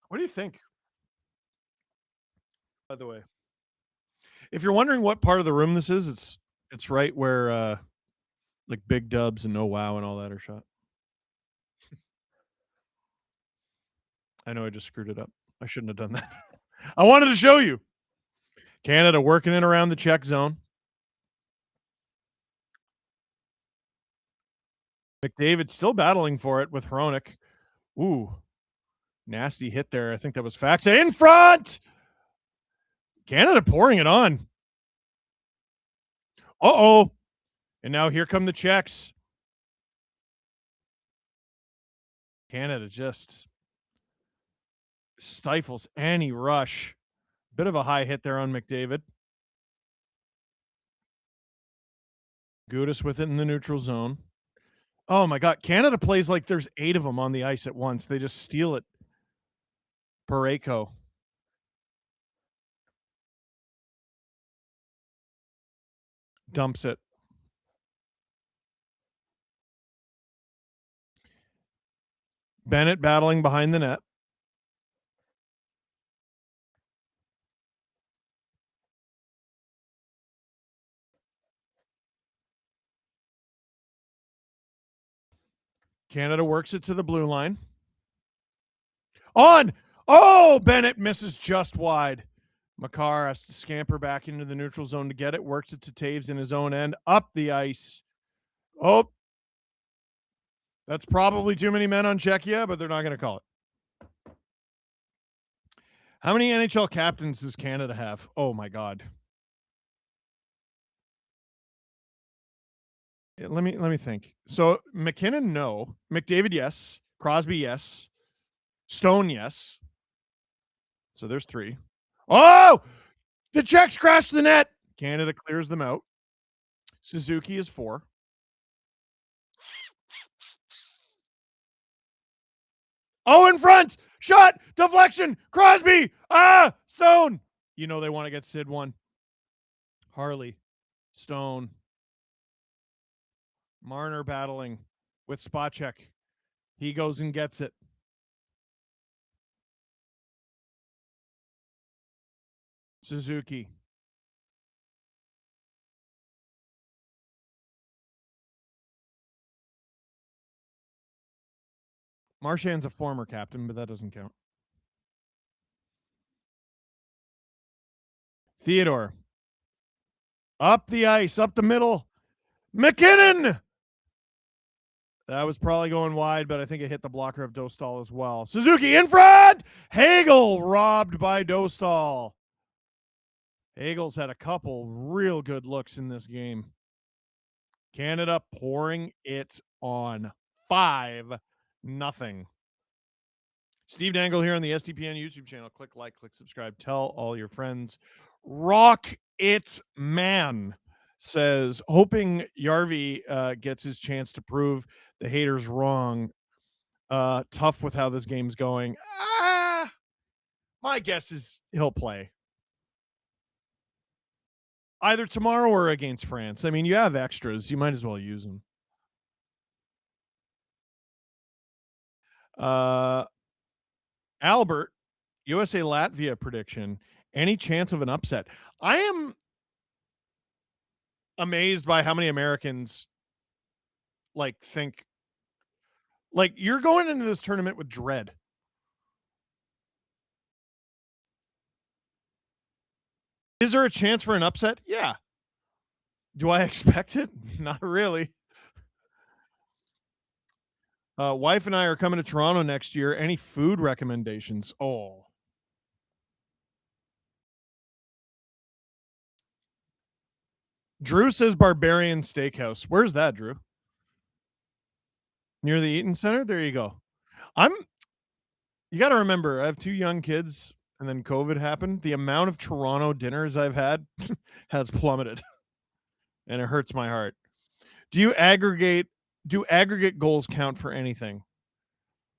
What do you think? By the way, if you're wondering what part of the room this is, it's right where like Big Dubs and No Wow and all that are shot. I know I just screwed it up. I shouldn't have done that. I wanted to show you. Canada working in around the Czech zone. McDavid still battling for it with Hronik. Ooh, nasty hit there. I think that was Faxa in front. Canada pouring it on. Uh-oh. And now here come the Czechs. Canada just stifles any rush. Bit of a high hit there on McDavid. Gudis with it in the neutral zone. Oh, my God. Canada plays like there's 8 of them on the ice at once. They just steal it. Parayko. Dumps it. Bennett battling behind the net. Canada works it to the blue line. On! Oh, Bennett misses just wide. Makar has to scamper back into the neutral zone to get it. Works it to Taves in his own end. Up the ice. Oh. That's probably too many men on Czechia, but they're not going to call it. How many NHL captains does Canada have? Oh, my God. Let me think. So McKinnon, no. McDavid, yes. Crosby, yes. Stone, yes. So there's 3. Oh! The Czechs crashed the net. Canada clears them out. Suzuki is 4. Oh, in front. Shot. Deflection. Crosby. Stone. You know they want to get Sid 1. Harley. Stone. Marner battling with spot check. He goes and gets it. Suzuki. Marchand's a former captain, but that doesn't count. Theodore. Up the ice, up the middle. McKinnon! That was probably going wide, but I think it hit the blocker of Dostal as well. Suzuki in front! Hagel robbed by Dostal. Hagel's had a couple real good looks in this game. Canada pouring it on. 5-0. Steve Dangle here on the SDPN YouTube channel. Click like, click subscribe. Tell all your friends. Rock it, man, says, hoping Yarvi gets his chance to prove the haters wrong. Tough with how this game's going. My guess is he'll play. Either tomorrow or against France. I mean, you have extras. You might as well use them. Albert, USA Latvia prediction. Any chance of an upset? I am amazed by how many Americans think you're going into this tournament with dread. Is there a chance for an upset? Yeah. Do I expect it? Not really. Wife and I are coming to Toronto next year. Any food recommendations? Oh. Drew says Barbarian Steakhouse. Where's that, Drew? Near the Eaton Center? There you go. You got to remember, I have 2 young kids, and then COVID happened. The amount of Toronto dinners I've had has plummeted, and it hurts my heart. Do aggregate goals count for anything?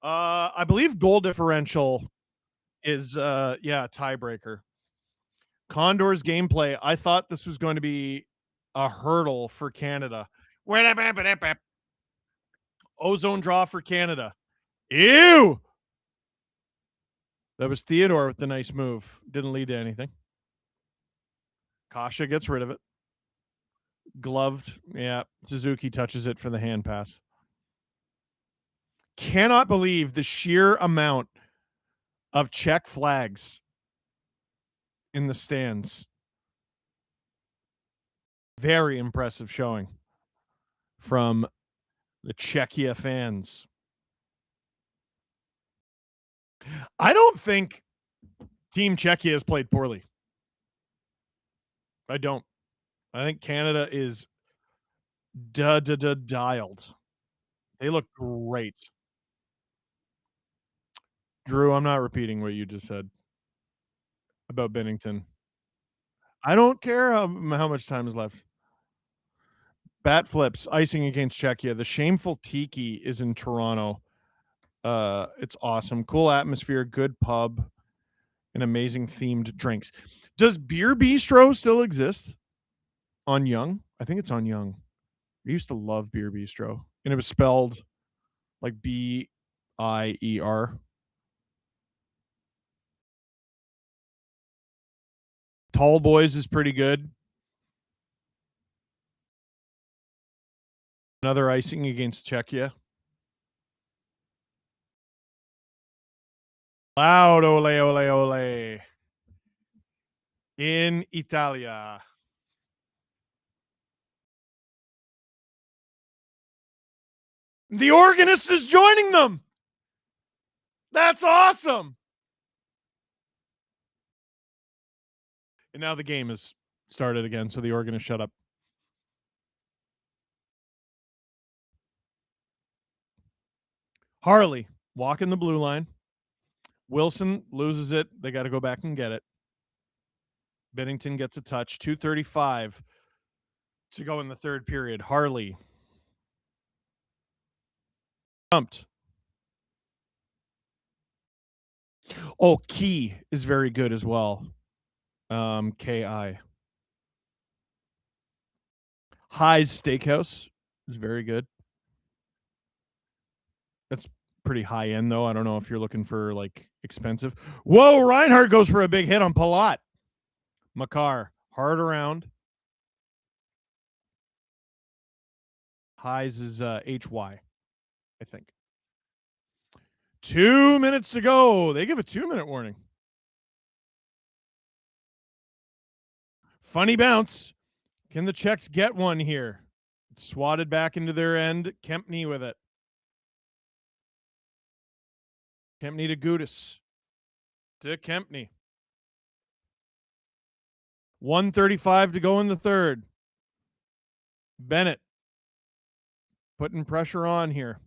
I believe goal differential is tiebreaker. Condors gameplay. I thought this was going to be a hurdle for Canada. Ozone draw for Canada. Ew! That was Theodore with the nice move. Didn't lead to anything. Kasha gets rid of it. Gloved. Yeah. Suzuki touches it for the hand pass. Cannot believe the sheer amount of Czech flags in the stands. Very impressive showing from the Czechia fans. I don't think Team Czechia has played poorly. I don't. I think Canada is dialed. They look great. Drew, I'm not repeating what you just said about Bennington. I don't care how much time is left. Bat flips, icing against Czechia. The shameful tiki is in Toronto. It's awesome. Cool atmosphere, good pub, and amazing themed drinks. Does Beer Bistro still exist on Yonge? I think it's on Yonge. I used to love Beer Bistro, and it was spelled like B-I-E-R. Tall Boys is pretty good. Another icing against Czechia. Loud ole, ole, ole. In Italia. The organist is joining them. That's awesome. And now the game has started again, so the organist shut up. Harley walking the blue line. Wilson loses it. They got to go back and get it. Bennington gets a touch. 2:35 to go in the third period. Harley. Jumped. Oh, Key is very good as well. K-I. High's Steakhouse is very good. That's pretty high end, though. I don't know if you're looking for, like, expensive. Whoa, Reinhardt goes for a big hit on Palat. Makar, hard around. Highs is HY, I think. 2 minutes to go. They give a 2-minute warning. Funny bounce. Can the Czechs get one here? It's swatted back into their end. Kempny with it. Kempny to Gudis. To Kempny. 1:35 to go in the third. Bennett putting pressure on here.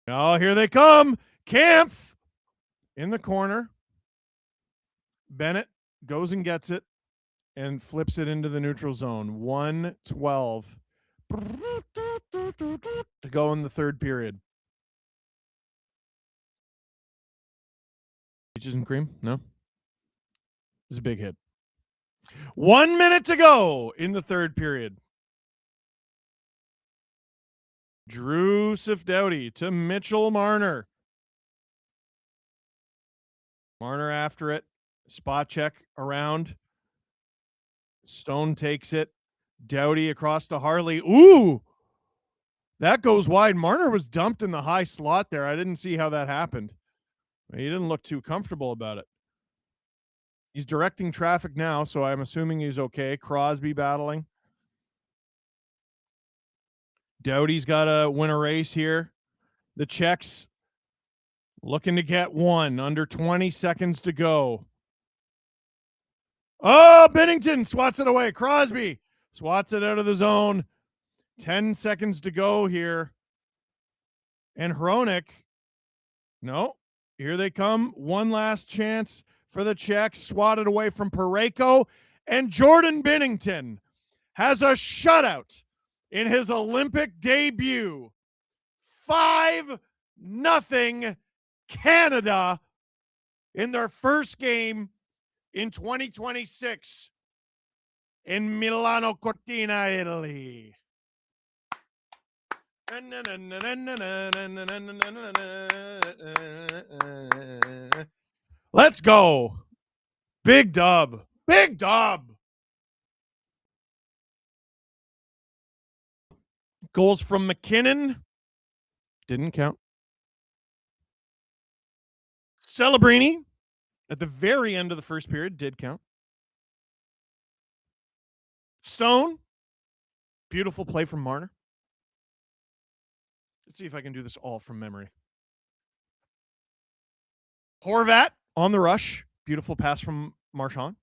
Oh, here they come. Kampf in the corner. Bennett goes and gets it and flips it into the neutral zone. 1:12 to go in the third period. Peaches and cream? No. This is a big hit. 1 minute to go in the third period. Drew Sifdowdy to Mitchell Marner. Marner after it. Spot check around. Stone takes it. Doughty across to Harley. Ooh! That goes wide. Marner was dumped in the high slot there. I didn't see how that happened. He didn't look too comfortable about it. He's directing traffic now, so I'm assuming he's okay. Crosby battling. Doughty's got to win a race here. The Czechs looking to get one. Under 20 seconds to go. Oh, Binnington swats it away. Crosby swats it out of the zone. 10 seconds to go here. And Hronek. No. Here they come. One last chance for the Czechs. Swatted away from Parayko. And Jordan Binnington has a shutout in his Olympic debut. 5-0 Canada in their first game in 2026 in Milano Cortina, Italy. Let's go. Big dub. Big dub. Goals from McKinnon. Didn't count. Celebrini at the very end of the first period did count. Stone. Beautiful play from Marner. Let's see if I can do this all from memory. Horvat on the rush. Beautiful pass from Marchand.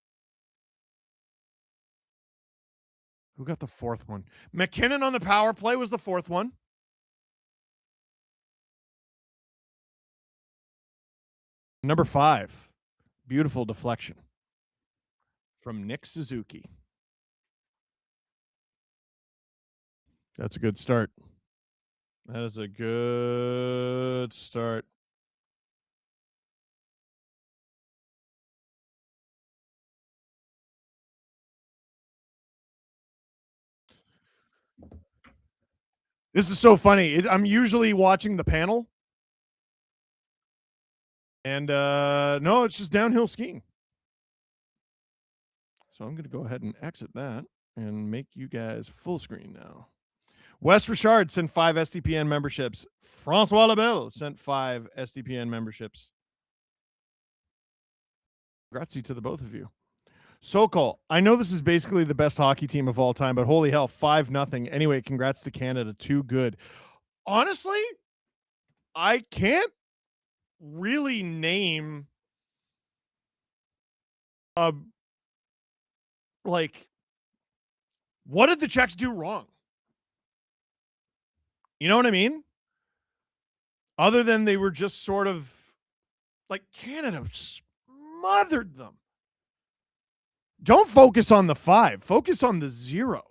Who got the fourth one? McKinnon on the power play was the fourth one. Number 5. Beautiful deflection from Nick Suzuki. That's a good start. That is a good start. This is so funny. I'm usually watching the panel. And no, it's just downhill skiing. So I'm going to go ahead and exit that and make you guys full screen now. Wes Richard sent 5 SDPN memberships. Francois Labelle sent 5 SDPN memberships. Grazie to the both of you. Sokol, I know this is basically the best hockey team of all time, but holy hell, 5-0. Anyway, congrats to Canada. Too good. Honestly, I can't really name like, what did the Czechs do wrong? You know what I mean? Other than they were just sort of like, Canada smothered them. Don't focus on the 5. Focus on the 0.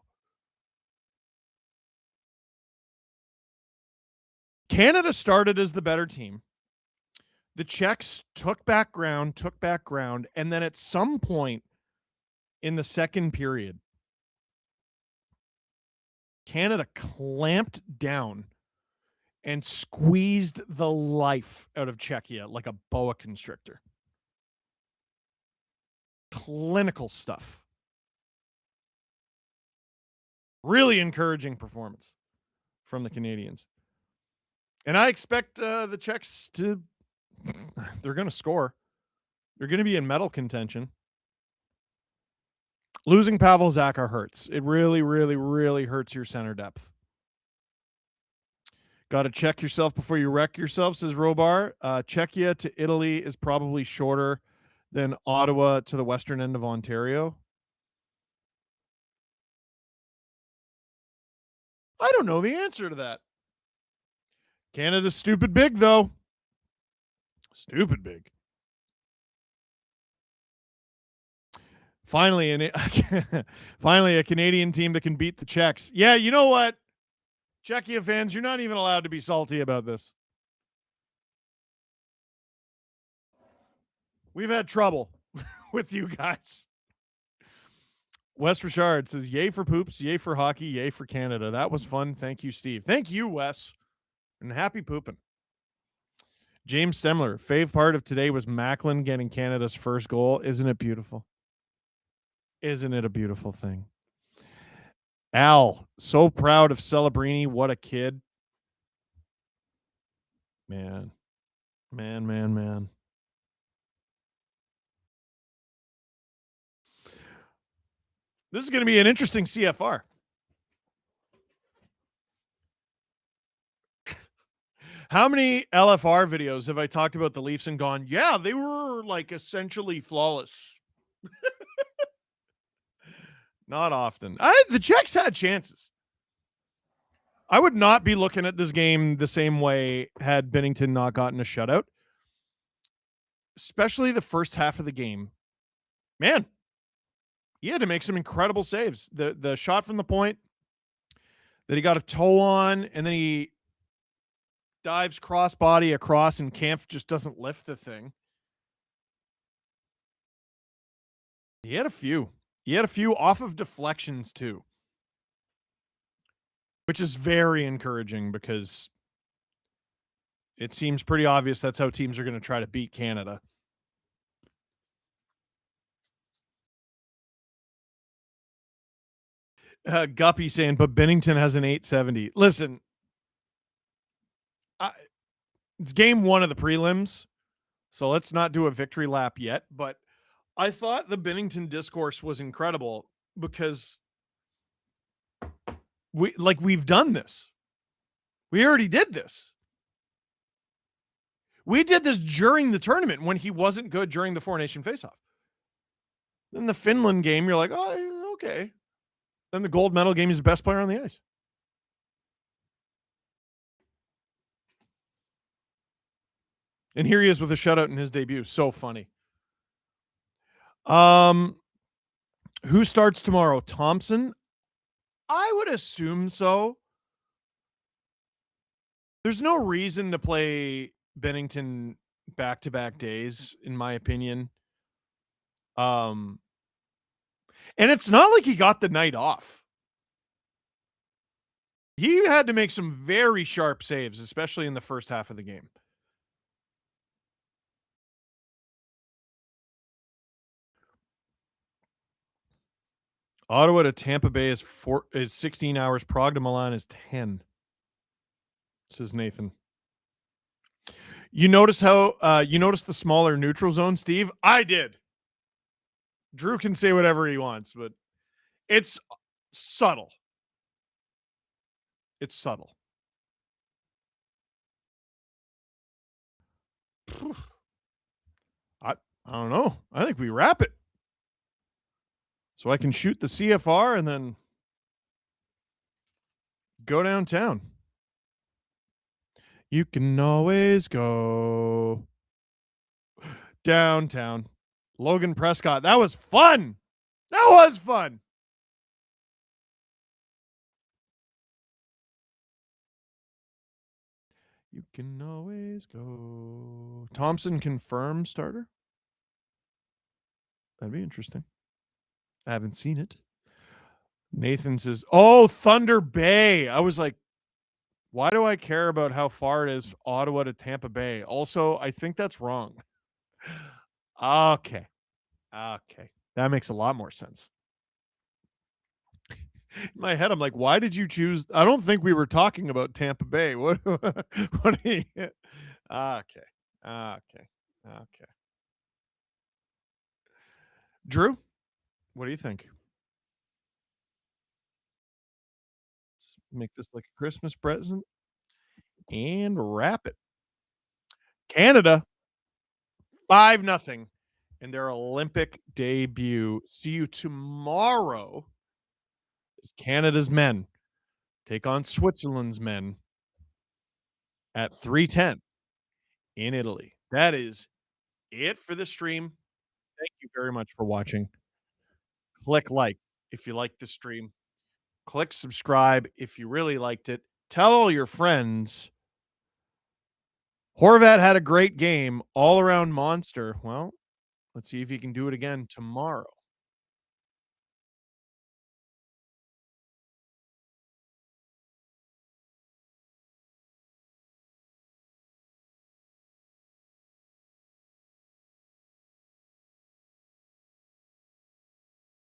Canada started as the better team. The Czechs took back ground, and then at some point in the second period, Canada clamped down and squeezed the life out of Czechia like a boa constrictor. Clinical stuff. Really encouraging performance from the Canadians. And I expect the Czechs to, they're going to score. They're going to be in medal contention. Losing Pavel Zacha hurts. It really, really, really hurts your center depth. Got to check yourself before you wreck yourself, says Robar. Czechia to Italy is probably shorter than Ottawa to the western end of Ontario. I don't know the answer to that. Canada's stupid big, though. Stupid big. Finally, finally, a Canadian team that can beat the Czechs. Yeah, you know what? Czechia fans, you're not even allowed to be salty about this. We've had trouble with you guys. Wes Richard says, yay for poops, yay for hockey, yay for Canada. That was fun. Thank you, Steve. Thank you, Wes. And happy pooping. James Stemler, fave part of today was Macklin getting Canada's first goal. Isn't it beautiful? Isn't it a beautiful thing? Al, so proud of Celebrini. What a kid. Man. This is going to be an interesting CFR. How many LFR videos have I talked about the Leafs and gone, yeah, they were like essentially flawless? Not often. The Czechs had chances. I would not be looking at this game the same way had Binnington not gotten a shutout. Especially the first half of the game. Man, he had to make some incredible saves. The shot from the point that he got a toe on, and then he dives crossbody across, and Kampf just doesn't lift the thing. He had a few. He had a few off of deflections too, which is very encouraging because it seems pretty obvious that's how teams are going to try to beat Canada. Guppy saying, but Binnington has an 870. Listen, it's game 1 of the prelims, so let's not do a victory lap yet, but I thought the Binnington discourse was incredible because we've done this. We already did this. We did this during the tournament when he wasn't good during the Four Nation faceoff. Then the Finland game, you're like, oh, okay. Then the gold medal game, he's the best player on the ice. And here he is with a shutout in his debut. So funny. Who starts tomorrow? Thompson? I would assume so. There's no reason to play Binnington back-to-back days, in my opinion. And it's not like he got the night off. He had to make some very sharp saves, especially in the first half of the game. Ottawa to Tampa Bay is 16 hours. Prague to Milan is 10. Says Nathan. You notice how you notice the smaller neutral zone, Steve? I did. Drew can say whatever he wants, but it's subtle. It's subtle. I don't know. I think we wrap it. So I can shoot the CFR and then go downtown. You can always go downtown. Logan Prescott. That was fun. That was fun. You can always go. Thompson confirmed starter. That'd be interesting. I haven't seen it. Nathan says, "Oh, Thunder Bay." I was like, why do I care about how far it is Ottawa to Tampa Bay? Also, I think that's wrong. Okay. Okay. That makes a lot more sense. In my head, I'm like, why did you choose? I don't think we were talking about Tampa Bay. What do you Okay. Okay. Okay. Drew, what do you think? Let's make this like a Christmas present and wrap it. Canada 5-0 in their Olympic debut. See you tomorrow as Canada's men take on Switzerland's men at 3:10 in Italy. That is it for the stream. Thank you very much for watching. Click like if you liked the stream. Click subscribe if you really liked it. Tell all your friends. Horvat had a great game, all around monster. Well, let's see if he can do it again tomorrow.